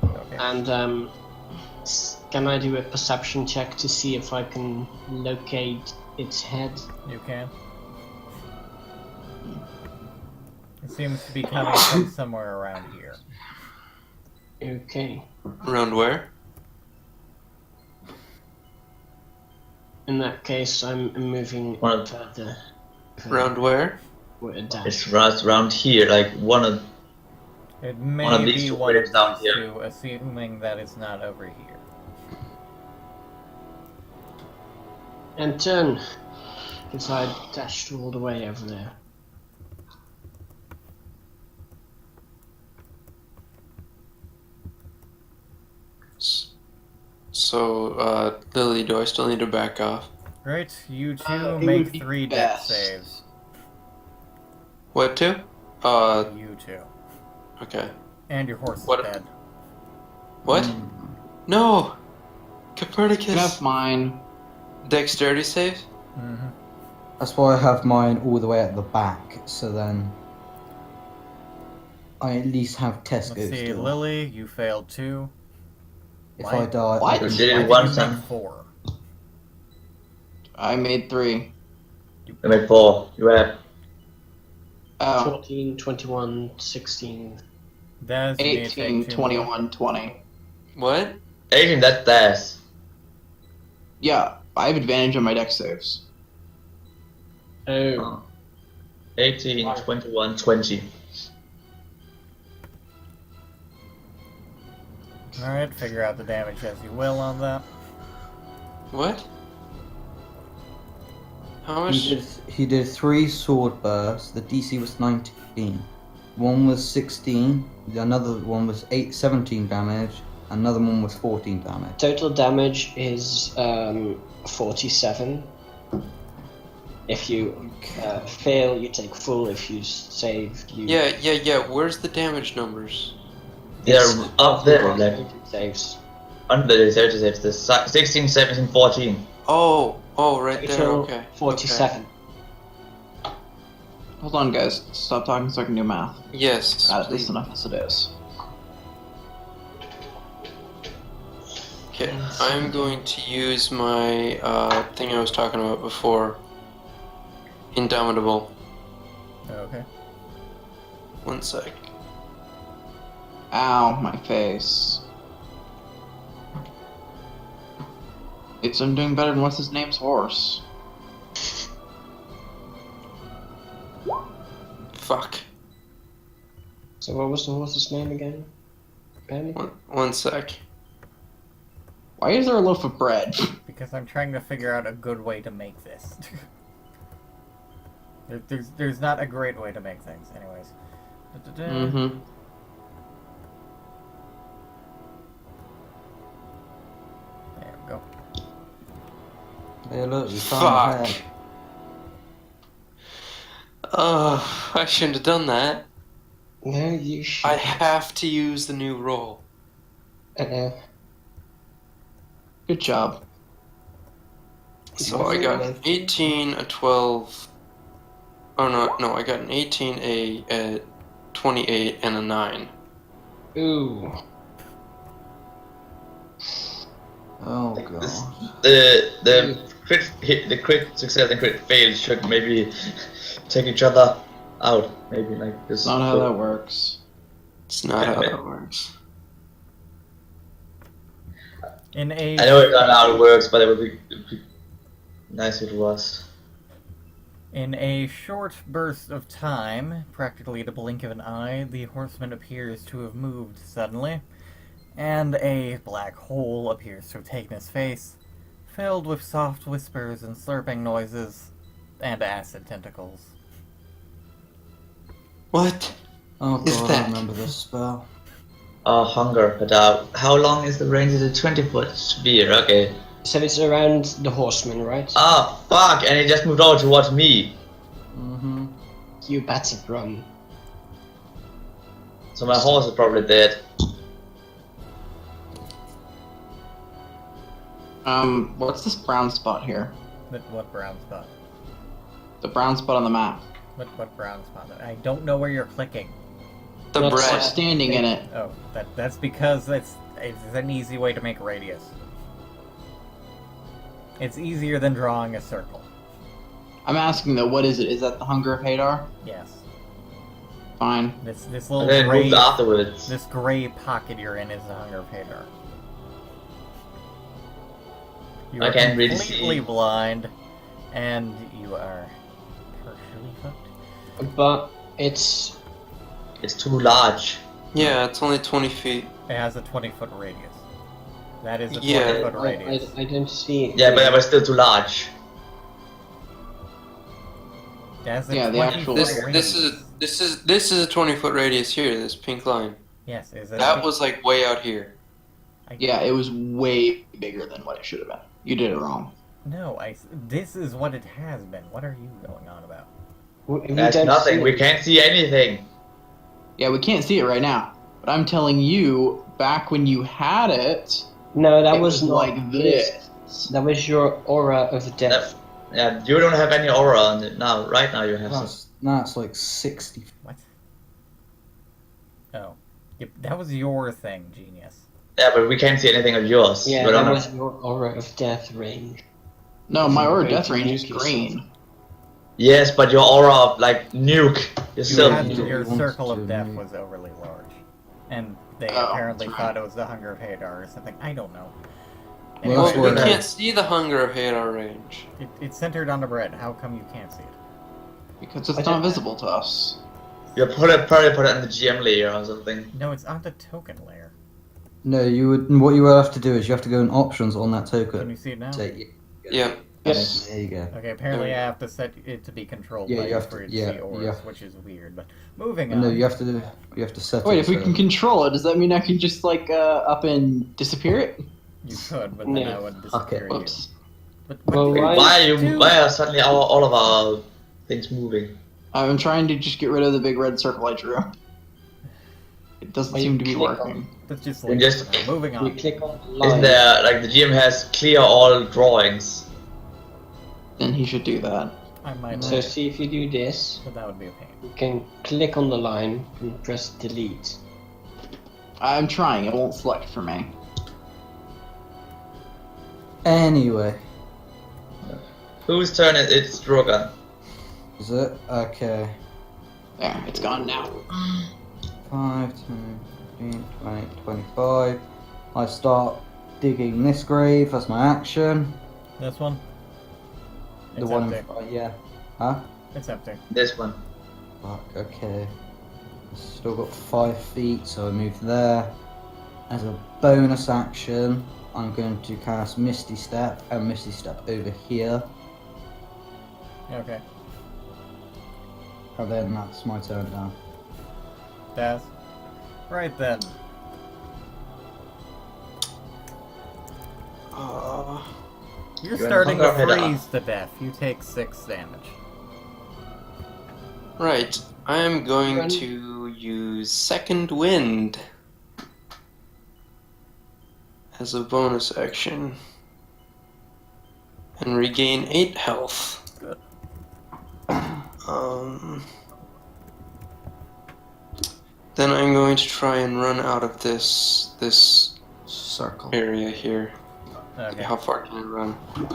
Okay. and can I do a perception check to see if I can locate its head? You can. It seems to be coming from somewhere around here. Okay. Around where? In that case, I'm moving One of- further. Around where? Down. It's right around here, like one of It may One of these be two one of players down these here. two, assuming that it's not over here. And turn. Because I dashed all the way over there. So, Lily, do I still need to back off? Great, you two It would make be 3 death best. saves. What to? You two. Okay. And your horse What- is dead. What? Mm. No! You can Copernicus! have mine. Dexterity save? Mm-hmm. That's why I have mine all the way at the back, so then I at least have Let's Tesco see, still. Lily, you failed 2. If Why? I die, What? you I did think it one you time. made 4. I made 3. You make 4. You have Oh, 14, 21, 16. That's 18, 21, 20. What? 18, that's dash. Yeah, I have advantage on my deck saves. Oh. 18, 21, 20. Alright, figure out the damage as you will on that. What? How he much? did 3 sword bursts. The DC was 19. One was 16. Another one was 17 damage. Another one was 14 damage. Total damage is 47. If you fail, you take full. If you save, you... Yeah. Where's the damage numbers? They're up there, like Saves. under the 30 saves. The 16, 17, 14. Oh, right there, Total okay. 47. Hold on, guys. Stop talking so I can do math. Okay. Yes. That's please. enough as it is. Okay, I'm going to use my thing I was talking about before. Indomitable. Okay. 1 sec. Ow, my face. I'm doing better than what's his name's horse. Fuck. So what was the horse's name again? Benny? 1 sec. Why is there a loaf of bread? Because I'm trying to figure out a good way to make this. There's not a great way to make things, anyways. Da-da-da. Mm-hmm. There we go. Hey, look, we Fuck. found a head. I shouldn't have done that. No, you should. I have to use the new roll. Good job. So I got an 18, a 12. Oh no, I got an 18, a 28, and a 9. Ooh. this, God. the crit hit, the crit success and crit fail should maybe take each other out. Maybe like this. That's not how that works. It's not how that works. In a I know it's not how it works, but it'd be nice if it was. In a short burst of time, practically the blink of an eye, the horseman appears to have moved suddenly, and a black hole appears to have taken his face, filled with soft whispers and slurping noises, and acid tentacles. What? Oh Is god, that- I remember this spell. Oh, hunger, but how long is the range of the 20-foot sphere? Okay. So it's around the horseman, right? Ah, fuck! And he just moved over towards me. Mm-hmm. You better run. So my horse is probably dead. What's this brown spot here? What brown spot? The brown spot on the map. What brown spot? I don't know where you're clicking. The That's I'm bread. standing in it. Oh, that's because it's an easy way to make a radius. It's easier than drawing a circle. I'm asking though, what is it? Is that the Hunger of Hadar? Yes. Fine. This And little then gray moved afterwards. this gray pocket you're in is the Hunger of Hadar. You I are can't really completely see. blind, and you are partially fucked. But it's It's too large. Yeah, it's only 20 feet. It has a 20-foot radius. That is a Yeah. 20-foot radius. I don't see it. Yeah, but it was still too large. It has a Yeah, the 20-foot actual- radius. This is a 20-foot radius here. This pink line. Yes, is That was like way out here. Yeah, it was way bigger than what it should have been. You did it wrong. No, this is what it has been. What are you going on about? We That's don't nothing. see We it. can't see anything. Yeah, we can't see it right now. But I'm telling you, back when you had it, No, that it was not like this. That was your aura of death. Yeah, you don't have any aura on it now. Right now you have some. That's like 60. What? Oh. Yep, that was your thing, genius. Yeah, but we can't see anything of yours. Yeah, We don't that have- was your aura of death range. No, my aura Wait, death range is nuke yourself. green. Yes, but your aura of like nuke is You still. had, you your wanted circle to of death make- was overly large. And they Oh, apparently that's right. thought it was the Hunger of Hadar or something. I don't know. Well, Anyway, that's Well, where we that- can't see the hunger of Hadar range. it's centered on the bread. How come you can't see it? Because it's not visible to us. You probably put it in the GM layer or something. No, it's on the token layer. No, you would. What you would have to do is you have to go in options on that Can you token. see it now? Say, Yeah. Yes. There you go. Okay, apparently I have to set it to be controlled Yeah, by you have for to- it yeah, see auras, yeah. which is weird. But moving on. No, you have to. You have to set. Wait, it if we so- can control it, does that mean I can just like up and disappear it? You could, but then No. I would disappear you. Whoops. But Well, Wait, Why why are suddenly all of our things moving? I'm trying to just get rid of the big red circle I drew. It doesn't Well, seem you to be click working. Let's just We leave just- it for now. Moving You on. click on the Isn't line. there like the GM has clear all drawings? Then he should do that. I might So see if you do this, but that would be a pain. you can click on the line and press delete. I'm trying. It won't select for me. Anyway, Whose turn is it's Drogon? is it okay? There, it's gone now. 5, 10, 15, 20, 25. I start digging this grave as my action. This one? The It's one, empty. yeah. Huh? It's empty. This one. Fuck. Okay. Still got 5 feet, so I move there. As a bonus action, I'm going to cast Misty Step and Misty Step over here, Okay. and then that's my turn down. Daz. Right then. You're You're starting to in Hunger of Hadar. freeze to death. You take 6 damage. Right. I am going Run. to use Second Wind as a bonus action and regain 8 health. Good. Then I'm going to try and run out of this Circle. area here. Okay. How far can you run? You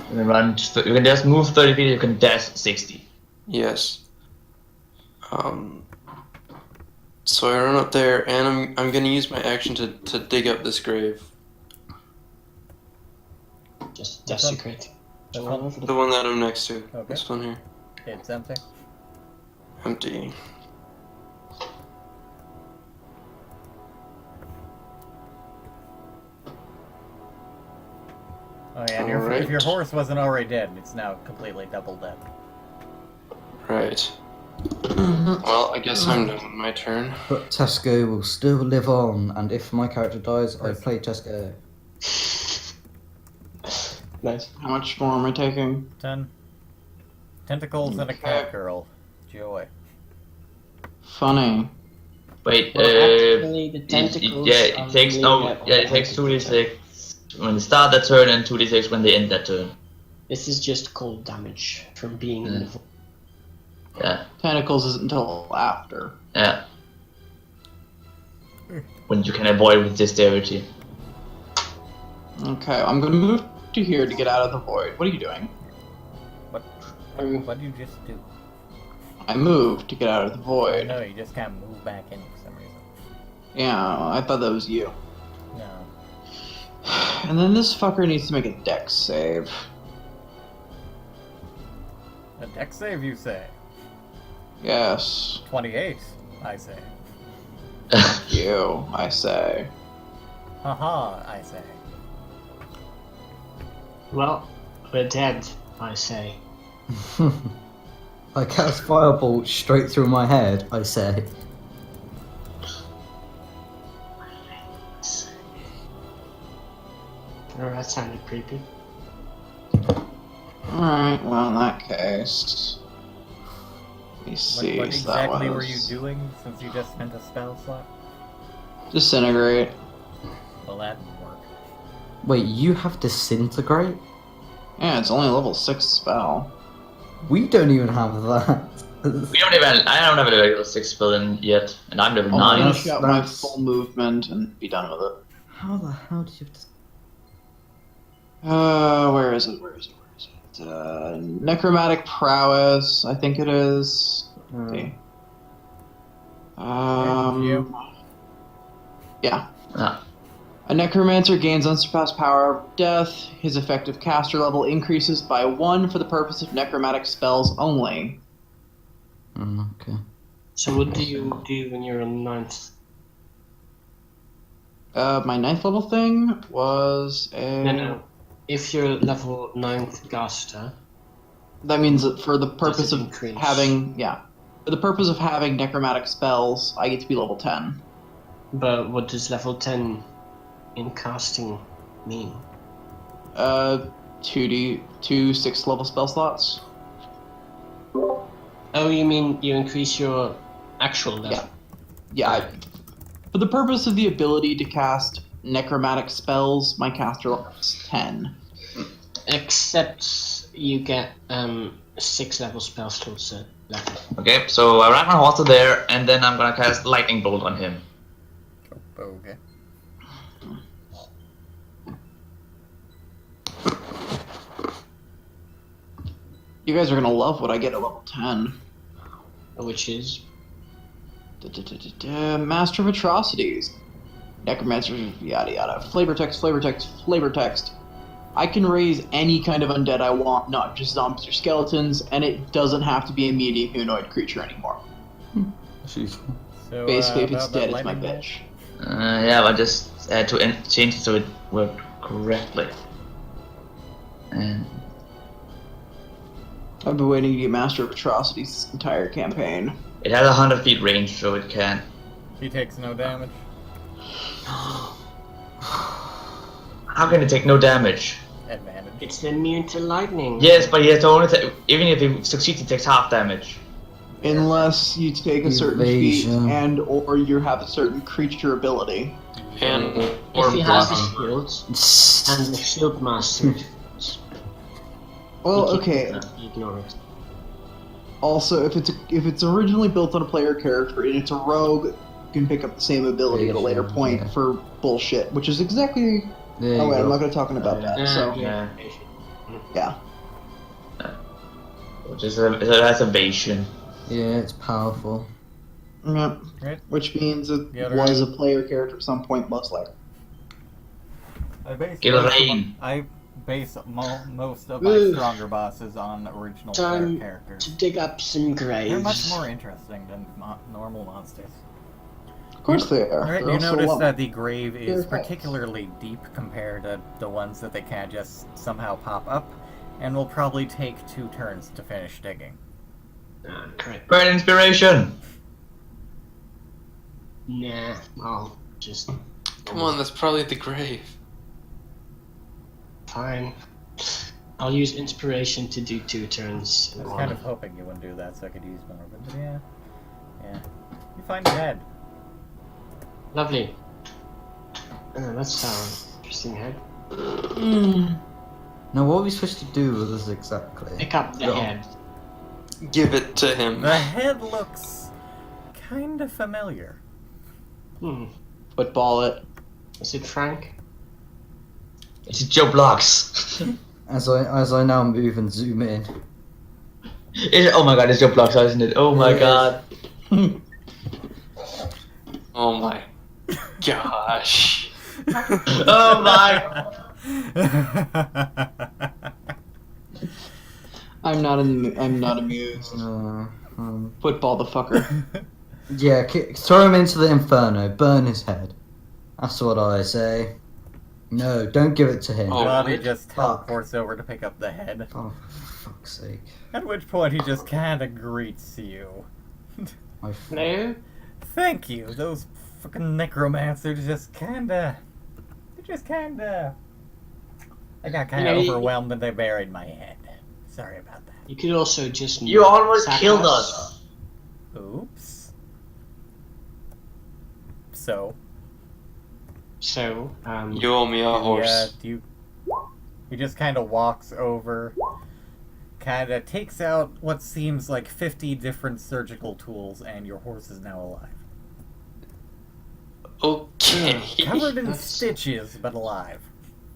can run. You can just move 30 feet. You can dash 60. Yes. So I run up there, and I'm gonna use my action to dig up this grave. Just desecrate. This one? The one that I'm next to. Okay. This one here. It's empty. Empty. Oh yeah, and if your horse wasn't already dead, it's now completely double dead. Right. Well, I guess I'm done. My turn. But Tesco will still live on, and if my character dies, I play Tesco. Nice. How much more am I taking? 10. Tentacles and a cat girl. Joy. Funny. Wait. Well, actually, the tentacles Yeah. It takes no. Yeah. It takes 2d6 when they start that turn and 2d6 when they end that turn. This is just cold damage from being in the void. Yeah. Tentacles isn't until after. Yeah. When you can avoid with dexterity. Okay, I'm gonna move to here to get out of the void. What are you doing? What did you just do? I moved to get out of the Oh, void. no, you just can't move back in for some reason. Yeah, I thought that was you. No. And then this fucker needs to make a dex save. A dex save, you say? Yes. 28, I say. You, I say. Haha, I say. Well, we're dead, I say. I cast Firebolt straight through my head, I say. Oh, that sounded creepy. Alright, well in that case... Let me see, What so that exactly was... were you doing since you just spent a spell slot? Disintegrate. Well, that didn't work. Wait, you have Disintegrate? Yeah, it's only a level 6 spell. We don't even have that. We don't even. I don't have a level 6 spell in yet, and I'm level I'll 9. finish out my that's- full movement and be done with it. How the hell did you... Where is it? Necromantic prowess, I think it is. Okay. You? Yeah. Ah. A necromancer gains unsurpassed power of death. His effective caster level increases by 1 for the purpose of necromantic spells only. Okay. So what do you do when you're on 9th? My 9th level thing was a... No. If you're level 9th caster, That means that for the purpose Does it of increase? having... Yeah. For the purpose of having necromantic spells, I get to be level 10. but what does level 10 in casting mean? 2 6th level spell slots. Oh, you mean you increase your actual level? Yeah. For the purpose of the ability to cast necromantic spells, my caster level is 10. Except you get 6 level spell slots left. Okay, so I ride my horse to there, and then I'm gonna cast lightning bolt on him. Okay. You guys are gonna love what I get at level 10. Which is Master of Atrocities. Necromancer, yada yada. Flavor text. I can raise any kind of undead I want, not just zombies or skeletons, and it doesn't have to be a medium humanoid creature anymore. So, Basically, if it's about that dead, it's my lightning bolt? bitch. Yeah, but I just had to change it so it worked correctly. And I've been waiting to get Master of Atrocities this entire campaign. it has 100 feet range, so it can. He takes no damage. How can it take no damage? Advantage. it's immune to lightning. Yes, but he has to only even if he succeeds, he takes half damage. Unless you take a certain feat Evasion. and or you have a certain creature ability. And If he has the blocking. shield and the shield master, Well, you can okay. ignore it. Also, if it's originally built on a player character and it's a rogue, you can pick up the same ability at a later point Yeah. for bullshit, which is exactly There Oh you wait, I'm go. not gonna talk about that. So Yeah. yeah. Which is that's evasion. Yeah, it's powerful. Yep. Right. Which means it The other was end. a player character at some point, most likely. Gilrain. I base most of my stronger bosses on original player Time characters. to dig up some graves. They're much more interesting than normal monsters. Of course they are. Alright, They're you also a notice lot- that the grave is They're- particularly deep compared to the ones that they can't just somehow pop up, and will probably take 2 turns to finish digging. Correct. Burn inspiration. Nah, I'll just. Come on, that's probably the grave. Fine. I'll use inspiration to do 2 turns. I was kind of hoping you wouldn't do that so I could use more, but yeah. Yeah. You find your head. Lovely. That's an interesting head. Now, what are we supposed to do with this exactly? Pick up the No. head. Give it to him. The head looks kinda familiar. Football it. Is it Frank? It's Joe Blocks. As I now move and zoom in. Oh my god, it's Joe Blocks, isn't it? Oh my Yes. god. Oh my gosh. Oh my. I'm not amused. Football the fucker. Yeah, throw him into the inferno. Burn his head. That's what I say. No, don't give it to him. Oh. Bobby just Fuck. teleports over to pick up the head, Oh, for fuck's sake. at which point he just kinda greets you. No? Thank you. Those fucking necromancers I got kind of You know, overwhelmed and they buried my head. Sorry about that. You could also just. You almost sack killed us. Oops. So, So, You owe me a horse. he just kind of walks over, kind of takes out what seems like 50 different surgical tools, and your horse is now alive. Okay. Covered in That's- stitches, but alive.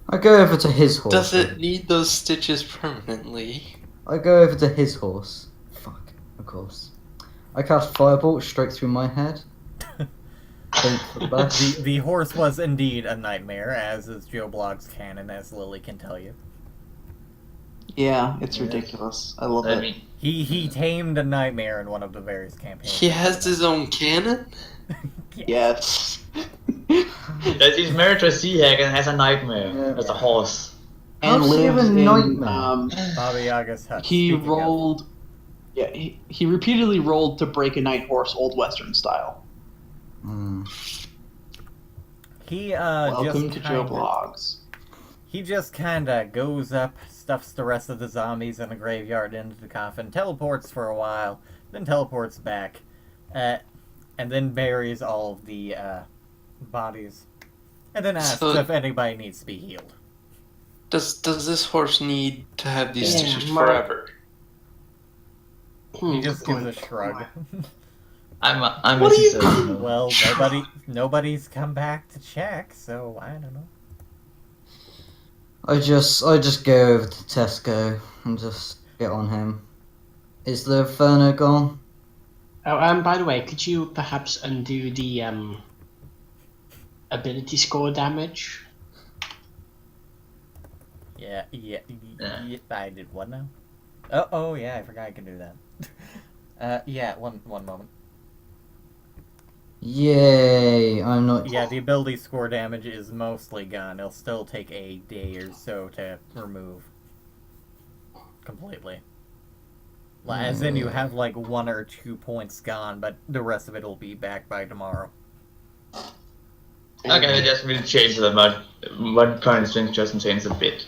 I go over to his horse. Does it need those stitches permanently? I go over to his horse. Fuck, of course. I cast Firebolt straight through my head. Hope for the best. The horse was indeed a nightmare, as is Joe Blogg's canon, as Lily can tell you. Yeah, it's ridiculous. I love I it. mean, He tamed a nightmare in one of the various campaigns. He has his own cannon? Yes. that he's married to a sea hag and has a nightmare. Yeah. That's a horse. And How's he have lives a in nightmare? Bobby Yaga's hut. he Speaking of- rolled. Yeah, he repeatedly rolled to break a night horse, old western style. He Welcome just to Joe kinda- Blogs. He just kinda goes up, stuffs the rest of the zombies in the graveyard into the coffin, teleports for a while, then teleports back, and then buries all of the bodies, and then asks So- if anybody needs to be healed. Does this horse need to have these Yeah, stitches my- forever? He just gives a Good shrug. point. I'm What a are you season. Well, nobody's come back to check, so I don't know. I just go over to Tesco and just get on him. Is the Inferno gone? Oh, by the way, could you perhaps undo the ability score damage? Yeah, Yeah. I did what now? Oh, yeah, I forgot I can do that. Yeah, one moment. Yay! I'm not. Yeah, the ability score damage is mostly gone. It'll still take a day or so to remove completely. As in, you have like 1 or 2 points gone, but the rest of it will be back by tomorrow. Okay, just really change the mud. One current strength just change a bit.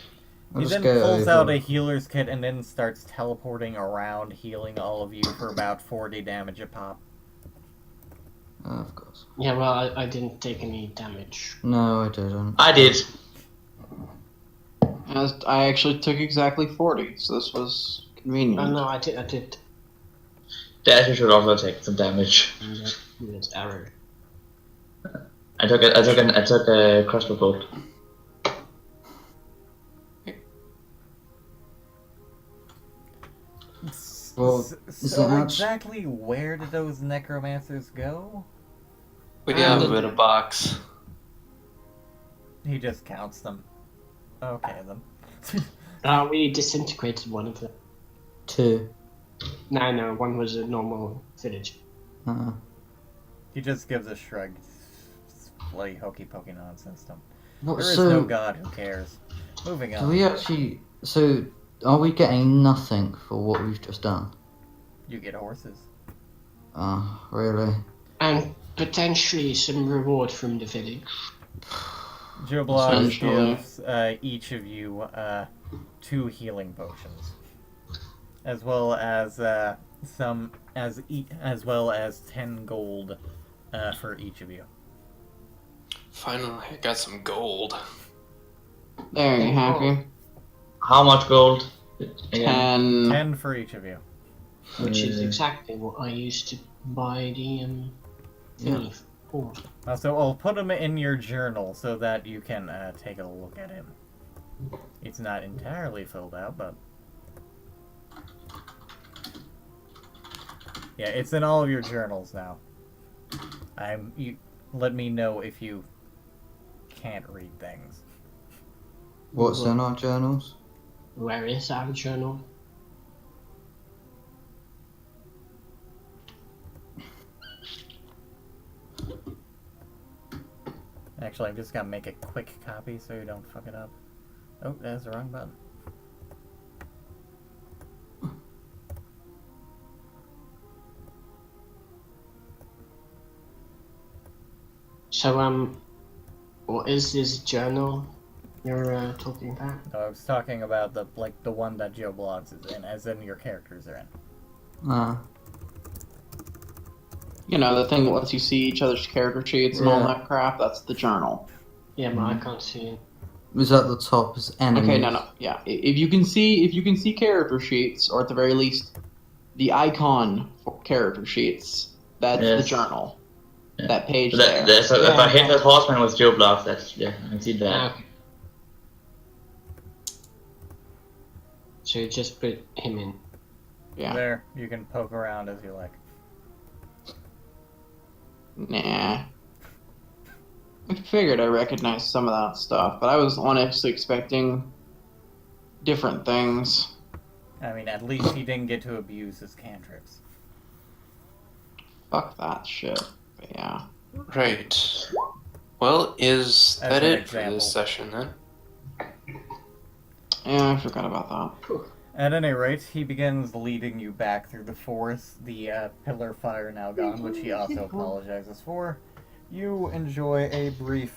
I'll He just then go pulls over. out a healer's kit and then starts teleporting around, healing all of you for about 40 damage a pop. Of course. Yeah, well, I didn't take any damage. No, I didn't. I did. I actually took exactly 40, so this was convenient. Oh no, I did. Dash should also take some damage. It's error. I took a crossbow bolt. Well, So that exactly where did those necromancers go? We have a bit of box. He just counts them. Okay, then. We disintegrated one of them. 2. No, one was a normal village. He just gives a shrug. It's bloody hokey pokey nonsense. What, There is so, no god who cares. Moving do on. we actually... So, are we getting nothing for what we've just done? You get horses. Oh, really? And potentially some reward from the village. Joe Bloggs Essentially. gives each of you 2 healing potions, as well as as well as 10 gold for each of you. Finally, I got some gold. There you have you. How much gold? Again. 10. 10 for each of you. Which is exactly what I used to buy the thingy for. So I'll put him in your journal so that you can take a look at him. It's not entirely filled out, but yeah, it's in all of your journals now. You let me know if you can't read things. What's in our journals? Where is our journal? Actually, I'm just gonna make a quick copy so you don't fuck it up. Oh, that's the wrong button. So, what is this journal you're talking about? I was talking about the one that Joe Bloggs is in, as in your characters are in. You know, the thing that lets you see each other's character sheets and all Yeah. that crap, that's the journal. Yeah, but I can't see it. Was at the top as enemies. Okay, no. Yeah. If you can see character sheets, or at the very least the icon for character sheets, that's the Yes. journal. Yeah. That page So there. so if I hit that horseman with Joe Blocks, that's I can see that. Okay. So you just put him in. Yeah. There, you can poke around as you like. Nah. I figured I recognized some of that stuff, but I was honestly expecting different things. I mean, at least he didn't get to abuse his cantrips. Fuck that shit. But yeah. Right. Well, is As that an it example. for this session then? Yeah, I forgot about that. At any rate, he begins leading you back through the forest, the pillar fire now gone, which he also apologizes for. You enjoy a brief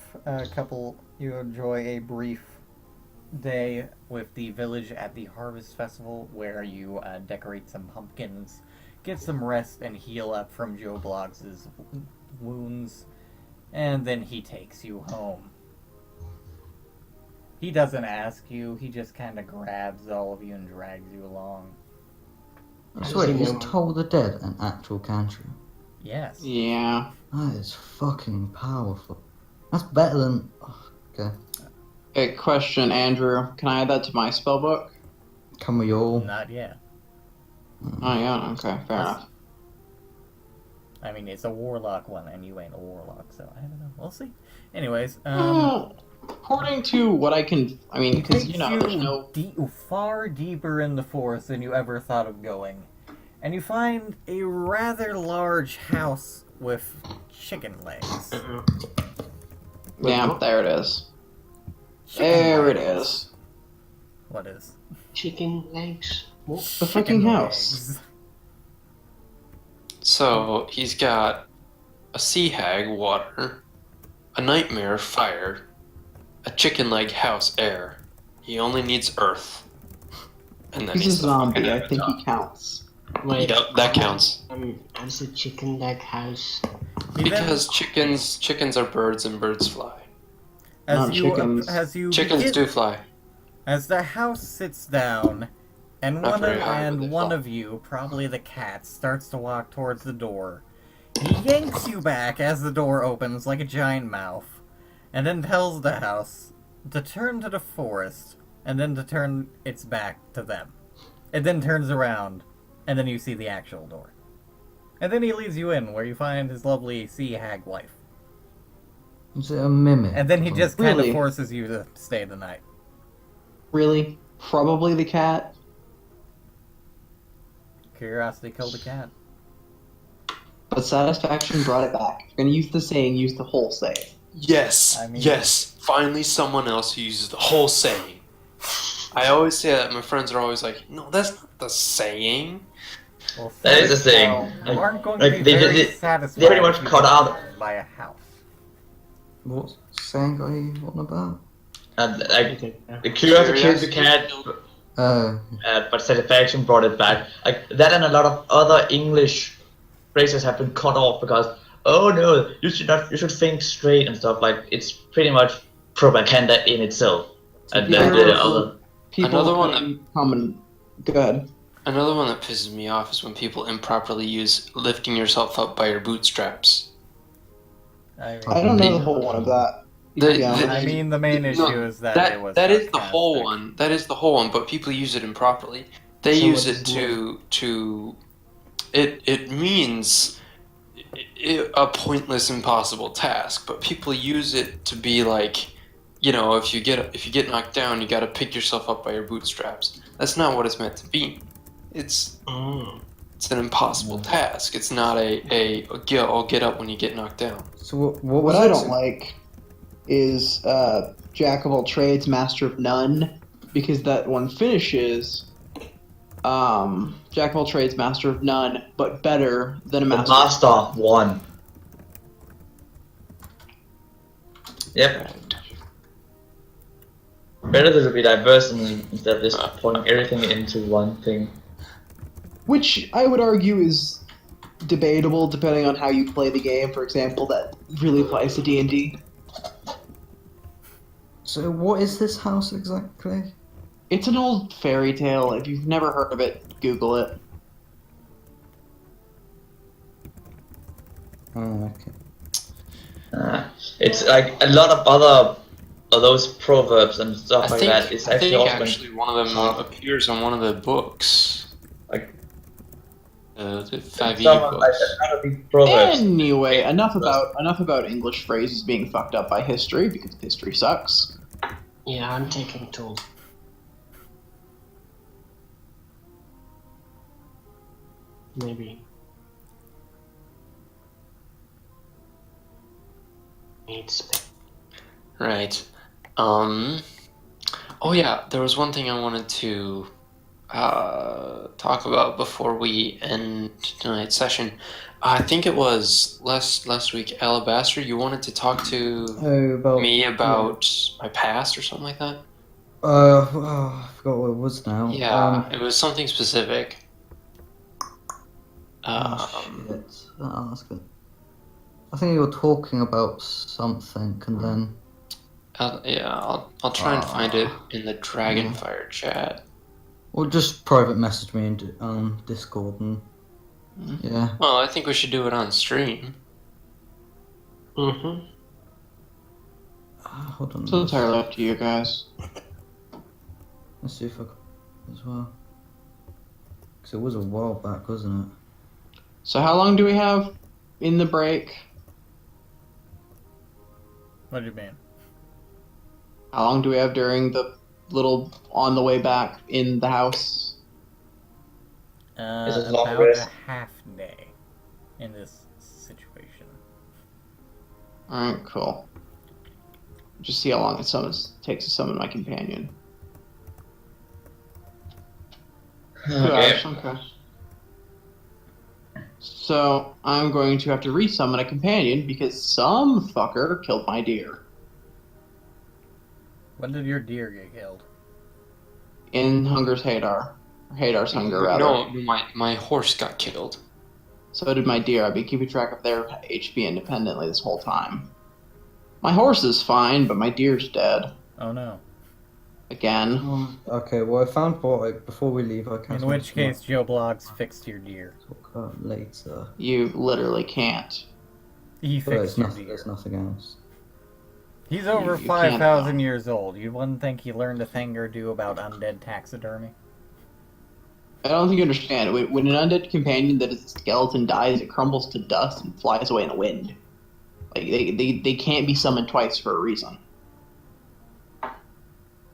day with the village at the Harvest Festival, where you decorate some pumpkins, get some rest, and heal up from Joe Bloggs' wounds, and then he takes you home. He doesn't ask you, he just kind of grabs all of you and drags you along. So wait, is Toll the Dead an actual cantrip? Yes. Yeah. That is fucking powerful. That's better than... oh, okay. Hey, question, Andrew. Can I add that to my spell book? Can we all? Not yet. Oh, yeah, okay, fair enough. I mean, it's a warlock one, and you ain't a warlock, so I don't know. We'll see. Anyways, According to what I can... I mean, because, you know, there's no... far deeper in the forest than you ever thought of going. And you find a rather large house with chicken legs. Yeah, there it is. Chicken There it legs. is. What is? Chicken legs? What? The fucking Chicken house. legs. So he's got a sea hag, water, a nightmare, fire, a chicken leg, house, air. He only needs earth. And then He's a the fucking zombie. I think avatar. he counts. Wait, Yep, that counts. as a chicken leg house. He then- Because chickens are birds and birds fly. Not chickens. Chickens do fly. As the house sits down, and Not one of, very high, but they one fall. of you, probably the cat, starts to walk towards the door. He yanks you back as the door opens like a giant mouth, and then tells the house to turn to the forest, and then to turn its back to them. It then turns around And then you see the actual door. And then he leads you in, where you find his lovely sea hag wife. Is it a mimic? And then he just kind Really? of forces you to stay the night. Really? Probably the cat. Curiosity killed the cat. But satisfaction brought it back. If you're gonna use the saying, use the whole saying. Yes, I mean- yes. Finally, someone else who uses the whole saying. I always say that. My friends are always like, "No, that's not the saying." Well, That is the thing. you aren't going Like, to be they- very they- satisfied they pretty much if you cut get out- bitten by a house. What saying are you on about? And like Okay. the curiosity killed the cat, Oh, but satisfaction brought it back. Like that, and a lot of other English phrases have been cut off because oh no, you should not, you should think straight and stuff. Like it's pretty much propaganda in itself. And then Yeah. the other, People Another one can come and go ahead. Another one that pisses me off is when people improperly use lifting yourself up by your bootstraps. I don't know the whole one of that. The- Yeah. the- I mean, the main issue No, is that, that it was that is the whole sarcastic. one. That is the whole one. But people use it improperly. They So use what it does to it means a pointless, impossible task. But people use it to be like, you know, if you get knocked down, you got to pick yourself up by your bootstraps. That's not what it's meant to be. It's an impossible task. It's not I'll get up when you get knocked down. so what was What I it? don't like is Jack of all trades, master of none, because that one finishes Jack of all trades, master of none, but better than a the master. master one. Yep. Better to be diverse instead of just pouring everything into one thing. Which I would argue is debatable depending on how you play the game. For example, that really applies to D&D. So what is this house exactly? It's an old fairy tale. If you've never heard of it, Google it. Oh, okay. It's like a lot of other of those proverbs and stuff like that. It's I actually think also actually one of them appears on one of the books. Like- The 5e some of, like books. a lot of these proverbs. Anyway, enough about English phrases being fucked up by history because history sucks. Yeah, I'm taking tools. Maybe. Need space. Right. Oh yeah, there was one thing I wanted to talk about before we end tonight's session. I think it was last week, Alabaster. You wanted to talk to Oh, about me about my past or something like that. I forgot what it was now. Yeah, it was something specific. Oh, shit. Oh, that's good. I think you were talking about something, and then I'll try and find it in the Dragonfire chat. or just private message me in Discord, and yeah. Well, I think we should do it on stream. Mm-hmm. Hold on. It's entirely up to you guys. Let's see if I can as well. Because it was a while back, wasn't it? So how long do we have in the break? What do you mean? How long do we have during the little on the way back in the house? Is it About long rest? a half day in this situation. Alright, cool. Just see how long it takes to summon my companion. 2 Okay. hours, okay. So I'm going to have to resummon a companion because some fucker killed my deer. When did your deer get killed? In Hunger's Hadar. Or Hadar's Hunger, rather. No, my horse got killed. So did my deer. I've been keeping track of their HP independently this whole time. My horse is fine, but my deer's dead. Oh no. Again. Okay, well I found what before we leave. I can't. In which case, Joe Blogs fixed your deer. talk about later. You literally can't. He But fixed your there's deer. nothing else. He's over you can't, 5,000 years old. You wouldn't think he learned a thing or two about undead taxidermy? I don't think you understand. When an undead companion that is a skeleton dies, it crumbles to dust and flies away in the wind. Like they can't be summoned twice for a reason.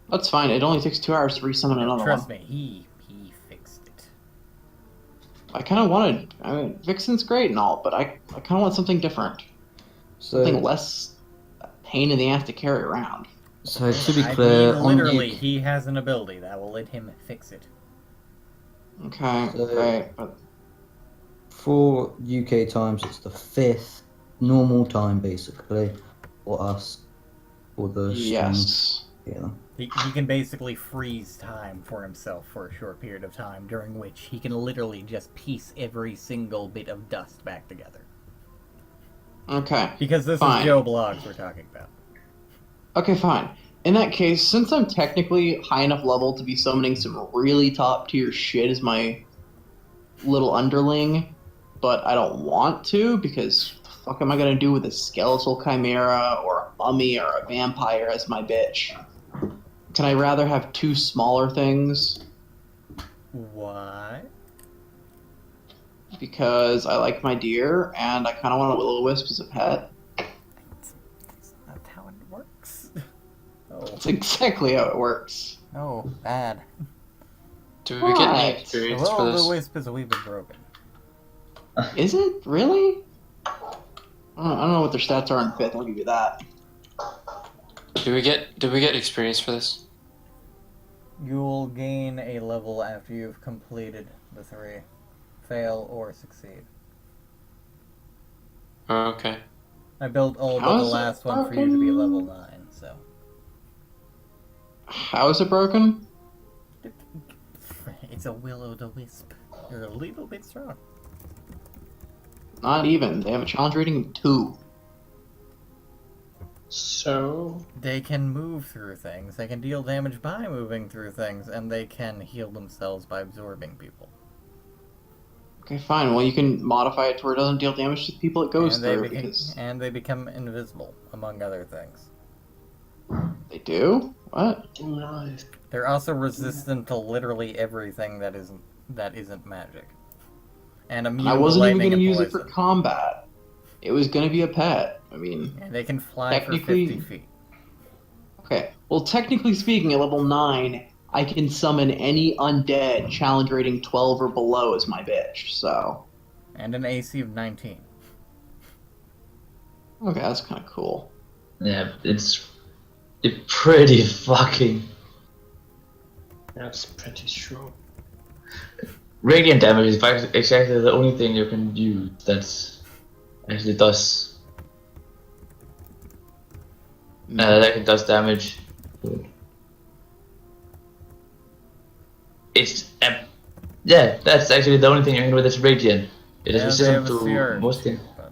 That's fine. It only takes 2 hours to resummon another Trust one. me, he fixed it. I kind of wanted. I mean, Vixen's great and all, but I kind of want something different. Something So, less pain in the ass to carry around. so to be I clear, mean, on literally, UK, he has an ability that will let him fix it. Okay, So- great. But for UK times, it's the 5th normal time, basically, for us, for the yes. yeah. He can basically freeze time for himself for a short period of time, during which he can literally just piece every single bit of dust back together. Okay. Because this Fine. is Joe Blogs we're talking about. Okay, fine. In that case, since I'm technically high enough level to be summoning some really top tier shit as my little underling, but I don't want to because what the fuck am I gonna do with a skeletal chimera or a mummy or a vampire as my bitch? Can I rather have 2 smaller things? Why? Because I like my deer and I kind of want a will-o-wisp as a pet. That's not how it works. Oh, That's exactly how it works. no, bad. Do we get any What? The experience for will this? the wisp is a wee bit broken. Is it? Really? I don't know what their stats are in 5th, I'll give you that. Do we get experience for this? You'll gain a level after you've completed the 3. Fail or succeed. Okay. I built all How but the is it last one for you to be broken? level 9, so. How is it broken? It's a will-o'-the-wisp. You're a little bit strong. Not even. They have a challenge rating of 2. So, They can move through things, they can deal damage by moving through things, and they can heal themselves by absorbing people. Okay, fine. Well, you can modify it to where it doesn't deal damage to the people it goes And they, through become, and they become invisible, among other things. they do? What? right. They're also resistant to literally everything that isn't magic. And immune I to wasn't even lightning going to and use it for poison. combat. It was going to be a pet. I mean, And they can fly for 50 Technically- feet. okay. Well, technically speaking, at level 9, I can summon any undead challenge rating 12 or below as my bitch, so. And an AC of 19. Okay, that's kind of cool. Yeah, it's pretty fucking That's pretty strong. radiant damage is exactly the only thing you can use that's actually does that does damage. It's yeah, that's actually the only thing you can do with this radiant. It is Yeah, they resistant have a to CR, most things. but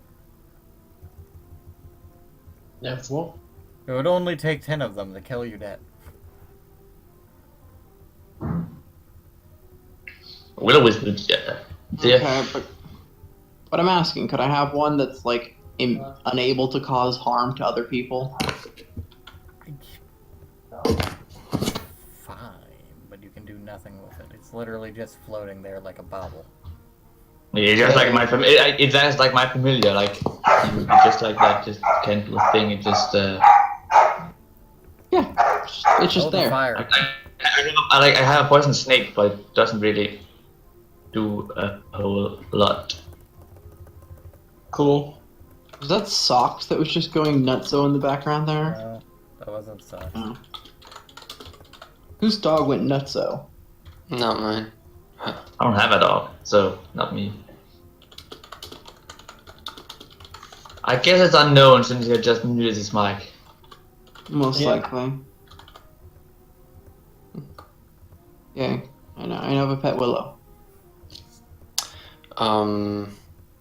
Therefore, it would only take 10 of them to kill you dead. Will-o-wisp, yeah. Okay, but I'm asking, could I have one that's like unable to cause harm to other people? Fine, but you can do nothing with it. It's literally just floating there like a bobble. It's just like my it's just like my familiar, like you just like that, just can't do a thing. It just Yeah, it's just Hold the there. fire. I have a poison snake, but it doesn't really do a whole lot. cool. Was that Socks that was just going nutso in the background there? No, that wasn't such. Oh. Whose dog went nutso? Not mine. I don't have a dog, so not me. I guess it's unknown since you just muted his mic. Most Yeah. likely. Yeah, I know of a pet willow.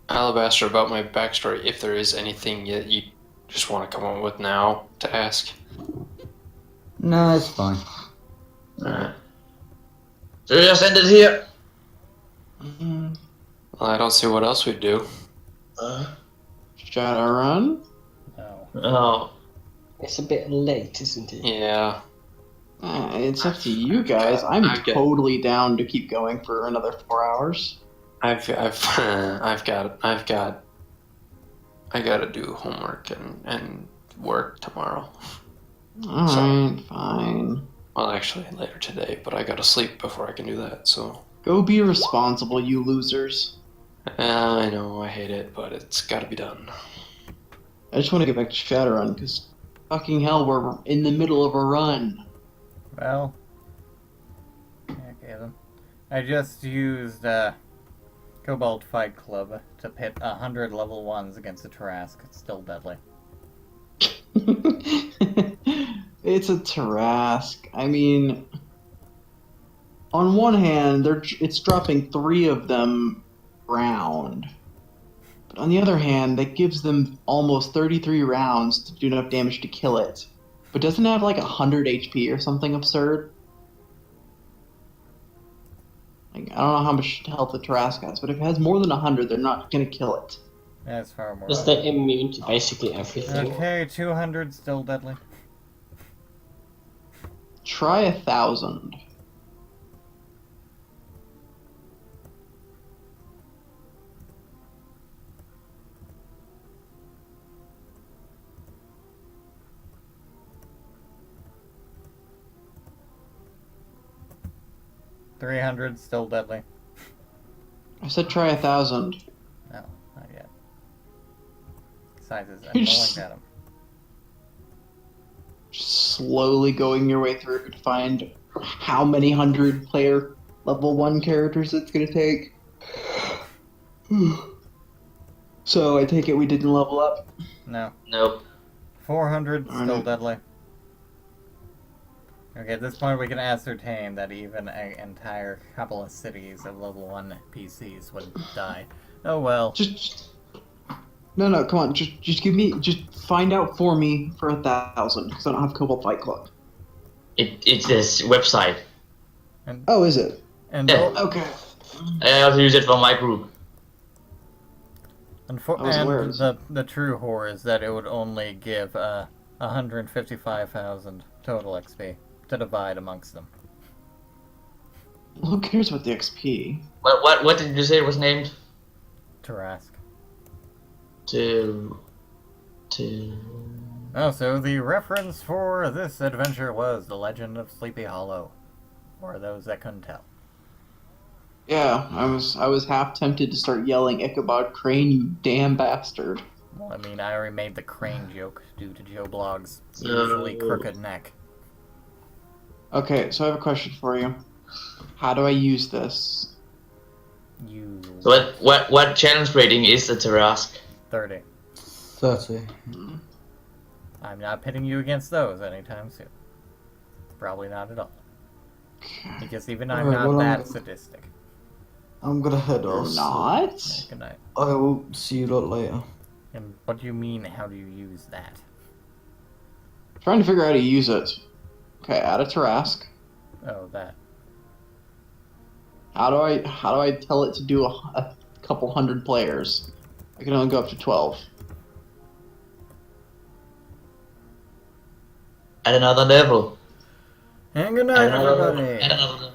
Alabaster, about my backstory, if there is anything that you just want to come up with now to ask. No, it's fine. Alright. So you just end it here. Mm, Well, I don't see what else we'd do. Shadowrun? No. Oh, It's a bit late, isn't it? Yeah. It's up to you guys. I'm I've got- totally down to keep going for another 4 hours. I gotta do homework and work tomorrow. Alright, fine. Well, actually, later today, but I gotta sleep before I can do that, so. Go be responsible, you losers. I know, I hate it, but it's gotta be done. I just want to get back to Shadowrun, because fucking hell, we're in the middle of a run. Well, okay then. I just used Cobalt Fight Club to pit 100 level 1s against a Tarask. It's still deadly. It's a Tarask. I mean, on one hand, it's dropping 3 of them round. But on the other hand, that gives them almost 33 rounds to do enough damage to kill it. But doesn't it have like 100 HP or something absurd? Like, I don't know how much health the Tarask has, but if it has more than 100, they're not gonna kill it. That's far more. Because they're immune to basically everything. Okay, 200 still deadly. Try 1,000. $300 still deadly. I said try 1,000. No, not yet. Sizes, I'm rolling at him. Just slowly going your way through to find how many 100-player level 1 characters it's gonna take. So I take it we didn't level up? No. Nope. 400 still Alright. deadly. Okay, at this point we can ascertain that even an entire couple of cities of level 1 PCs would die. Oh well. Just no, come on. Just find out for me for 1,000 because I don't have Cobalt Fight Club. It's this website. Oh, is it? And Yeah. Okay. I also use it for my group. I was aware of and the true horror is that it would only give 155,000 total XP to divide amongst them. Well, who cares about the XP? What did you say it was named? Tarask. To Oh, so the reference for this adventure was The Legend of Sleepy Hollow. For those that couldn't tell. Yeah, I was half tempted to start yelling Ichabod Crane, you damn bastard. Well, I mean, I already made the crane joke due to Joe Blogg's So- usually crooked neck. Okay, so I have a question for you. How do I use this? You... So what challenge rating is the Tarask? 30. 30. I'm not pitting you against those anytime soon. Probably not at all. Because even I'm Alright, not well, that sadistic. I'm gonna head Or off. not? Good night. I will see you lot later. And what do you mean, how do you use that? Trying to figure out how to use it. Okay, add a Tarask. Oh, that. How do I tell it to do a couple hundred players? I can only go up to 12. At another level. And good night, At another everybody! at another